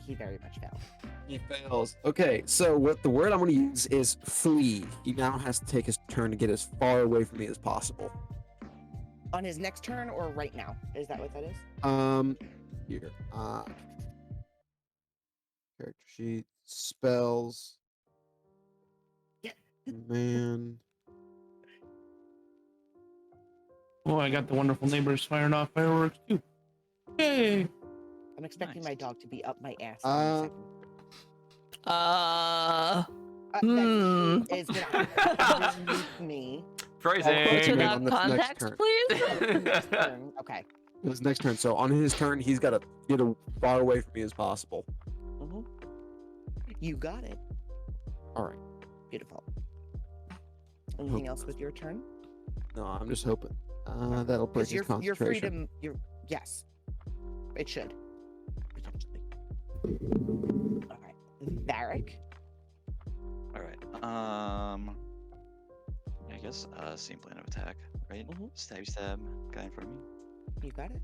He very much failed. He fails. Okay, so what the word I'm going to use is flee. He now has to take his turn to get as far away from me as possible. On his next turn or right now? Is that what that is? Here. Character sheet, spells. Yeah. Man. Oh, I got the wonderful neighbors firing off fireworks too. Yay! I'm expecting Nice. my dog to be up my ass. Hmm. Is gonna underneath me. Phrasing. Without on this next context, turn. please. Next turn. Okay. His next turn. So on his turn, he's got to get as far away from me as possible. Mhm. You got it. All right. Beautiful. Anything else with your turn? No, I'm just hoping. That'll break Because his you're free concentration. to. Yes. It should. Potentially. All right. Varric. All right. I guess same plan of attack, right? Stab, guy in front of me. You got it.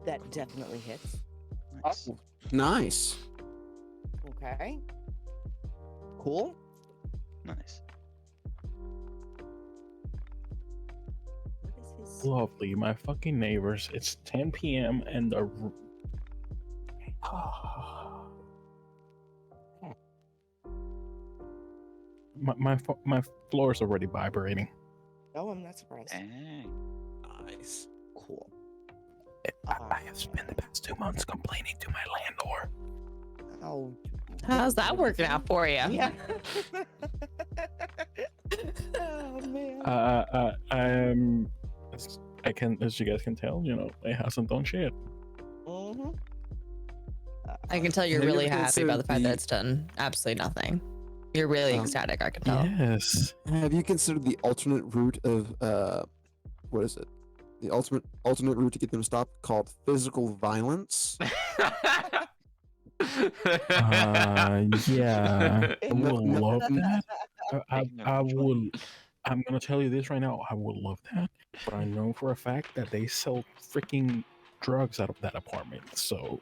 That definitely hits. Nice. Oh, nice. Okay. Cool. Nice. What is his? Lovely, my fucking neighbors. It's 10 p.m. and the my floor is already vibrating. Oh, I'm not surprised. Dang. Nice. Cool. I have spent the past 2 months complaining to my landlord. Oh. How's that working out for you? Yeah. Oh man. As you guys can tell, it hasn't done shit. Mm-hmm. I can tell you're Have you really ever happy about the fact that considered it's done absolutely nothing. You're really ecstatic, I can tell. Yes. Have you considered the alternate route of what is it? The alternate route to get them stopped called physical violence? Yeah. I No, would no, love no. that. Take note, I which would. one? I'm gonna tell you this right now. I would love that, but I know for a fact that they sell freaking drugs out of that apartment. So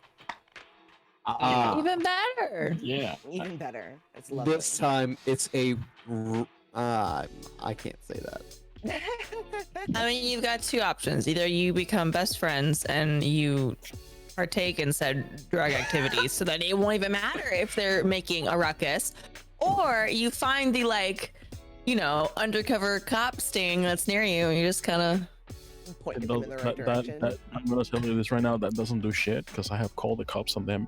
Even better. yeah. Even better. It's lovely. This time it's I can't say that. I mean, you've got two options. Either you become best friends and you partake in said drug activities so that it won't even matter if they're making a ruckus, or you find the undercover cop sting that's near you and you just kind of Pointing them in the right direction. I'm gonna tell you this right now. That doesn't do shit because I have called the cops on them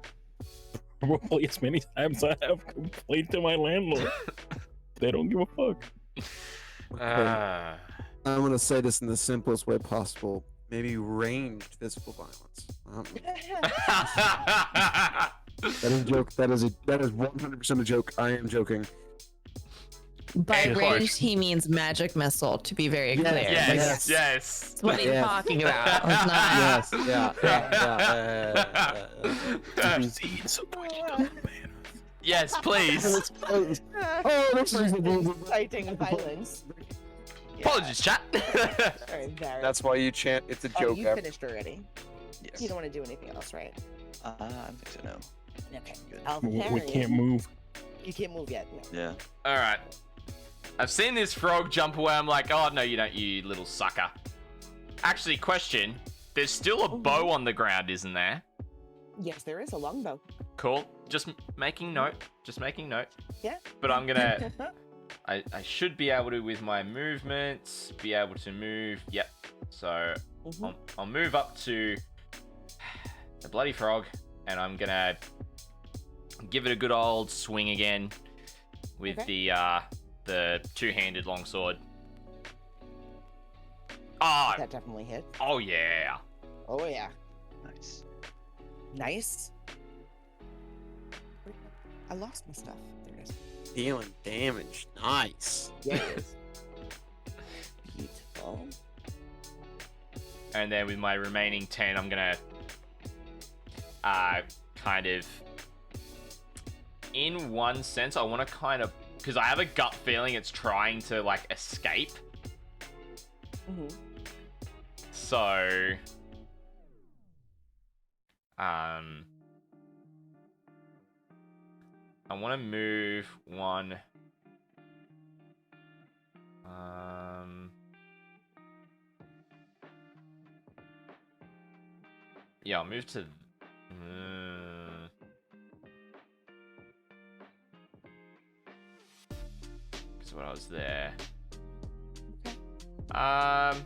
probably as many times I have complained to my landlord. They don't give a fuck. I'm gonna say this in the simplest way possible. Maybe ranged physical violence. That is a joke. That is 100% a joke. I am joking. By Of ranged, course. he means magic missile, to be very Yes, clear. Yes, Like, yes. yes. that's what he's Yes. talking about. It's not. Yes. Yeah. Proceed so Twitch doesn't ban us. Yes, please. Oh, this is Inciting violence. Apologies, chat. Sorry, Barrett. That's why you chant. It's a Oh, joke. you finished already. Yes. You don't want to do anything else, right? I think so. No. Okay. Good. We Altharion, can't move. You can't move yet. No. Yeah. All right. I've seen this frog jump away. I'm like, oh no, you don't, you little sucker. Actually, question. There's still a bow on the ground, isn't there? Yes, there is a longbow. Cool. Just making note. Just making note. Yeah. But I'm gonna. I should be able to, with my movements, be able to move. Yep. So I'll move up to the bloody frog, and I'm gonna give it a good old swing again with the two-handed longsword. Oh, That definitely hit. oh yeah. Oh yeah. Nice. Nice. I lost my stuff. There it is. Dealing damage. Nice. Yeah, it is. Beautiful. And then with my remaining 10, I'm gonna kind of, in one sense, I want to kind of, because I have a gut feeling it's trying to like escape. So I want to move one. Yeah, I'll move to. Because when I was there. I'm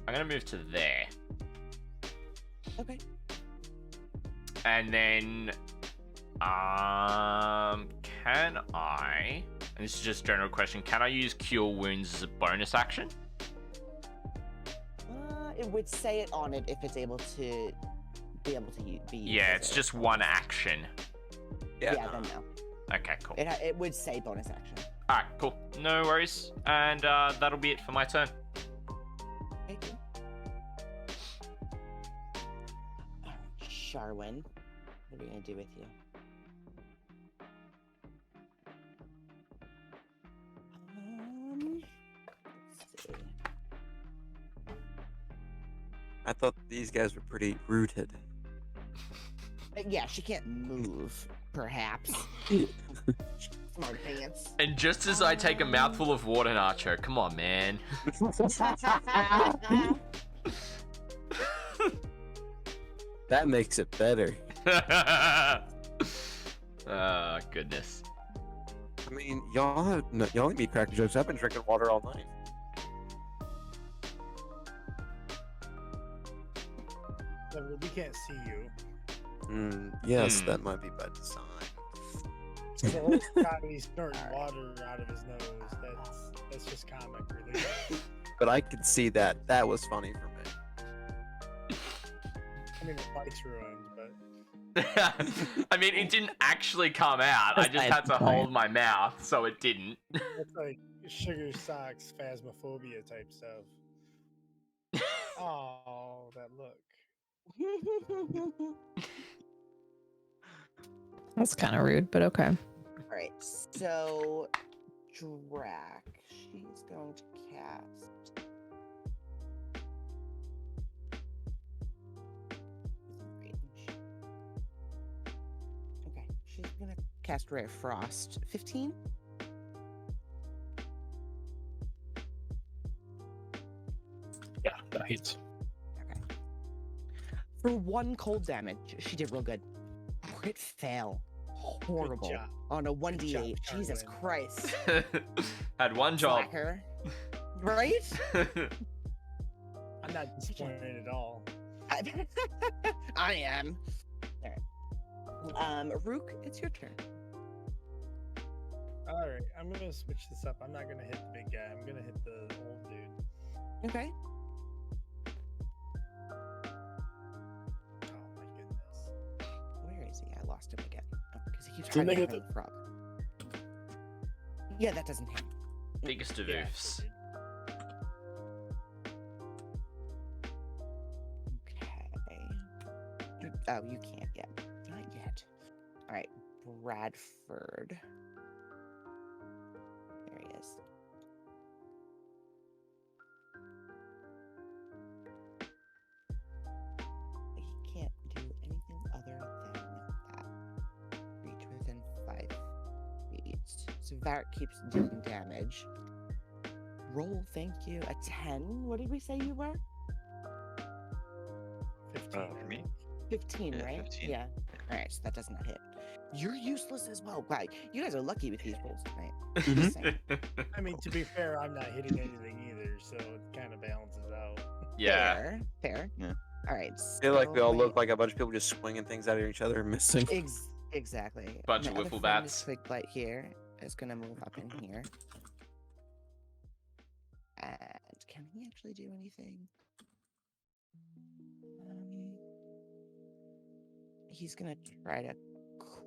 gonna move to there. Okay. And then, can I? And this is just a general question. Can I use Cure Wounds as a bonus action? It would say it on it if it's able to be able to be. Yeah, it's just one action. Yeah, then no. Okay, cool. It would say bonus action. All right, cool. No worries. And that'll be it for my turn. Thank you. Sharwin, what are we gonna do with you? Let's see. I thought these guys were pretty rooted. Yeah, she can't move. Perhaps. Smart pants. And just as I take a mouthful of water, Nacho, come on, man. That makes it better. Oh, goodness. I mean, y'all let me crack jokes. I've been drinking water all night. We can't see you. Yes, that might be by design. So he's snorting water out of his nose. That's just comic relief. But I could see that. That was funny for me. I mean, the fight's ruined, but I mean, it didn't actually come out. I just had to hold my mouth, so it didn't. it's like Sugarsockz phasmophobia type stuff. Oh, that look. That's kind of rude, but okay. All right, so Drac, she's going to cast. Okay, she's gonna cast Ray of Frost. 15. Yeah, that hits. Okay. For 1 cold damage, she did real good. Crit fail. Horrible. job. On a 1d8. job, Jesus Charlene. Christ. Had one job. Slacker. Right? I'm not disappointed at all. I am. Alright. Rook, it's your turn. All right, I'm gonna switch this up. I'm not gonna hit the big guy. I'm gonna hit the old dude. Okay. Oh my goodness. Where is he? I lost him again. Oh, because he keeps Didn't trying they to hit hit the frog. Yeah, that doesn't hit. Biggest of Yeah, oofs. it Okay. Oh, you can't yet. Not yet. All right, Bradford. There he is. He can't do anything other than that. Reach within 5 feet. So Varric keeps doing damage. Roll, thank you. A 10. What did we say you were? 15. For me? 15, Yeah, right? 15. Yeah. All right, so that does not hit. You're useless as well. Wow, you guys are lucky with these rolls tonight. Just saying. I mean, to be fair, I'm not hitting anything either, so it kind of balances out. Yeah. Fair. Yeah. All right. I feel like we all so look like a bunch of people just swinging things at each other and missing. Exactly. Bunch My of other wiffle friend, bats. Twigblight here is gonna move up in here. And can he actually do anything? He's gonna try to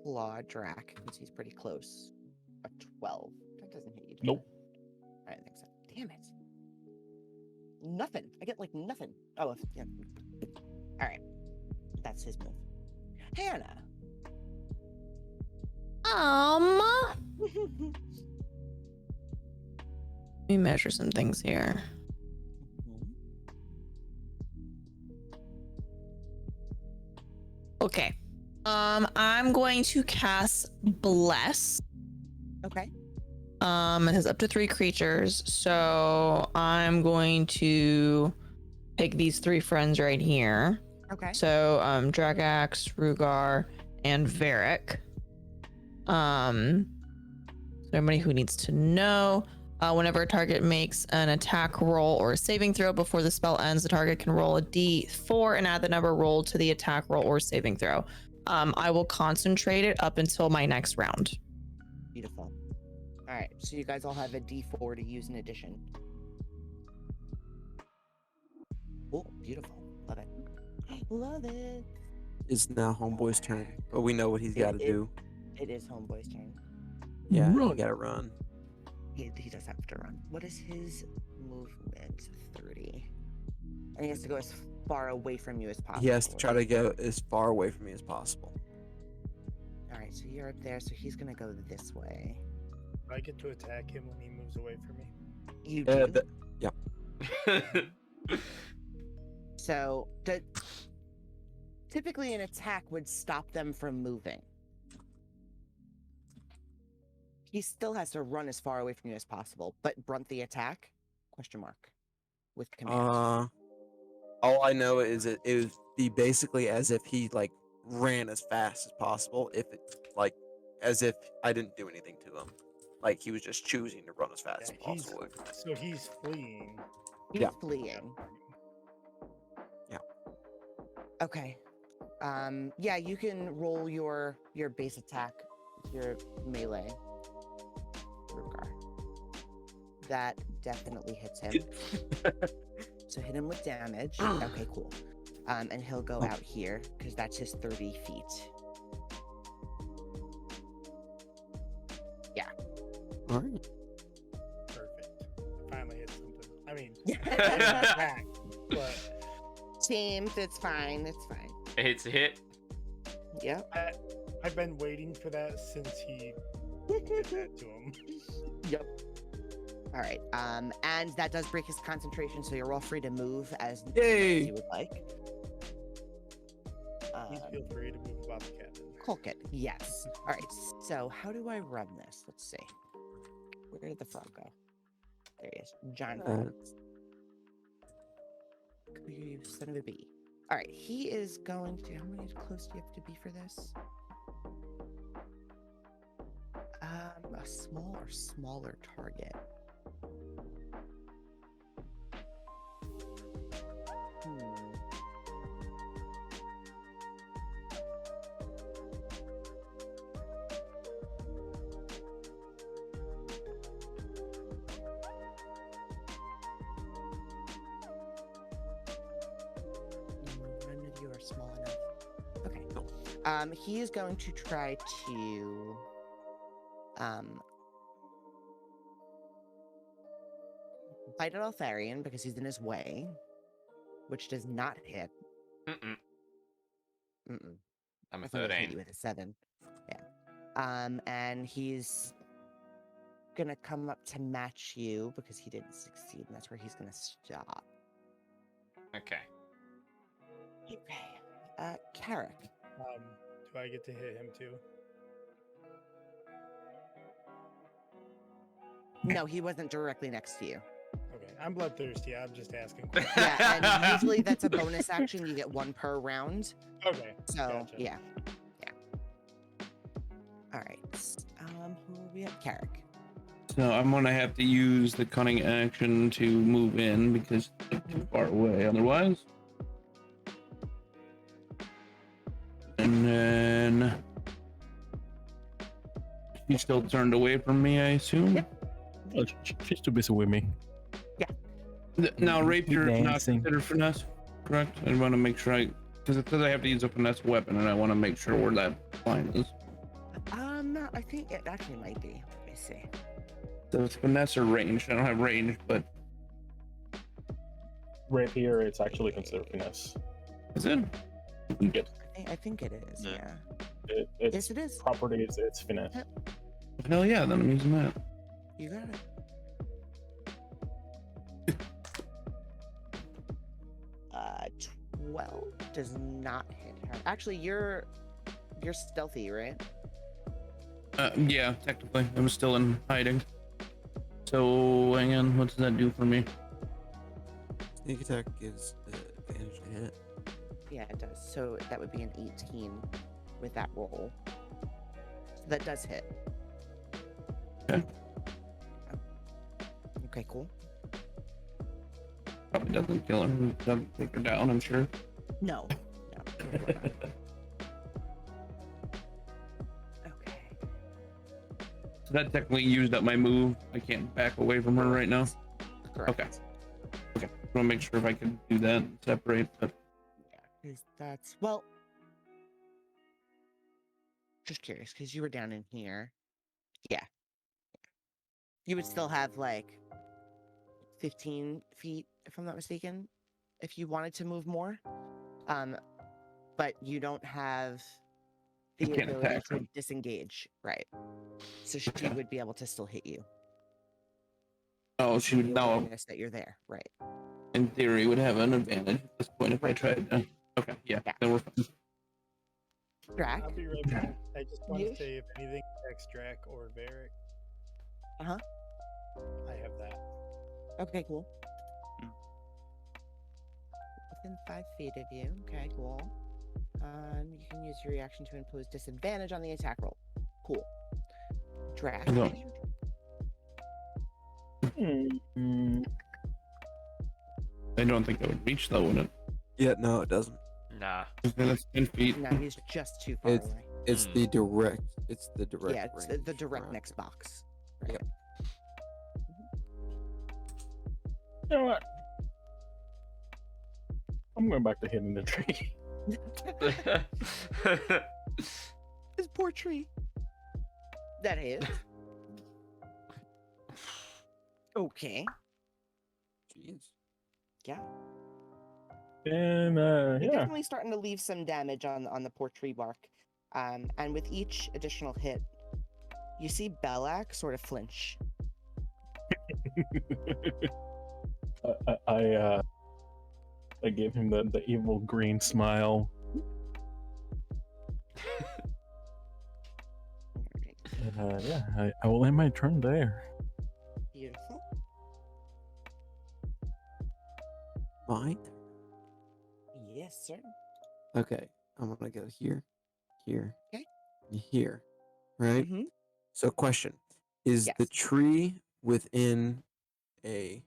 claw Drac because he's pretty close. A 12. That doesn't hit you. does Nope. it? I don't think so. Damn it. Nothing. I get like nothing. Oh, yeah. All right. That's his move. Hannah. Let me measure some things here. Okay. I'm going to cast Bless. Okay. It has up to 3 creatures, so I'm going to pick these 3 friends right here. Okay. So, Dragax, Rukhar, and Varric. So everybody who needs to know, whenever a target makes an attack roll or a saving throw before the spell ends, the target can roll a d4 and add the number rolled to the attack roll or saving throw. I will concentrate it up until my next round. Beautiful. All right. So you guys all have a D4 to use in addition. Oh, beautiful. Love it. Love it. It's now Homeboy's turn, but we know what he's got to do. It is Homeboy's turn. Yeah, Run. he got to run. He does have to run. What is his movement? 30. And he has to go as far away from you as possible. He has to try to get as far away from me as possible. All right, so you're up there, so he's gonna go this way. Do I get to attack him when he moves away from me? You do. Yeah. So typically an attack would stop them from moving. He still has to run as far away from you as possible, but brunt the attack? Question mark. With command. All I know is it would be basically as if he like ran as fast as possible. If it like as if I didn't do anything to him, like he was just choosing to run as fast as Yeah, possible. away from me. so he's fleeing. He's yeah. fleeing. Yeah. Okay. Yeah, you can roll your base attack with your melee. Rukhar. That definitely hits him. So hit him with damage. Okay, cool. And he'll go out here because that's his 30 feet. Yeah. All right. Perfect. Finally hit something. I mean, attack, but Teams, it's fine. It's fine. A hit's a hit. Yep. I've been waiting for that since he did that to him. Yep. All right. And that does break his concentration, so you're all free to move as Yay! you would like. Please feel free to move about the cabin. Colkit, yes. All right. So how do I run this? Let's see. Where did the frog go? There he is. John. You son of a bee. All right. He is going to. How many close do you have to be for this? A small or smaller target. He is going to try to bite at Altharion because he's in his way, which does not hit. Mm-mm. Mm-mm. I'm a I thought it would hit 13. you with a 7. Yeah. And he's gonna come up to match you because he didn't succeed, and that's where he's gonna stop. Okay. Okay. Cleric. Do I get to hit him too? No, he wasn't directly next to you. Okay, I'm bloodthirsty. I'm just asking. Yeah, and usually that's a bonus action. You get 1 per round. Okay. So Gotcha. yeah. All right. Who are we at? Cleric. So I'm gonna have to use the cunning action to move in because it's too far away otherwise. And then she's still turned away from me, I assume. Yep. Oh, she's too busy with me. Now rapier is not Dancing. considered finesse, correct? I want to make sure because it says I have to use a finesse weapon, and I want to make sure where that line is. I think it actually might be. Let me see. So it's finesse or range. I don't have range, but Rapier, it's actually considered finesse. is it? Yes. I think it is. Yeah. Yeah. It's Yes, it is. property. It's finesse. Hell yeah, then I'm using that. You got it. 12 does not hit her. Actually, you're stealthy, right? Yeah, technically, I'm still in hiding. So hang on, what does that do for me? Sneak attack gives advantage to hit. Yeah, it does. So that would be an 18 with that roll. So that does hit. Okay. Okay, cool. Probably doesn't kill her. Doesn't take her down, I'm sure. No. Okay. So that technically used up my move. I can't back away from her right now. Correct. Okay. Okay. I want to make sure if I can do that, separate. But Yeah, because that's well. Just curious, because you were down in here. Yeah. You would still have like 15 feet, if I'm not mistaken, if you wanted to move more. But you don't have the I can't ability attack to her. disengage, right? So she Okay. would be able to still hit you. oh, she would The now, awareness that you're there, right? in theory, would have an advantage at this point if I Right. tried. Okay, yeah, Yeah. then we're fine. Drac. I'll be right back. I just want to Yes. say if anything attacks Drac or Varric. Uh-huh. I have that. Okay, cool. Hmm. Within 5 feet of you. Okay, cool. You can use your reaction to impose disadvantage on the attack roll. Cool. Drac. No. what is your turn? Mm, I don't think that would reach though, would it? Yeah, no, it doesn't. Nah. That's 10 feet. No, he's just too far It's- away. It's Hmm. the direct. It's the direct. Yeah, it's the range direct around next it. box. Right. Yep. you know what? I'm going back to hitting the tree. His poor tree. That is. Okay. Jeez. Yeah. And You're yeah, definitely starting to leave some damage on the poor tree bark. And with each additional hit, you see Belak sort of flinch. I gave him the evil green smile. Alright, Yeah, I will end my turn there. beautiful. Mine. Yes, sir. Okay, I'm gonna go here, here, Okay. and here. Right. Mm-hmm. So, question: is the Yes. tree within a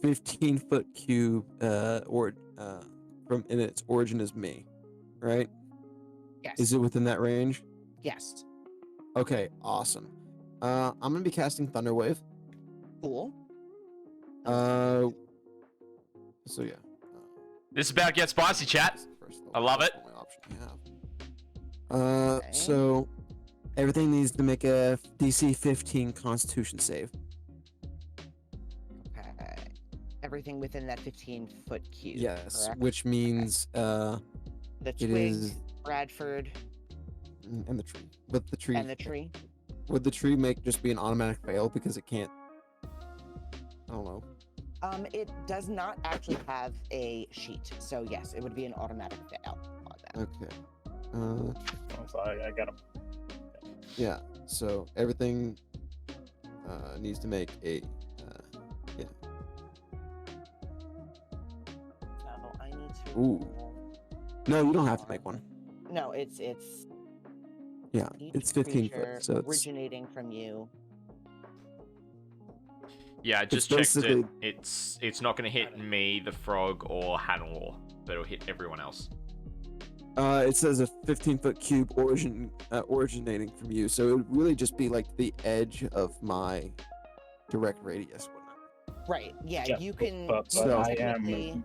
15-foot cube, from in its origin as me, right? Yes. Is it within that range? Yes. Okay, awesome. I'm gonna be casting Thunderwave. Cool. So yeah. This is about to get spicy, chat. First I love it. level, option you have. Okay. So everything needs to make a DC 15 Constitution save. Okay. Everything within that 15-foot cube. Yes, correct? which means The it twig, is Bradford, and the tree. With the tree, and the tree. would the tree make just be an automatic fail because it can't? I don't know. It does not actually have a sheet, so yes, it would be an automatic fail on that. Okay. So I got him. Yeah. So everything needs to make a So I need to. Ooh. No, you don't have to make one. No, it's Yeah, each it's 15 creature foot, so it's originating from you. Yeah, I just It's checked it. basically- It's not going to hit me, the frog, or Hannalore, but it'll hit everyone else. it says a 15-foot cube originating from you, so it would really just be like the edge of my direct radius, wouldn't it? Right. Yeah, Yeah, you can. but you can I am- technically-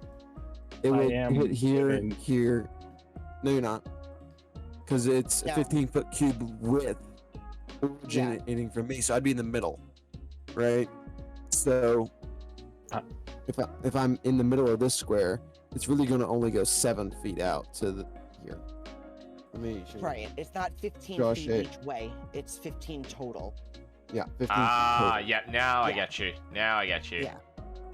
It I would am hit here, within- here. No, you're not, because it's No. a 15-foot cube width originating from me, so I'd be in the middle, right? So Uh, if I'm in the middle of this square, it's really going to only go 7 feet out to here. Let me show you. Right. It's not 15 Josh, feet each way. It's 15 total. Yeah, 15 Ah, feet yeah, now I Yeah. get you. Now I get you. Yeah.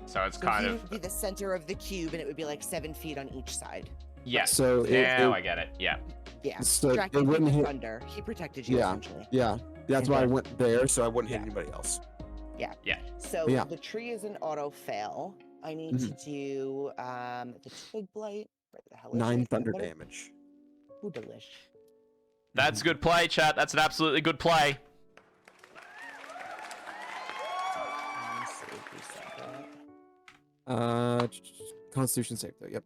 So it's So kind he of, would be the center of the cube, and it would be like 7 feet on each side. yeah. So Now I get it. Yeah. Yeah. so Drac, it you wouldn't hit hit. thunder. He protected you Yeah. essentially. Yeah, that's why I Okay. went there, so I wouldn't hit Yeah. anybody else. So Yeah. the tree is an auto fail. I need to do the twig blight. Where the hell is 9 it? thunder What a- damage. Ooh, delish. That's good play, chat. That's an absolutely good play. Save reset that. Constitution save though. Yep.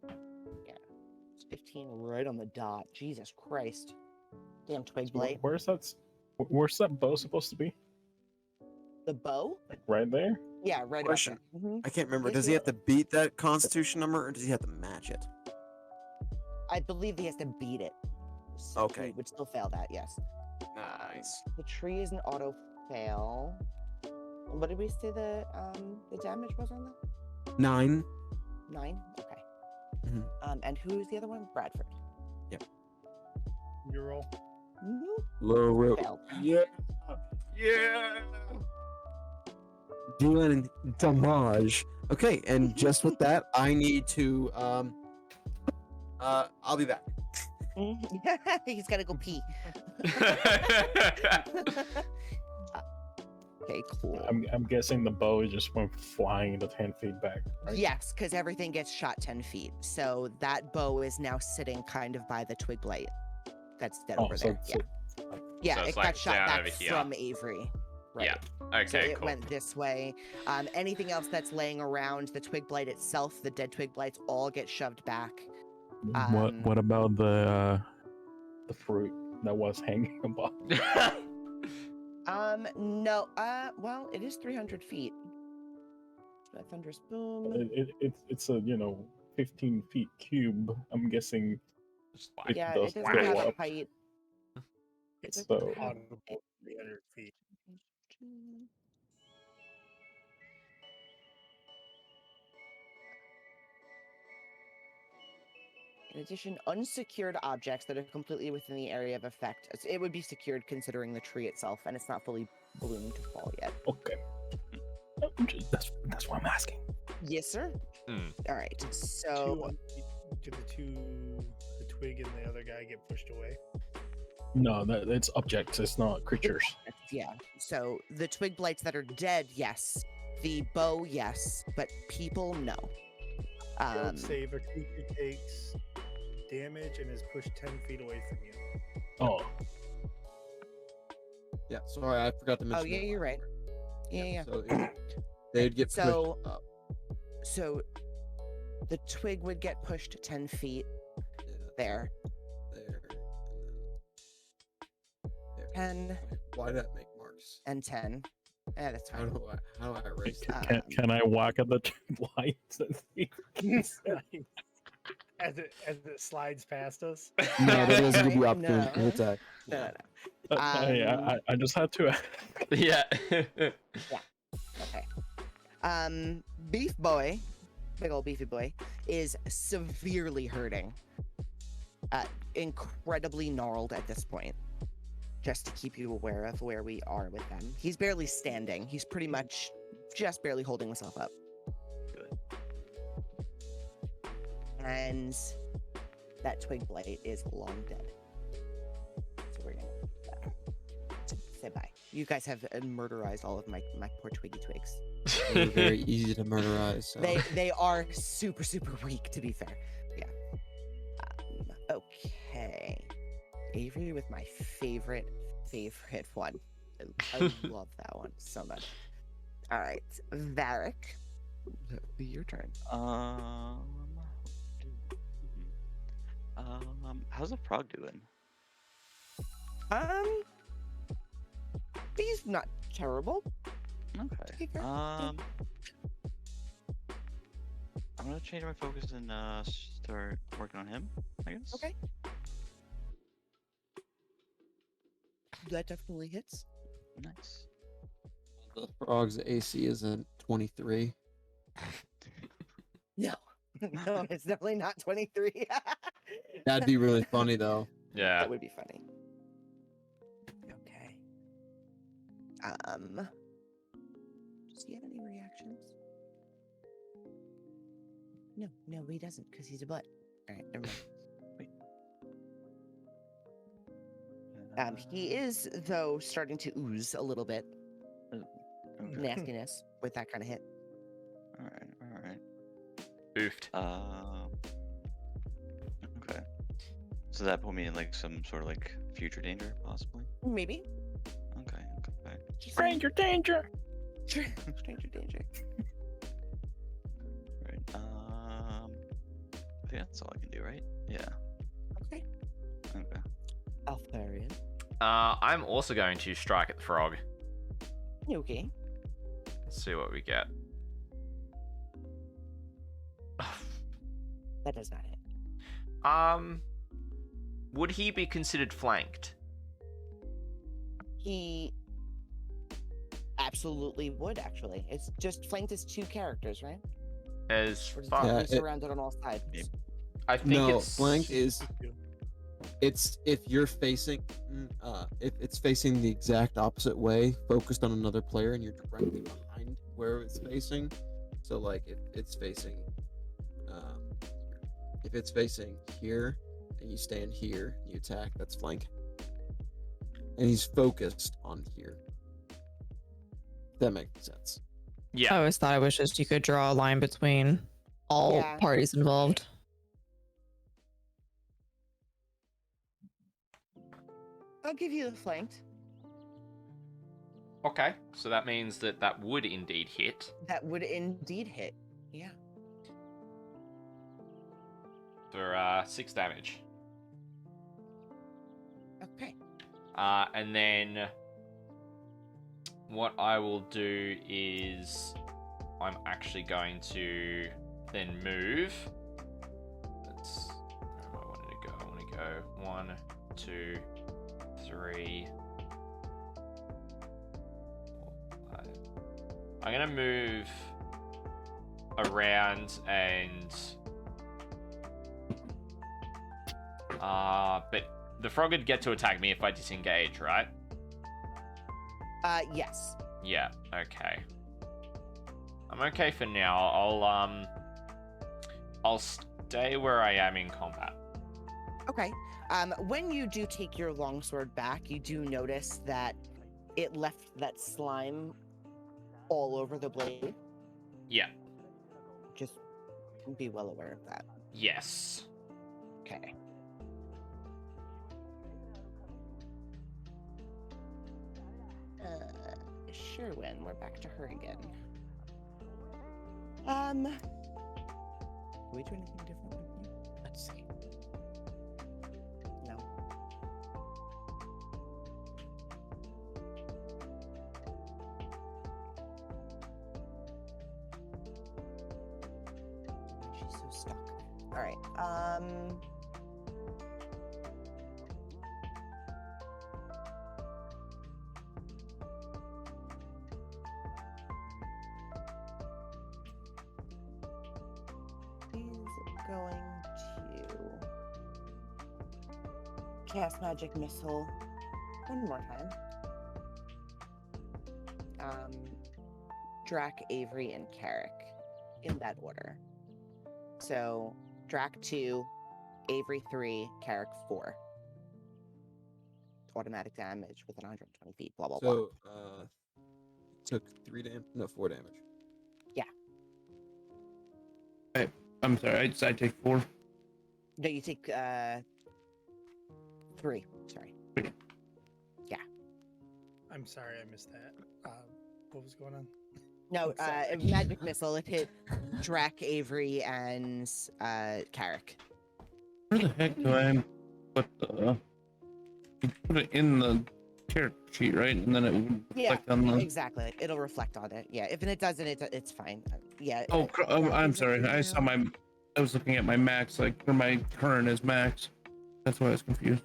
It's 15 right on the dot. Jesus Christ. Damn twig blight. Where's that bow supposed to be? The bow? Right there? Yeah, right Question. about there. I can't remember. Yes, Does he yeah. have to beat that Constitution number, or does he have to match it? I believe he has to beat it. So Okay. He would still fail that, yes. Nice. The tree is an auto fail. What did we say the damage was on that? 9. 9? Okay. Mhm. And who's the other one? Bradford. Your roll. Nope. Low rope. Failed. Yeah. Yeah. Dealing damage. Okay, and just with that, I need to I'll be back. He's gotta go pee. Okay, cool. I'm guessing the bow just went flying the 10 feet back. Right? Yes, because everything gets shot 10 feet. So that bow is now sitting kind of by the twig blight that's dead Oh, over so- there. so- Yeah, So it it's, got like, shot down back over here. from Avery. Right. Yeah. So Okay, it cool. went this way. Anything else that's laying around, the twig blight itself, the dead twig blights all get shoved back. What about the fruit that was hanging above? No. Well, it is 300 feet. That thunderous boom. It's a 15 feet cube. I'm guessing Just like- it Yeah, does it doesn't go have a up. height. It's So- audible 300 feet. In addition, unsecured objects that are completely within the area of effect. It would be secured considering the tree itself, and it's not fully bloomed to fall yet. Okay. That's why I'm asking. Yes, sir. Hmm. All right. Two So on- Did the twig and the other guy get pushed away? No, it's objects. It's not creatures. yeah. So the twig blights that are dead, yes. The bow, yes. But people, no. Failed save. A creature takes damage and is pushed 10 feet away from you. Oh, Yeah, sorry, I forgot to mention. Oh, yeah, that you're last right. part. Yeah. So they'd get So- pushed up. So the twig would get pushed 10 feet Yeah, there. there, and then there. 10 Why did that make marks? and 10. That's How fine. do I erase that? Um, can I walk at the lights and see? as it slides past us. No, Yeah, that doesn't give you no. opportunity to attack. No. I just had to. Yeah. Okay. Beef Boy, big old beefy boy, is severely hurting. Incredibly gnarled at this point. Just to keep you aware of where we are with them. He's barely standing. He's pretty much just barely holding himself up. Good. And that Twigblight is long dead. So we're gonna say bye. You guys have murderized all of my poor Twiggy Twigs. They're very easy to murderize. So. They are super weak, to be fair. Yeah. Okay. Avery with my favorite one. I love that one so much. All right, Varric, it'll be your turn. How's the frog doing? He's not terrible. Okay. be fair. I'm gonna change my focus and start working on him, I guess. Okay. That definitely hits. Nice. The frog's AC is a 23. No, no, it's definitely not 23. That'd be really funny though. Yeah. That would be funny. Okay. Does he have any reactions? No, he doesn't, because he's a butt. All right, never mind. He is, though, starting to ooze a little bit. Okay. Nastiness with that kind of hit. All right. Oofed. Okay. So that put me in like some sort of like future danger, possibly. Maybe. Okay. Stranger danger. Stranger danger. Right. I think that's all I can do, right? Yeah. Okay. Okay. Altharion. I'm also going to strike at the frog. Okay. Let's see what we get. That does not hit. Would he be considered flanked? He absolutely would, actually. It's just flanked as two characters, right? As Or is far, Yeah, it surrounded on all sides? Yep. I think No, it's flank is it's if you're facing if it's facing the exact opposite way, focused on another player, and you're directly behind where it's facing. So like if it's facing here and you stand here, you attack, that's flank. And he's focused on here. That makes sense. I yeah. always thought it was just you could draw a line between all Yeah. parties involved. I'll give you the flanked. Okay, so that means that would indeed hit That would indeed hit. Yeah. for 6 damage. Okay. And then what I will do is I'm actually going to then move. That's where I wanted to go. I want to go 1, 2, 3, 4, 5. I'm gonna move around and but the frog would get to attack me if I disengage, right? Yes. Yeah, okay. I'm okay for now. I'll stay where I am in combat. Okay. When you do take your longsword back, you do notice that it left that slime all over the blade. Yeah. Just be well aware of that. Yes. Okay. Sure, when we're back to her again. Can we do anything different with you? Let's see. No. She's so stuck. All right. He's going to cast magic missile one more time. Drac, Avery, and Carrick in that order. So Drac 2, Avery 3, Carrick 4. Automatic damage within 120 feet. Blah blah blah. So, took 4 damage. I'm sorry, I take 4. No, you take 3. Sorry. I'm sorry, I missed that. What was going on? No, Sorry. magic missile. It hit Drac, Avery, and Carrick. Where the heck do I put the... You put it in the character sheet, right? And then it would reflect on the... Exactly. It'll reflect on it. Yeah. If it doesn't, it's fine. Yeah. Oh, I'm sorry. I saw my... I was looking at my max, like, where my current is max. That's why I was confused.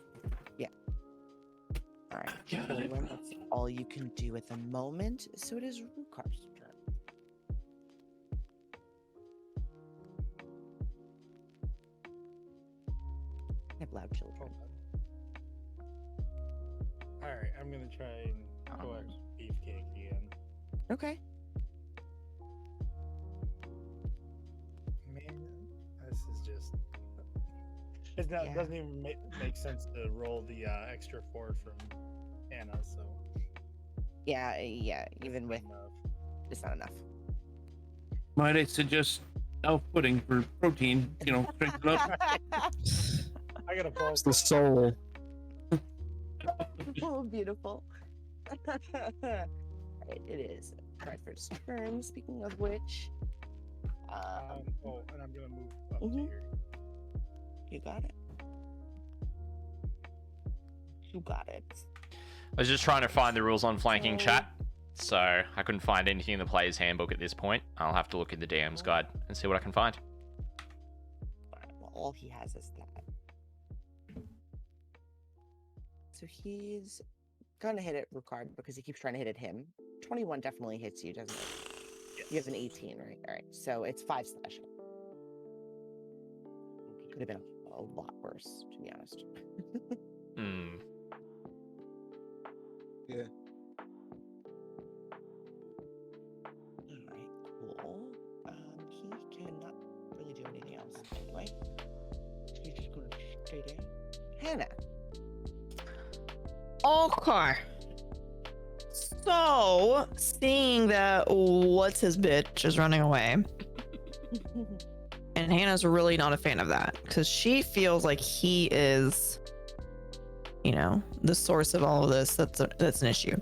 All right. Got it. Well, that's all you can do at the moment. So it is Rukhar's turn. I have loud children. All right, I'm gonna try and go after Beefcake again. Okay. Man, this is just. It's not. Yeah. Doesn't even make sense to roll the extra 4 from Anna. So. Yeah. Even with enough. it's not enough. Might I suggest pudding for protein? You know, strengthen up. I gotta pull. It's the soul. Oh, beautiful. Right, it is Bradford's turn. Speaking of which, And I'm gonna move up to Mhm. here. you got it. You got it. I was just trying to find the rules on flanking chat, so I couldn't find anything in the player's handbook at this point. I'll have to look in the DM's guide and see what I can find. Alright, well, all he has is that. So he's gonna hit it Rukhar because he keeps trying to hit at him. 21 definitely hits you, doesn't it? You have an 18, right? All right, so it's 5 slashing. Could have been a lot worse, to be honest. Hmm. Yeah. Alright, cool. He cannot really do anything else anyway. He's just gonna stay there. Hannah. Okay. So, seeing that what's his bitch is running away, and Hannah's really not a fan of that because she feels like he is, you know, the source of all of this. That's an issue.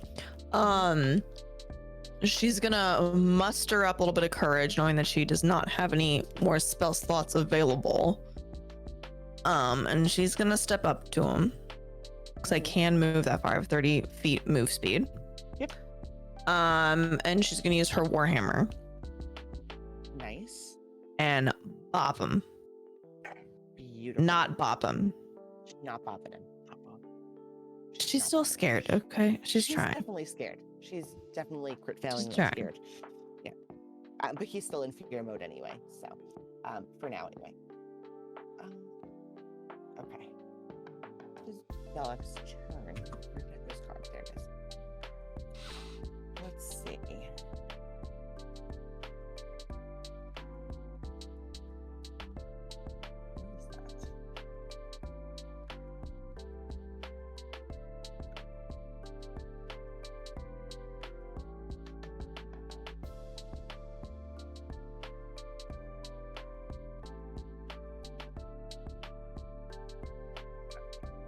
She's gonna muster up a little bit of courage, knowing that she does not have any more spell slots available. And she's gonna step up to him because I can move that far. I have 30 feet move speed. Yep. And she's gonna use her warhammer Nice. and bop him. Beautiful. Not bop him. Not popping him. She's still scared. Okay, she's trying. Definitely scared. She's definitely crit failing She's and trying. scared. Yeah. But he's still in fear mode anyway. So, for now anyway. Okay. This is Bellocs' turn. Where did this card? There it is. Let's see. What is that?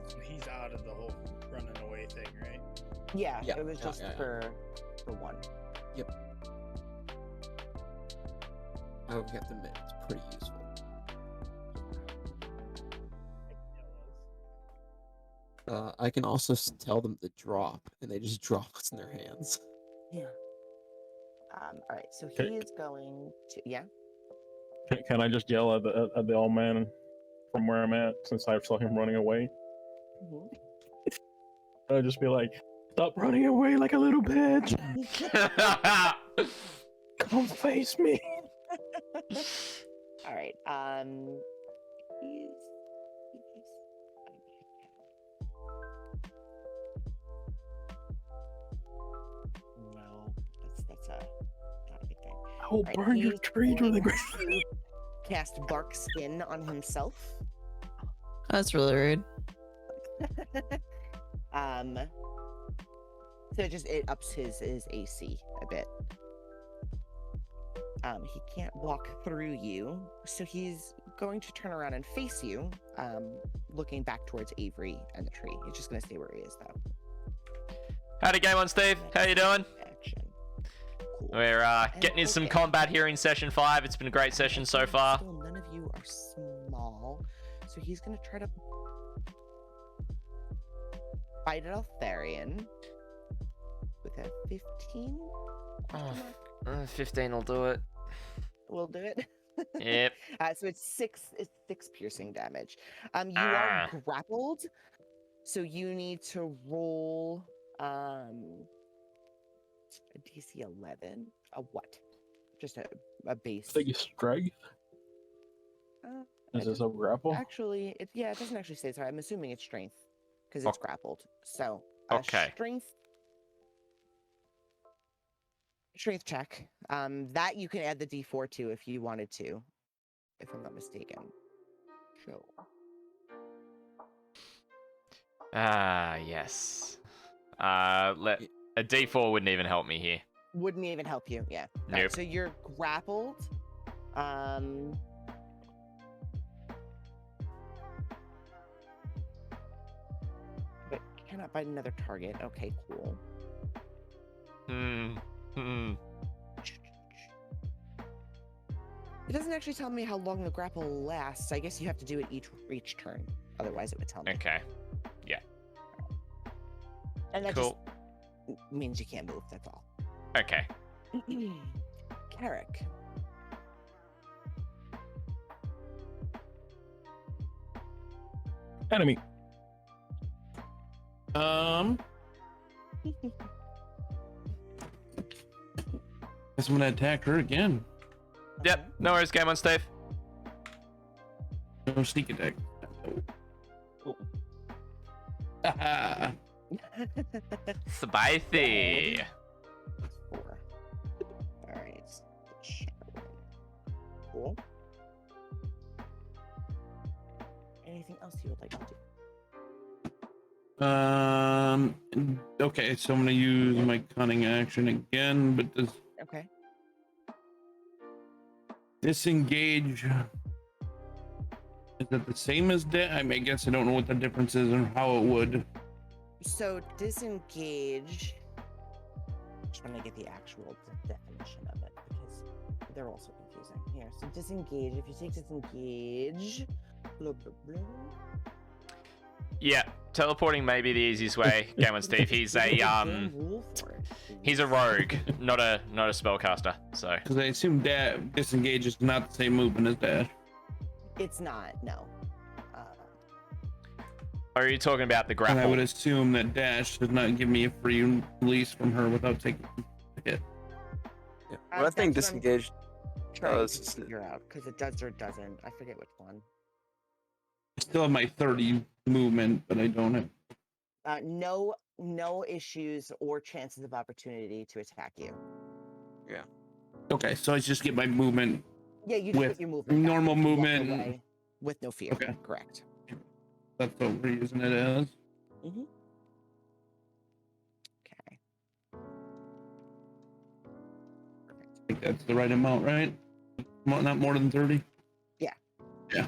So he's out of the whole running away thing, right? Yeah, Yeah, it was yeah, just yeah, yeah. for one. I would have to admit, it's pretty useful. I can also tell them to drop, and they just drop what's in their hands. Yeah. All right. So Okay. he is going to. Yeah. Can I just yell at the old man from where I'm at since I saw him running away? Mhm. I'll just be like, "Stop running away like a little bitch! Come face me!" All right. He's. No, that's not a good thing. I will Right, burn your he's tree to the going ground. to cast Bark Skin on himself. That's really rude. So it ups his AC a bit. He can't walk through you, so he's going to turn around and face you, looking back towards Avery and the tree. He's just gonna stay where he is, though. Howdy, Game On Steve. How you doing? Action. Cool. We're getting in some okay. combat here in session 5. It's been a great session so far. Still, none of you are small, so he's gonna try to fight at Altharion with a 15. Question mark? 15 will do it. We'll do it. Yep. So it's six piercing damage. You are grappled, so you need to roll a DC 11. A what? Just a base. I think it's strength. Is this a grapple? Actually, it doesn't actually say. Sorry, I'm assuming it's strength because it's grappled. So Okay. Strength check. That you can add the D4 to if you wanted to, if I'm not mistaken. So. Yes. A D4 wouldn't even help me here. Wouldn't even help you. Yeah. Nope. Right, so you're grappled. But cannot bite another target. Okay, cool. It doesn't actually tell me how long the grapple lasts. I guess you have to do it each turn. Otherwise, it would tell me. Okay. Yeah. And that Cool. just means you can't move. That's all. Okay. Cleric. Enemy. Guess I'm gonna attack her again. Yep. No worries, Game On Steve. No sneak attack. Haha. Spicy. 4. All right. Cool. Anything else you would like to do? Okay, so I'm gonna use my cunning action again, but does Okay. disengage, is that the same as I guess I don't know what the difference is and how it would. So disengage. I'm trying to get the actual definition of it because they're also confusing here. So disengage. If you take disengage, blah blah blah. Yeah. Teleporting may be the easiest way, Game On Steve. He's a Rule for it, he's a rogue, not a spellcaster. So. Because I assume disengage is not the same movement as dash. It's not. No. Are you talking about the And I grapple? would assume that dash does not give me a free release from her without taking a hit. Yeah. Well, I think that's what I'm disengage trying does. to figure out because it does or doesn't. I forget which one. I still have my 30 movement, but I don't have. No issues or chances of opportunity to attack you. Okay, so I just get my movement. Yeah, you just With put your movement. back. normal You walk movement. away with no fear. Okay. Correct. That's what we're using it as. Mm-hmm. Okay. I think that's the right amount, right? Not more than 30? Yeah. Yeah.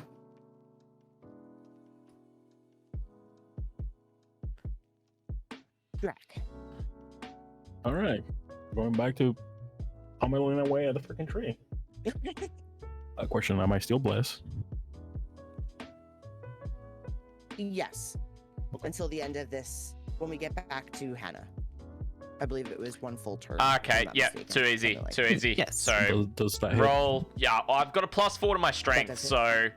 Drac. All right. Going back to pummeling away at the freaking tree. A question: am I still blessed? Yes. Until the end of this, when we get back to Hannah. I believe it was one full turn. Okay, yeah, too easy, too easy. Yes. So Does that hit? roll. Yeah, I've got a +4 to my strength, does it. so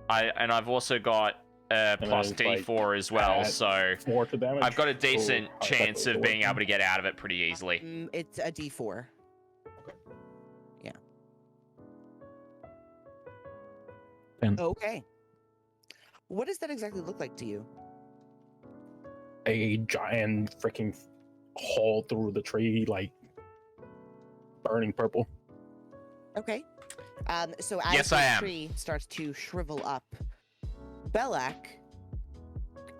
I've also got a plus it's like D4 as well, add so 4 to damage. I've got a decent Or- chance of being able to get out of it pretty easily. It's a D4. Yeah. Then Okay. What does that exactly look like to you? a giant freaking hole through the tree, like burning purple. Okay. So as Yes, the I am. tree starts to shrivel up, Belak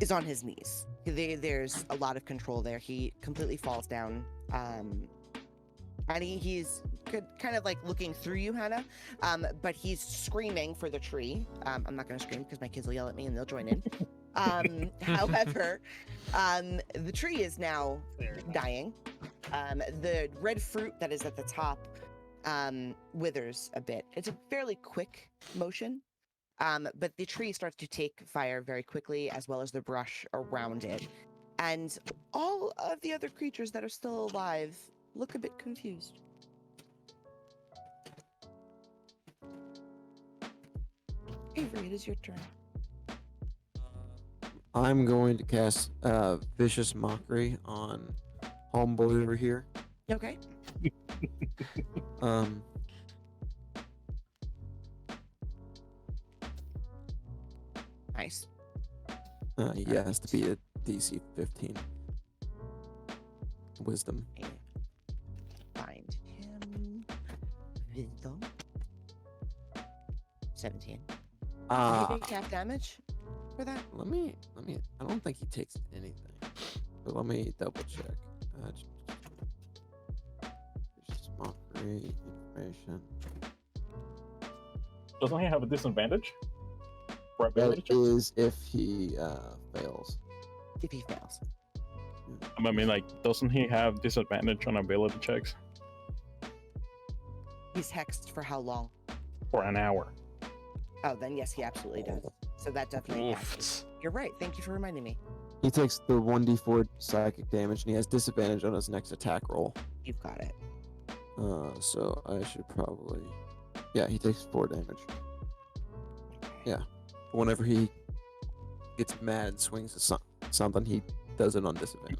is on his knees. There's a lot of control there. He completely falls down. And he's kind of like looking through you, Hannah. But he's screaming for the tree. I'm not going to scream because my kids will yell at me and they'll join in. However, the tree is now dying. The red fruit that is at the top withers a bit. It's a fairly quick motion, but the tree starts to take fire very quickly, as well as the brush around it. And all of the other creatures that are still alive look a bit confused. Avery, it is your turn. I'm going to cast Vicious Mockery on Homeboy over here. Okay. Nice. He has to be a DC 15. Wisdom. Find him. Wisdom. 17. Did he take half damage for that? Let me. I don't think he takes anything, but let me double check. Vicious Mockery information. Doesn't he have a disadvantage? For That ability checks? is if he fails. If he fails. I mean, like, doesn't he have disadvantage on ability checks He's hexed for how long? for an hour? Oh, then yes, he absolutely does. So that definitely counts. Oof. You're right. Thank you for reminding me. He takes the 1d4 psychic damage, and he has disadvantage on his next attack roll. You've got it. So I should probably. Yeah, he takes 4 damage. Yeah. Whenever he gets mad and swings at something, he does it on disadvantage.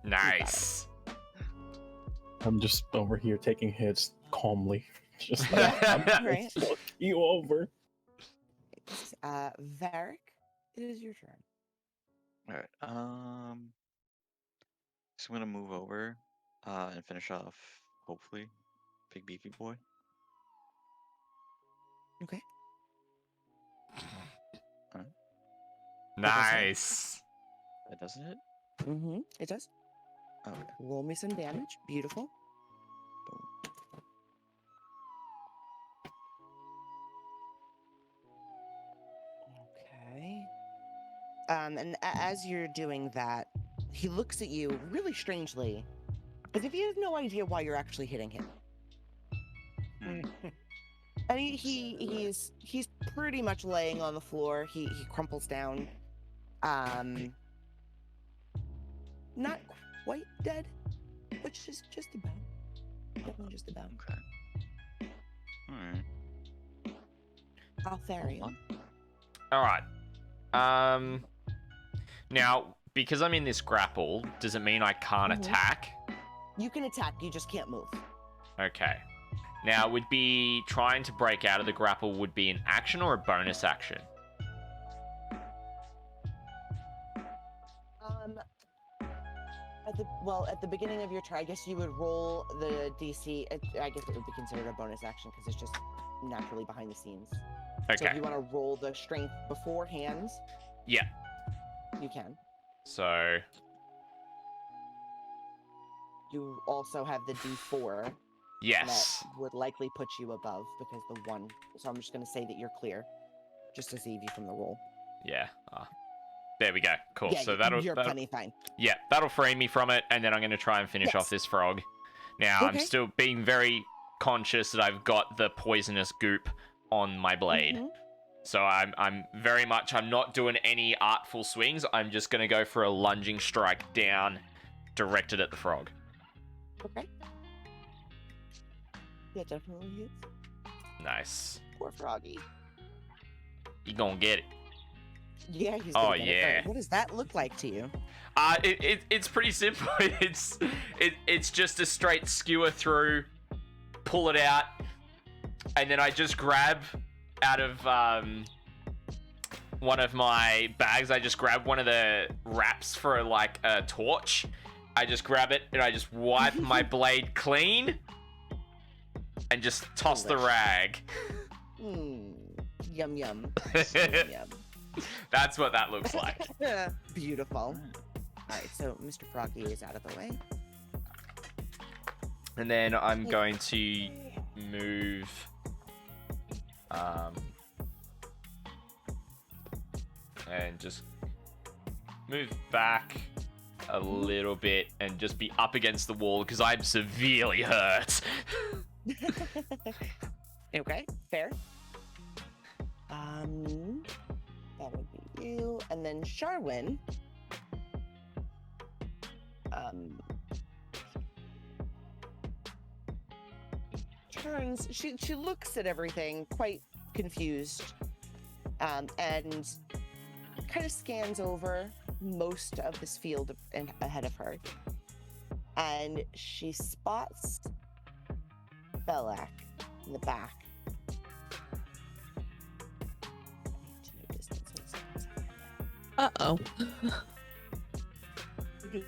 Nice. I'm just over here taking hits calmly. Just like, I'm Right. gonna fuck you over. Varric, it is your turn. All right. So I'm gonna move over, and finish off, hopefully, Big Beefy Boy. Okay. Nice. That doesn't hit. Mm-hmm. It does. Okay. Roll me some damage. Beautiful. Boom. Okay. And as you're doing that, he looks at you really strangely, as if he has no idea why you're actually hitting him. Hmm. I mean, he's pretty much laying on the floor. He crumples down. Not quite dead, but just about. Definitely just about. Okay. All right. Altharion. All right. Now, because I'm in this grapple, does it mean I can't Mhm. attack? You can attack, you just can't move. Okay. Now, would be trying to break out of the grapple would be an action or a bonus action? At the beginning of your turn, I guess you would roll the DC. I guess it would be considered a bonus action because it's just naturally behind the scenes. So if Okay. you want to roll the strength beforehand, Yeah. you can. So, You also have the D4 yes. that would likely put you above because the one. So I'm just going to say that you're clear, just to save you from the roll. Yeah. There we go. Cool. Yeah, So that'll you're plenty fine. yeah, that'll free me from it, and then I'm going to try and finish Yes. off this frog. Now, I'm Okay. still being very conscious that I've got the poisonous goop on my blade. Mhm. So I'm very much, I'm not doing any artful swings. I'm just going to go for a lunging strike down directed at the frog. Okay. Yeah, definitely hits. Nice. Poor froggy. You gonna get it. Yeah, he's Oh, gonna get it. yeah. Alright, what does that look like to you? It's pretty simple. It's just a straight skewer through, pull it out, and then I just grab out of one of my bags. I just grab one of the wraps for like a torch. I just grab it and I just wipe my blade clean, and just toss the rag. Yum yum. Yum. That's what that looks like. Beautiful. Alright, so Mr. Froggy is out of the way. And then I'm going to move and just move back a little bit and just be up against the wall because I'm severely hurt. Okay, fair. That would be you, and then Sharwin. Turns. She looks at everything quite confused, and kind of scans over most of this field ahead of her, and she spots Belak in the back. Uh-oh.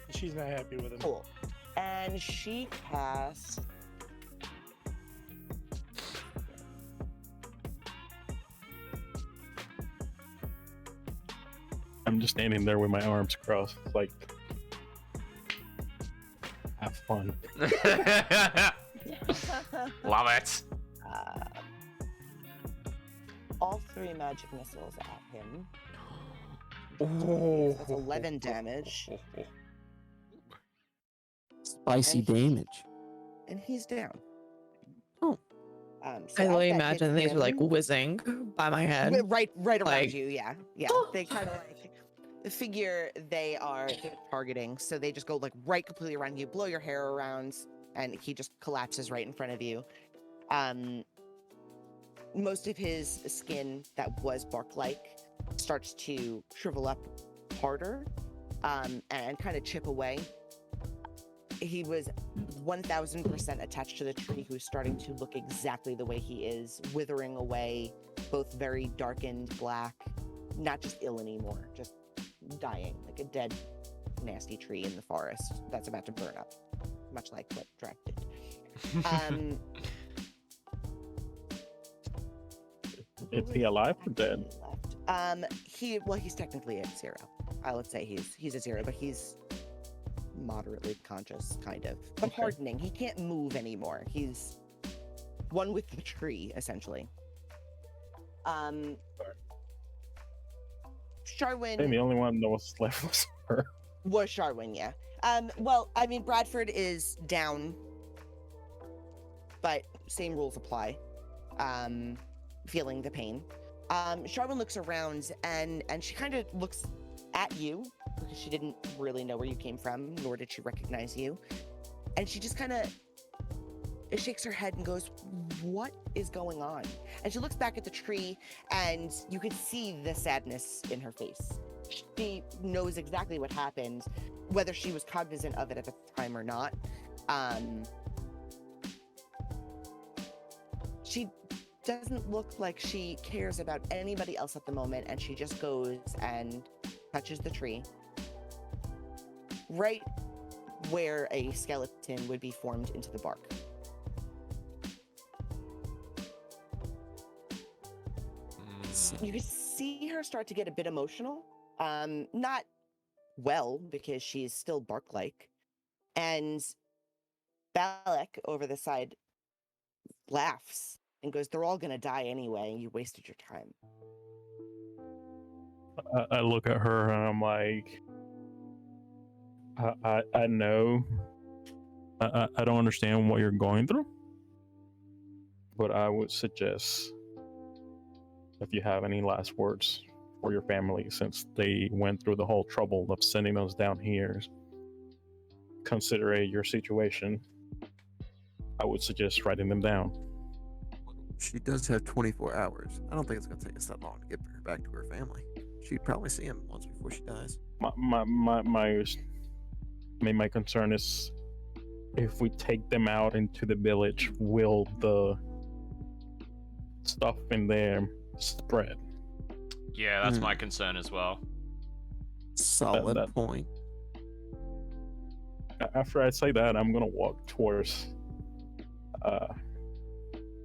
She's not happy with him. Cool. And she casts. I'm just standing there with my arms crossed, like, have fun. Love it. All 3 magic missiles at him. Oh. That's 11 damage. Spicy damage. And he's down. Oh. So I as literally that imagine hits things were like him- whizzing by my head. right around like- you. Yeah. They kind of like the figure they're targeting, so they just go like right completely around you, blow your hair around, and he just collapses right in front of you. Most of his skin that was bark-like starts to shrivel up harder, and kind of chip away. He was 1000% attached to the tree, who's starting to look exactly the way he is, withering away, both very darkened black, not just ill anymore, just dying, like a dead, nasty tree in the forest that's about to burn up, much like what Drac did. Is he alive or dead? He's technically at 0. I would say he's a 0, but he's moderately conscious, kind of. But Okay. hardening. He can't move anymore. He's one with the tree, essentially. Sharwin And the only one that was left was her. was Sharwin, yeah. Well, I mean, Bradford is down, but same rules apply. Feeling the pain. Sharwin looks around and she kind of looks at you because she didn't really know where you came from, nor did she recognize you. And she just kind of shakes her head and goes, "What is going on?" And she looks back at the tree, and you could see the sadness in her face. She knows exactly what happened, whether she was cognizant of it at the time or not. She doesn't look like she cares about anybody else at the moment, and she just goes and touches the tree right where a skeleton would be formed into the bark. You could see her start to get a bit emotional. Not well, because she's still bark-like. And Balak over the side laughs and goes, "They're all gonna die anyway. You wasted your time." I look at her and I'm like, I know. I don't understand what you're going through, but I would suggest if you have any last words for your family, since they went through the whole trouble of sending us down here, considering your situation, I would suggest writing them down. She does have 24 hours. I don't think it's gonna take us that long to get her back to her family. She'd probably see him once before she dies. My concern is if we take them out into the village, will the stuff in there spread? Yeah, that's my concern as well. Solid that- point. After I say that, I'm gonna walk towards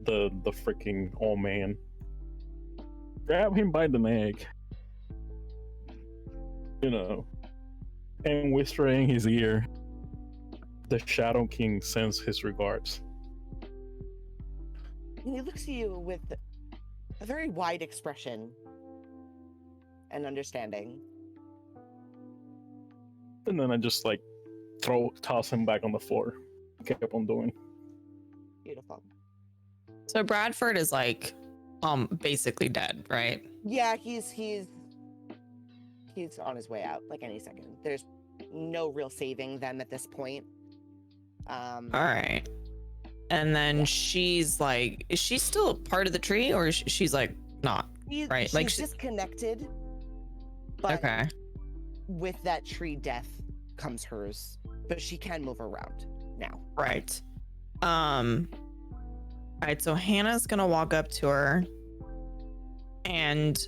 the freaking old man. Grab him by the neck, and whisper in his ear, "The Shadow King sends his regards." And he looks at you with a very wide expression and understanding. And then I just like toss him back on the floor. Kept on doing. Beautiful. So Bradford is like, basically dead, right? Yeah, he's on his way out like any second. There's no real saving them at this point. All right. And then she's like, is she still part of the tree, or she's like not? Right, She's like disconnected. But Okay. with that tree death comes hers, but she can move around now. Right. All right, so Hannah's gonna walk up to her and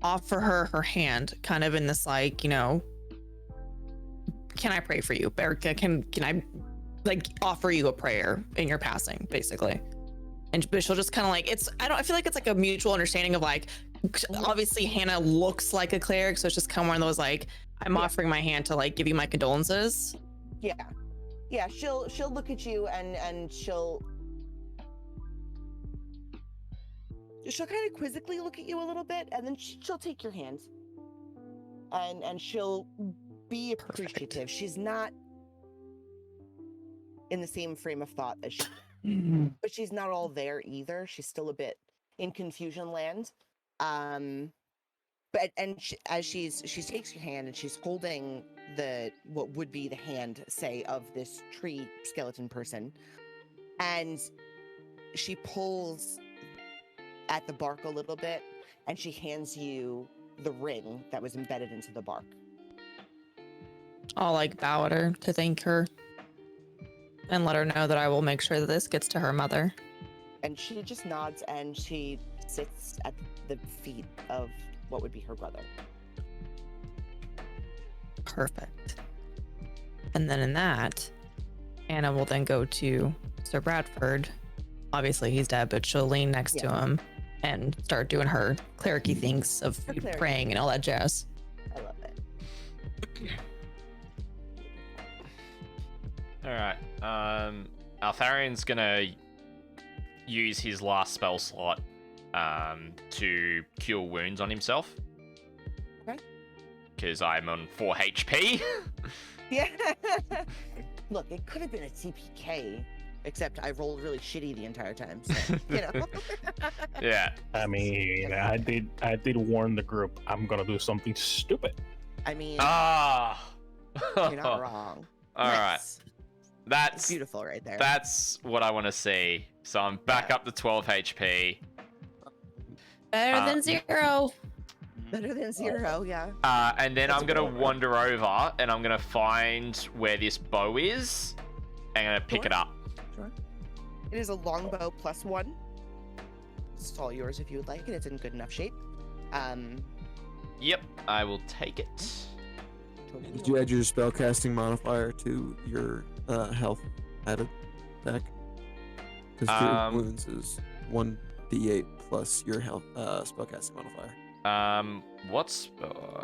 offer her her hand, kind of in this like, can I pray for you? Or can I like offer you a prayer in your passing, basically? But she'll just kind of like, I feel like it's like a mutual understanding of like, obviously Hannah looks like a cleric, so it's just kind of one of those like, I'm offering my hand to like give you my condolences. Yeah, she'll look at you and she'll kind of quizzically look at you a little bit, and then she'll take your hand and she'll be appreciative. She's not in the same frame of thought as she, but she's not all there either. She's still a bit in confusion land. As she takes your hand and she's holding what would be the hand, say, of this tree skeleton person, and she pulls at the bark a little bit, and she hands you the ring that was embedded into the bark. I'll like bow at her to thank her and let her know that I will make sure that this gets to her mother. And she just nods and she sits at the feet of what would be her brother. Perfect. And then in that, Anna will then go to Sir Bradford. Obviously he's dead, but she'll lean next to him and start doing her clericy things of praying and all that jazz. I love it. All right. Altharion's gonna use his last spell slot to cure wounds on himself. Okay. Because I'm on 4 HP. Yeah. Look, it could have been a TPK, except I rolled really shitty the entire time. So, Yeah. I mean, I did warn the group I'm gonna do something stupid. I mean, you're not wrong. All right. That's beautiful right there. That's what I want to see. So I'm back up to 12 HP. Better than 0. Better than 0, yeah. And then I'm gonna wander over and I'm gonna find where this bow is and I'm gonna pick it up. Sure. It is a longbow +1. It's all yours if you would like it. It's in good enough shape. Yep, I will take it. Did you add your spellcasting modifier to your health added back? Because your wounds is 1d8 plus your health spellcasting modifier.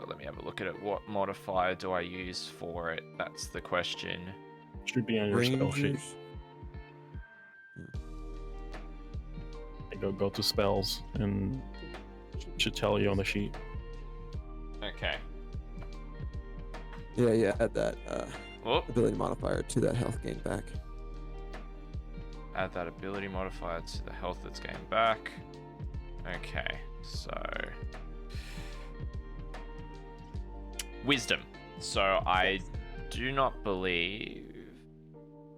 Let me have a look at it. What modifier do I use for it? That's the question. Should be on your spell sheet. Go to spells and it should tell you on the sheet. Okay. Yeah, add that ability modifier to that health gain back. Add that ability modifier to the health that's gained back. Okay, so Wisdom. So I do not believe.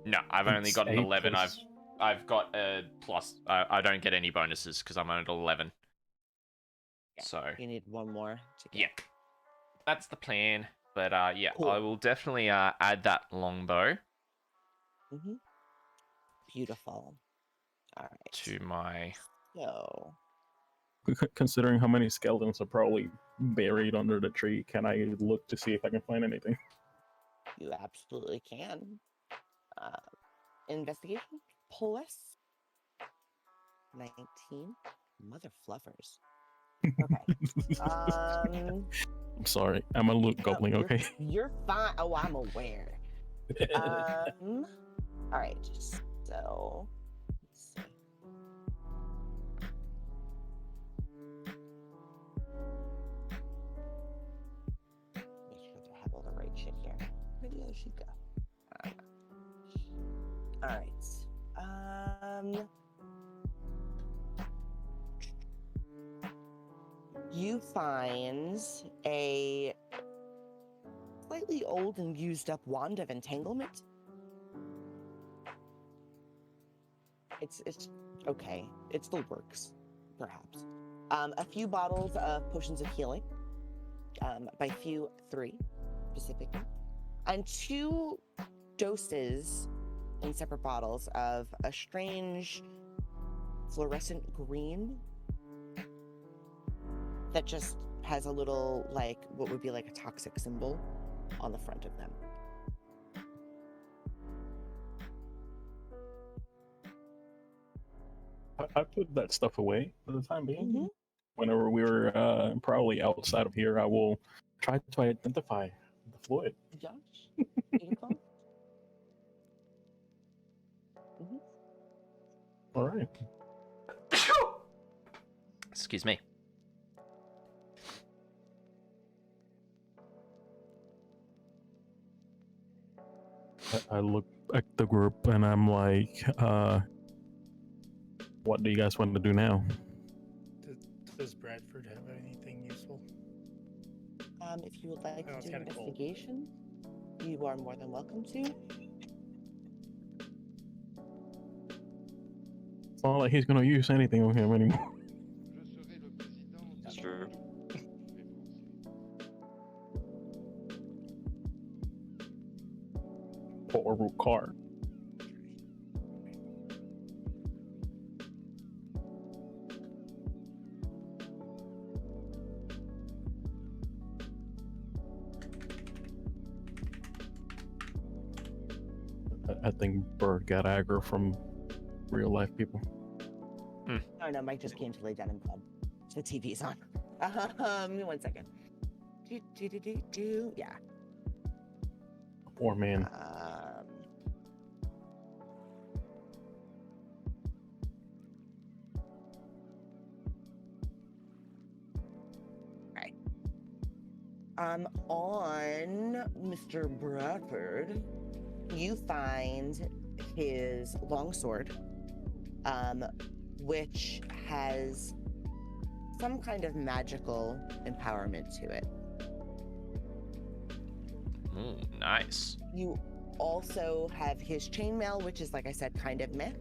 No, I've only It's got an 8 11. plus- I've got a plus. I don't get any bonuses because I'm at 11. Yeah, So You need one more to get. yeah, that's the plan. But yeah, Cool. I will definitely add that longbow Mm-hmm. Beautiful. All right. to my. So, Considering how many skeletons are probably buried under the tree, can I look to see if I can find anything? you absolutely can. Investigation plus 19. Mother fluffers. Okay. I'm sorry, I'm a little goblin, you're, okay? You're fine. Oh, I'm aware. All right. So, let's see. Make sure to have all the right shit here. Where the other shit go? All right. You find a slightly old and used up wand of entanglement. It's okay. It still works, perhaps. A few bottles of potions of healing. By few, 3 specifically, and 2 doses in separate bottles of a strange fluorescent green that just has a little, like, what would be like a toxic symbol on the front of them. I put that stuff away for the time being. Mhm. Whenever we're probably outside of here, I will try to identify the fluid. Josh, beautiful. All right. Excuse me. I look at the group and I'm like, what do you guys want to do now? Does Bradford have anything useful? If you would like Oh, to it's do kinda cold. investigation, you are more than welcome to. It's not like he's gonna use anything on him anymore. That's true. Or Rukhar. I think Bird got aggro from real life people. Oh no, Mike just came to lay down in bed. The TV's on. Give me 1 second. Yeah. Poor man. Right. On Mr. Bradford, you find his longsword, which has some kind of magical empowerment to it. Ooh, nice. You also have his chainmail, which is, like I said, kind of meh.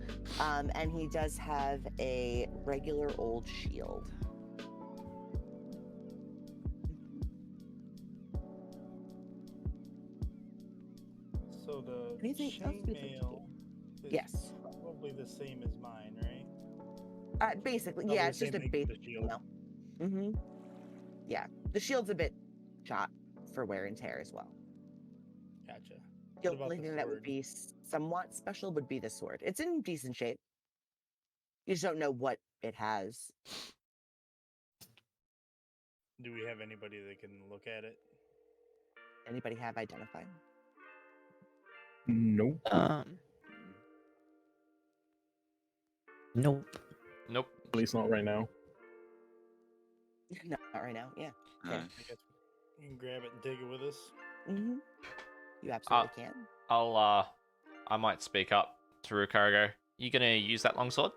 And he does have a regular old shield. So the Anything else you'd like to do? chainmail is Yes. probably the same as mine, right? Basically, Probably yeah, the it's just same a thing for basic the shield. Mm-hmm. Yeah, the shield's a bit shot for wear and tear as well. Gotcha. The What about only the thing that would sword? be somewhat special would be the sword. It's in decent shape. You just don't know what it has. Do we have anybody that can look at it? Anybody have identified? Nope. Nope. Nope. At least not right now. No, not right now. Yeah. Uh, Yeah. I guess we can grab it and take it with us. Mm-hmm. You absolutely can. I might speak up to Rukhar. Go, you gonna use that longsword?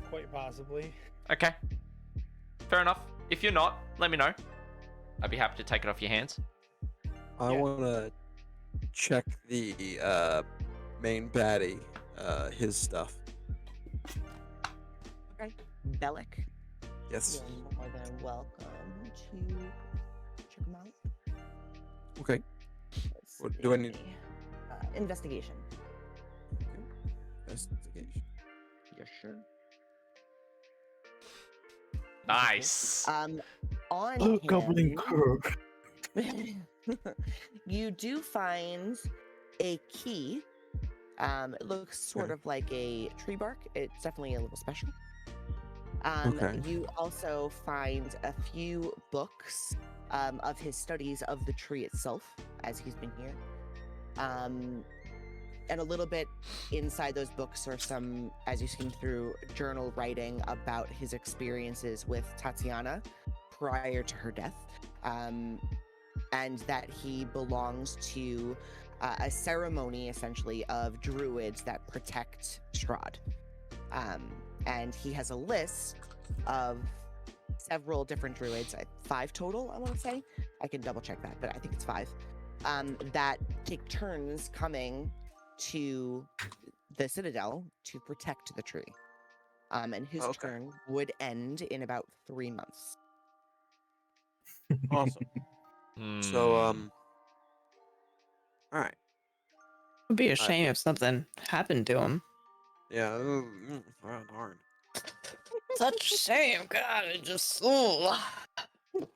Quite possibly. Okay. Fair enough. If you're not, let me know. I'd be happy to take it off your hands. I Yeah. want to check the main baddie, his stuff. Okay. Bellic, Yes. you're more than welcome to check them out. Okay. Let's What do I need? see. Investigation. Investigation. Yeah, sure. Nice. On Oh, goblin him, curve. you do find a key. It looks sort Okay. of like a tree bark. It's definitely a little special. Okay. You also find a few books of his studies of the tree itself as he's been here. And a little bit inside those books are some, as you skim through, journal writing about his experiences with Tatiana prior to her death. And that he belongs to a ceremony, essentially, of druids that protect Strahd. And he has a list of several different druids, 5 total, I want to say. I can double check that, but I think it's 5. That take turns coming to the Citadel to protect the tree. And his Okay. turn would end in about 3 months. Awesome. Hmm. So, all right. It'd be a shame if something happened to him. Yeah. Oh, darn. Such a shame. God, it just really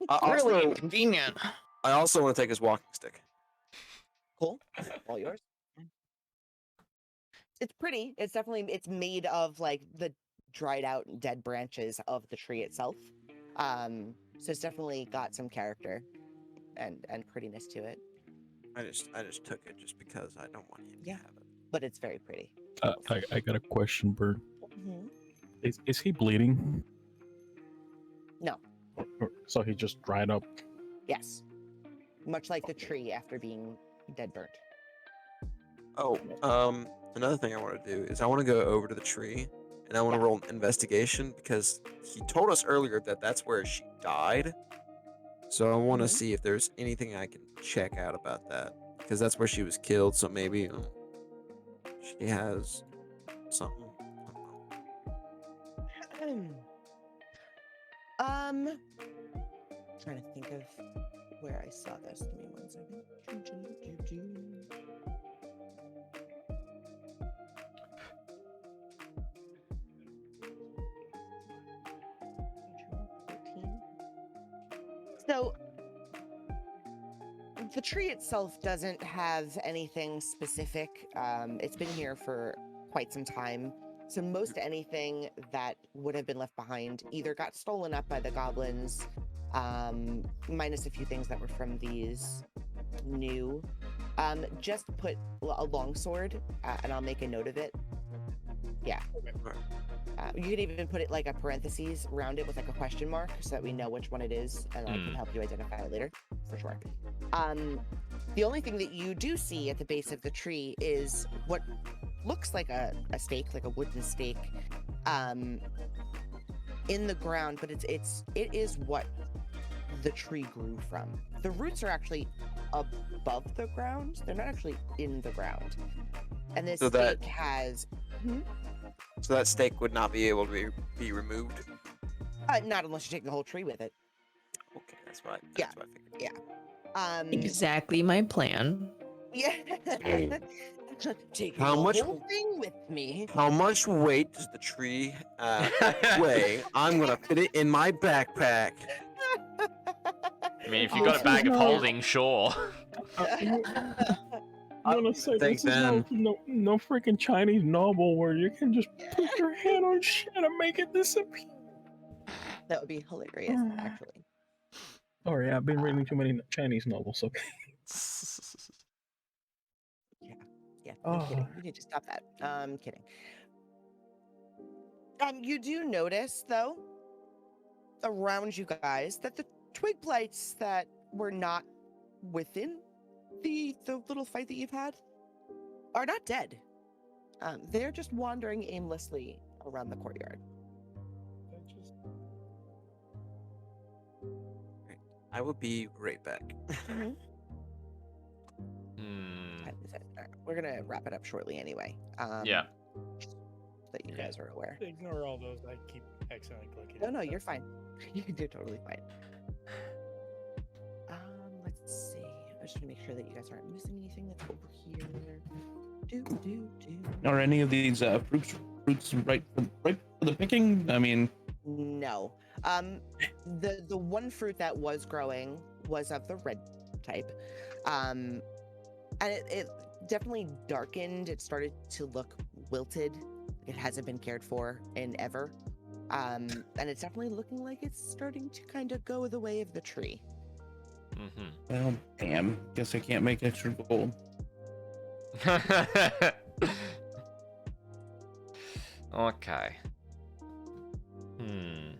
Also, inconvenient. I also want to take his walking stick. Cool. All yours. It's pretty. It's definitely, it's made of like the dried out dead branches of the tree itself. So it's definitely got some character and prettiness to it, I just took it just because I don't want you to Yeah. have it. but it's very pretty. I got a question, Bird. Mhm. Is he bleeding? No. So he just dried up. Yes. Much like the tree after being dead burnt. Oh, another thing I want to do is I want to go over to the tree and I want to roll an investigation because he told us earlier that that's where she died. So I want to Mhm. see if there's anything I can check out about that because that's where she was killed. So maybe she has something. I don't know. Trying to think of where I saw this. Give me 1 second. So the tree itself doesn't have anything specific. It's been here for quite some time. So most anything that would have been left behind either got stolen up by the goblins, minus a few things that were from these new. Just put a longsword, and I'll make a note of it. Yeah. You could even put it like a parentheses around it with like a question mark so that we know which one it is and I can help you identify it later for sure. The only thing that you do see at the base of the tree is what looks like a stake, like a wooden stake, in the ground, but it is what the tree grew from. The roots are actually above the ground. They're not actually in the ground. And this So that- stake has So that stake would not be able to be removed. not unless you take the whole tree with it. Okay, that's what I figured. Exactly my plan. Yeah. Take How the much- whole thing with me. How much weight does the tree weigh? I'm gonna fit it in my backpack. I mean, if you got a bag of holding, sure. I'm gonna say Thanks, this is Ben. no freaking Chinese novel where you can just put your hand on shit and make it disappear. That would be hilarious, actually. Sorry, I've been reading too many Chinese novels. Okay. Yeah, I'm kidding. You need to stop that. I'm kidding. You do notice, though, around you guys, that the Twigblights that were not within the little fight that you've had are not dead. They're just wandering aimlessly around the courtyard. I will be right back. Mhm. Hmm. We're gonna wrap it up shortly anyway. Yeah. So that you Yeah. guys are aware. Ignore all those. I keep accidentally clicking. No, it, no, so- you're fine. You're totally fine. Let's see. I just want to make sure that you guys aren't missing anything that's over here. Do. Are any of these fruits right for the picking? I mean, No. The one fruit that was growing was of the red type. And it definitely darkened. It started to look wilted. It hasn't been cared for in ever. And it's definitely looking like it's starting to kind of go the way of the tree. Mm-hmm. well, damn. Guess I can't make extra gold. Okay. Hmm.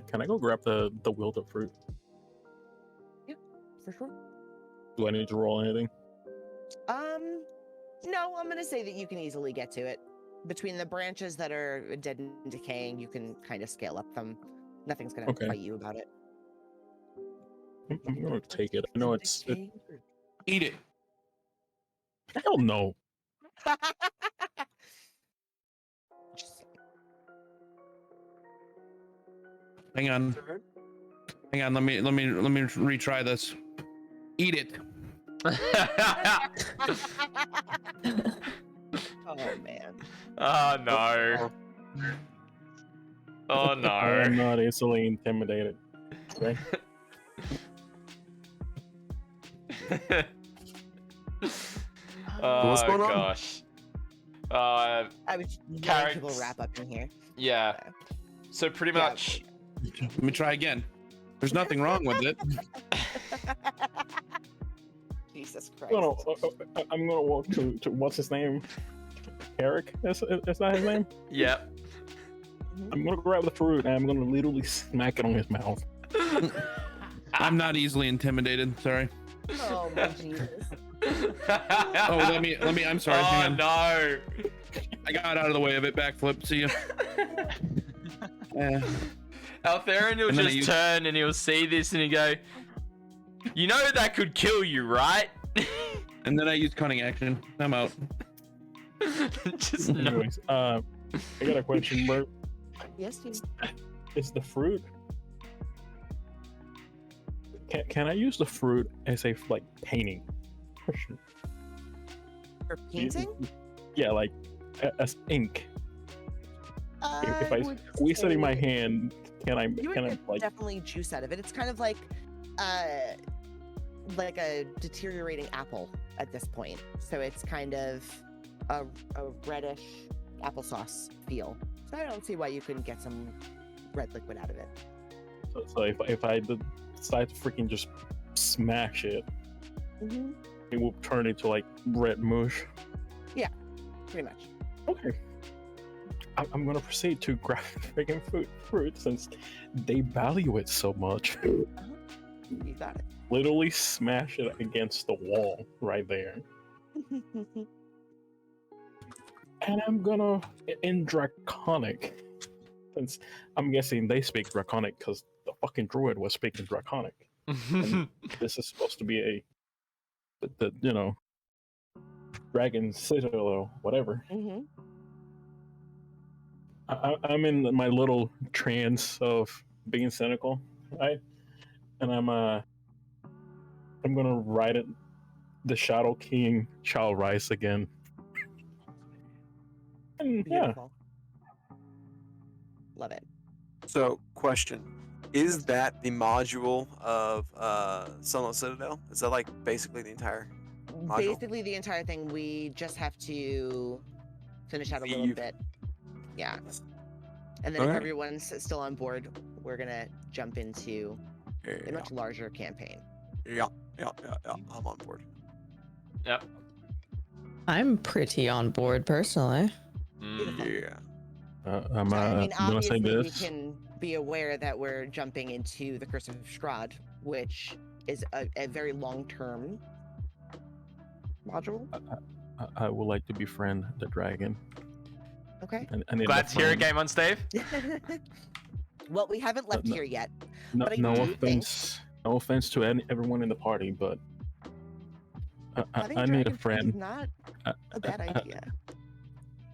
Can I go grab the wilted fruit? For sure. Do I need to roll anything? No, I'm gonna say that you can easily get to it. Between the branches that are dead and decaying, you can kind of scale up them. Nothing's gonna Okay. fight you about it. I'm gonna take it. I know it's Eat it. hell no. Just- Hang on. Hang on. Let me retry this. Eat it. Oh man. Oh no. Oh I am no. not easily intimidated. Okay? Oh What's going on? gosh. I was letting Carrots. people wrap up in here. Yeah. So pretty Yeah. much. Let me try again. There's nothing wrong with it. Jesus Christ. I'm gonna walk to what's his name? Cleric? Is that his name? Yep. I'm gonna grab the fruit and I'm gonna literally smack it on his mouth. I'm not easily intimidated. Sorry. Oh my Jesus. Oh, let me. I'm sorry. Oh Hang on. no. I got out of the way of it. Backflip. See ya. Altharion will And then I just use- turn and he'll see this and he'll go, you know that could kill you, right? And then I use cunning action. I'm out. Just no. Anyways, I got a question, Bert. Yes, Steve. Is the fruit? Can I use the fruit as a like painting? Question. For painting? Yeah, like as ink. If I would squeeze it in my say hand, can I you would can I get like definitely juice out of it. It's kind of like a deteriorating apple at this point. So it's kind of a reddish applesauce feel. So I don't see why you couldn't get some red liquid out of it. so if I decide to freaking just smash it, Mm-hmm. it will turn into like red mush. Pretty much. Okay. I'm gonna proceed to grab freaking fruit since they value it so much. You got it. Literally smash it against the wall right there. And I'm gonna in Draconic, since I'm guessing they speak Draconic because the fucking druid was speaking Draconic. This is supposed to be the Dragon Citadel or whatever. Mm-hmm. I'm in my little trance of being cynical, right? And I'm gonna write it. The Shadow King shall rise again. And yeah, Beautiful. Love it. So, question: is that the module of Sunless Citadel? Is that like basically the entire module? Basically, the entire thing. We just have to finish out a little Leave. bit. Yeah. And then if Alright. everyone's still on board, we're gonna jump into a Yeah, much larger campaign. yeah. I'm on board. Yep. I'm pretty on board personally. Mm. Yeah. I'm I mean, gonna say obviously, we this. can be aware that we're jumping into the Curse of Strahd, which is a very long-term module. I would like to befriend the dragon. Okay. I need Glad a to hear it, friend. Game on Steve. Well, we haven't left no. here yet. No, But I no do think- offense. No offense to everyone in the party, but Having I need a dragon friend. is not a bad idea.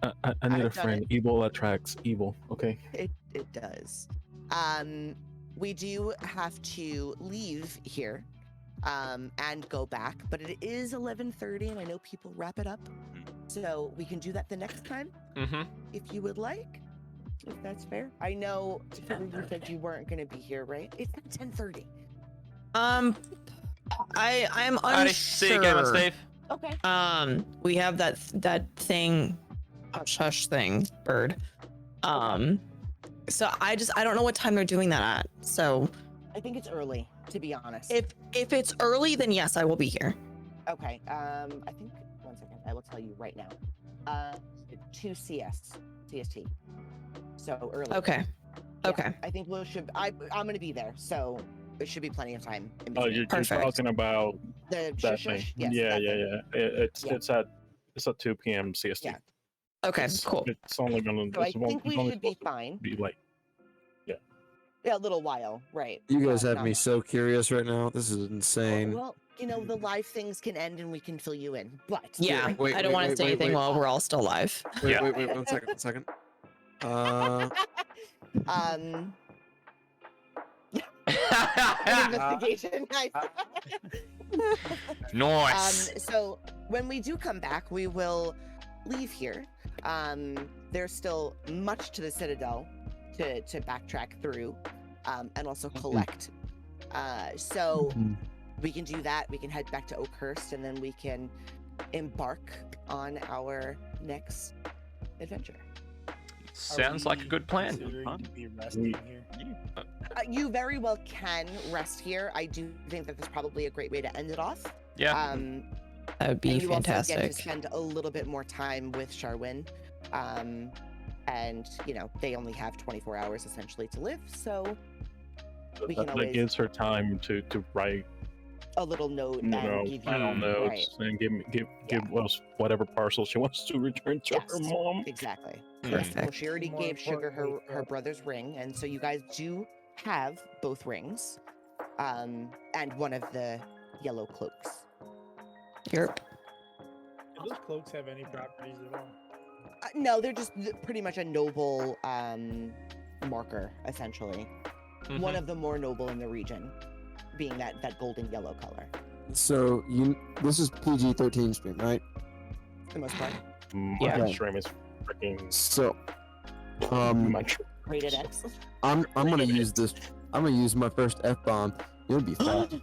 I need a I've done friend. it. Evil attracts evil. Okay. It does. We do have to leave here, and go back, but it is 11:30, and I know people wrap it up, so we can do that the next time Mm-hmm. if you would like. If that's fair. I know you said you weren't going to be here, right? It's not 10:30. I'm Alrighty, unsure. see you, Gamer Steve. Okay. We have that thing, hush hush thing, bird. So I don't know what time they're doing that at. So I think it's early, to be honest. if it's early, then yes, I will be here. Okay. I think 1 second. I will tell you right now. 2 CST. So early. Okay. Yeah, Okay. I think I'm going to be there, so it should be plenty of time. In Oh, between. you're Perfect. talking about The that shush thing. shush? Yes, yeah, that yeah, thing. yeah. It's Yeah. it's at 2 p.m. CST. Yeah. Okay. It's, Cool. It's only gonna. So I it's only- think we it's only should be supposed to fine. Be late. Yeah, a little while, right? You guys but have not me much. so curious right now. This is insane. Well, the live things can end and we can fill you in, but Yeah. wait, I don't want to wait, say wait, anything wait. while we're all still alive. Wait, Yeah. wait, 1 second. An investigation. Nice. Nice. So when we do come back, we will leave here. There's still much to the Citadel to backtrack through, and also collect. So we can do that. We can head back to Oakhurst, and then we can embark on our next adventure. Sounds like a good plan. Considering to be resting here. You very well can rest here. I do think that that's probably a great way to end it off. Yeah. That would be and you also get fantastic. to spend a little bit more time with Sharwin. And they only have 24 hours essentially to live, so we can That always gives her time to write, a little note you and know, give you final notes and give us whatever parcel she wants to return to her Yes. mom. Exactly. Hmm. Yes. Well, Perfect. she already More gave Sugar her importantly, brother's ring, and so you guys do have both rings, and one of the yellow cloaks. Yep. Do those cloaks have any properties at all? No, they're just pretty much a noble marker, essentially. Mm-hmm. One of the more noble in the region, being that golden yellow color, So this is PG-13 stream, right? for the most part. My Yeah. stream is freaking. So, my Rated X. I'm gonna use this. I'm gonna use my first F-bomb. It'll be fun.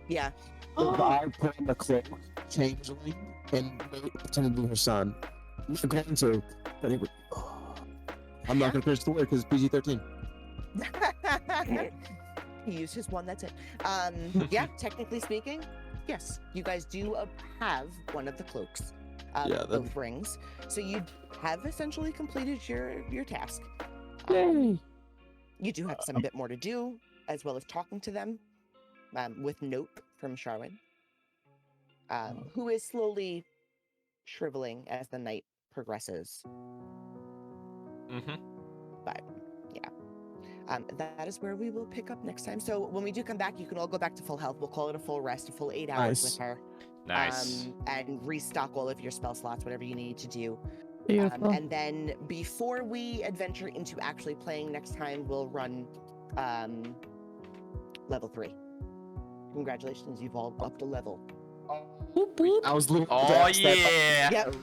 Yeah. I put in the cloak, changeling, and pretend to be her son. Okay, so anyway, I'm not gonna finish the word because it's PG-13. He used his one, that's it. Yeah, technically speaking, yes, you guys do have one of the cloaks, Yeah, that- both rings. So you have essentially completed your task. Yay! You do have some bit more to do, as well as talking to them, with note from Sharwin, who is slowly shriveling as the night progresses. Mm-hmm. But yeah, that is where we will pick up next time. So when we do come back, you can all go back to full health. We'll call it a full rest, a full 8 hours with Nice. her. Nice. And restock all of your spell slots, whatever you need to do. Beautiful. And then before we adventure into actually playing next time, we'll run level 3. Congratulations, you've all upped a level. Whoop, whoop. I was looking. Oh yeah. Yep.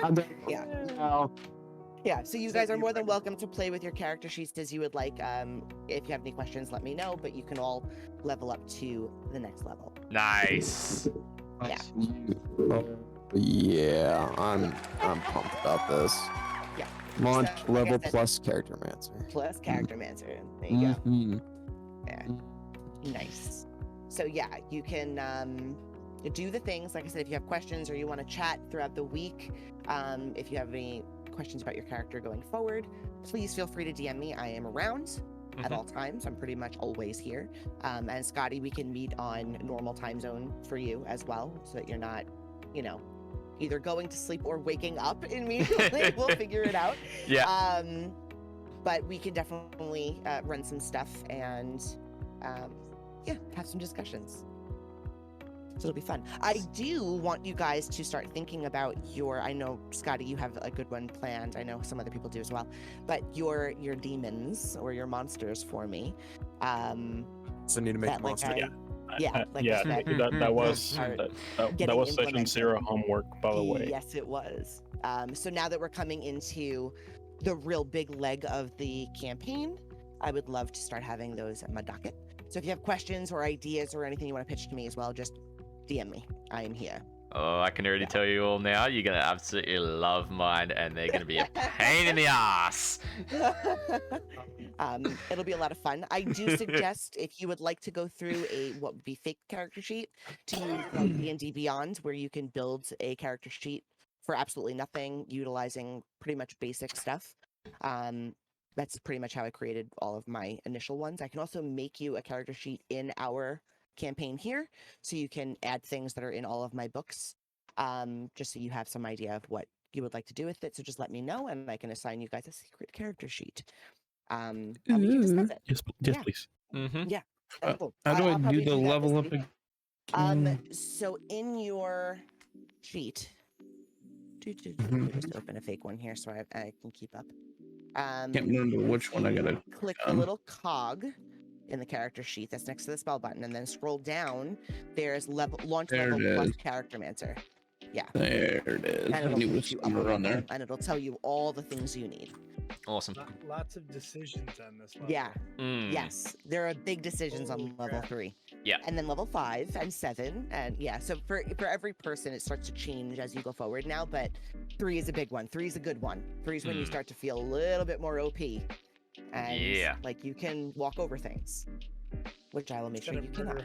I'm done. Yeah. Now. Yeah, so you So guys are you more than bring- welcome to play with your character sheets as you would like. If you have any questions, let me know, but you can all level up to the next level. Nice. Yeah. Yeah, I'm pumped about this. Yeah. Launch So, like I level said- plus character mancer. Plus Character Mancer. There you go. Mhm. Nice. So yeah, you can do the things. Like I said, if you have questions or you want to chat throughout the week, if you have any questions about your character going forward, please feel free to DM me. I am around at Mhm. all times. I'm pretty much always here. And Scotty, we can meet on normal time zone for you as well, so that you're not, either going to sleep or waking up immediately. We'll figure it out. Yeah. but we can definitely run some stuff and have some discussions. So it'll be fun. I do want you guys to start thinking about I know, Scotty, you have a good one planned. I know some other people do as well. But your demons or your monsters for me. So I need to make a monster. That was session 0 homework, by the way. Yes, it was. So now that we're coming into the real big leg of the campaign, I would love to start having those at my docket. So if you have questions or ideas or anything you want to pitch to me as well, just DM me. I am here. Oh, I can already tell you all now. You're going to absolutely love mine, and they're going to be a pain in the ass. It'll be a lot of fun. I do suggest if you would like to go through what would be fake character sheet to use like D&D Beyond, where you can build a character sheet for absolutely nothing, utilizing pretty much basic stuff. That's pretty much how I created all of my initial ones. I can also make you a character sheet in our campaign here, so you can add things that are in all of my books, just so you have some idea of what you would like to do with it. So just let me know, and I can assign you guys a secret character sheet. And we can discuss it. Yes, please. Mm-hmm. Yeah, that's cool. How do I'll I do probably the that level this up? weekend. So in your sheet, let me just open a fake one here so I can keep up. Can't remember which one I gotta click the little cog in the character sheet that's next to the spell button, and then scroll down. There's launch level plus Charactermancer. Yeah. There it is. And I it'll knew it put was you up somewhere a on there. level, and it'll tell you all the things you need. Awesome. Lots of decisions on this level. Yeah. Yes. There are big decisions on level 3. Yeah. And then level 5 and 7. And yeah, so for every person, it starts to change as you go forward now, but 3 is a big one. 3 is a good one. 3 is when you start to feel a little bit more OP. And like you can walk over things, which I will make sure you cannot.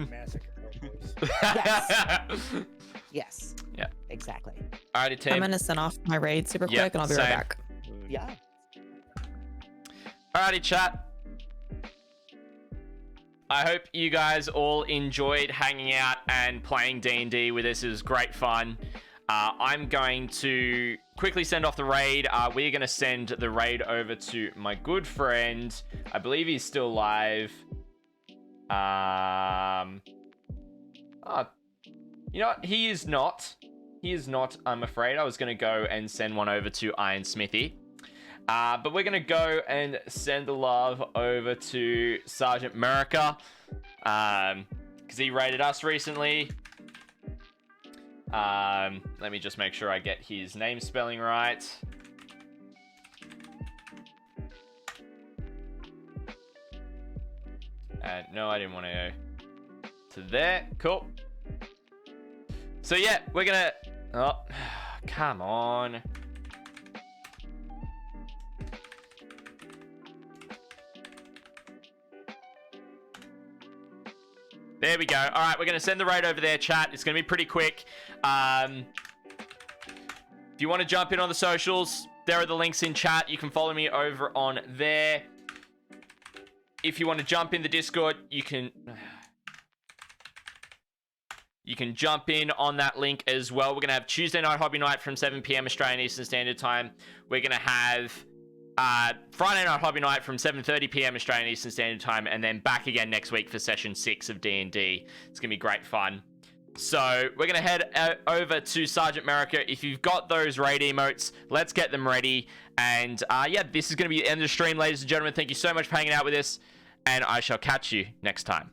Massacre hobos. Yes. Yes. Yeah. Exactly. Alrighty, team. I'm gonna send off my raid super quick, and I'll be right back. Yeah. Alrighty, chat. I hope you guys all enjoyed hanging out and playing D&D with us. It was great fun. I'm going to quickly send off the raid. We're going to send the raid over to my good friend. I believe he's still live. You know what? He is not. He is not, I'm afraid. I was going to go and send one over to Iron Smithy. But we're going to go and send the love over to Sergeant America. Because he raided us recently. Let me just make sure I get his name spelling right. No, I didn't want to go to there. Cool. So yeah, we're gonna... Oh, come on. There we go. All right, we're going to send the raid over there, chat. It's going to be pretty quick. If you want to jump in on the socials, there are the links in chat. You can follow me over on there. If you want to jump in the Discord, you can jump in on that link as well. We're going to have Tuesday Night Hobby Night from 7 p.m. Australian Eastern Standard Time. We're going to have Friday Night Hobby Night from 7:30 p.m. Australian Eastern Standard Time, and then back again next week for session 6 of D&D. It's going to be great fun. So we're going to head over to Sergeant America. If you've got those raid emotes, let's get them ready. And yeah, this is going to be the end of the stream, ladies and gentlemen. Thank you so much for hanging out with us, and I shall catch you next time.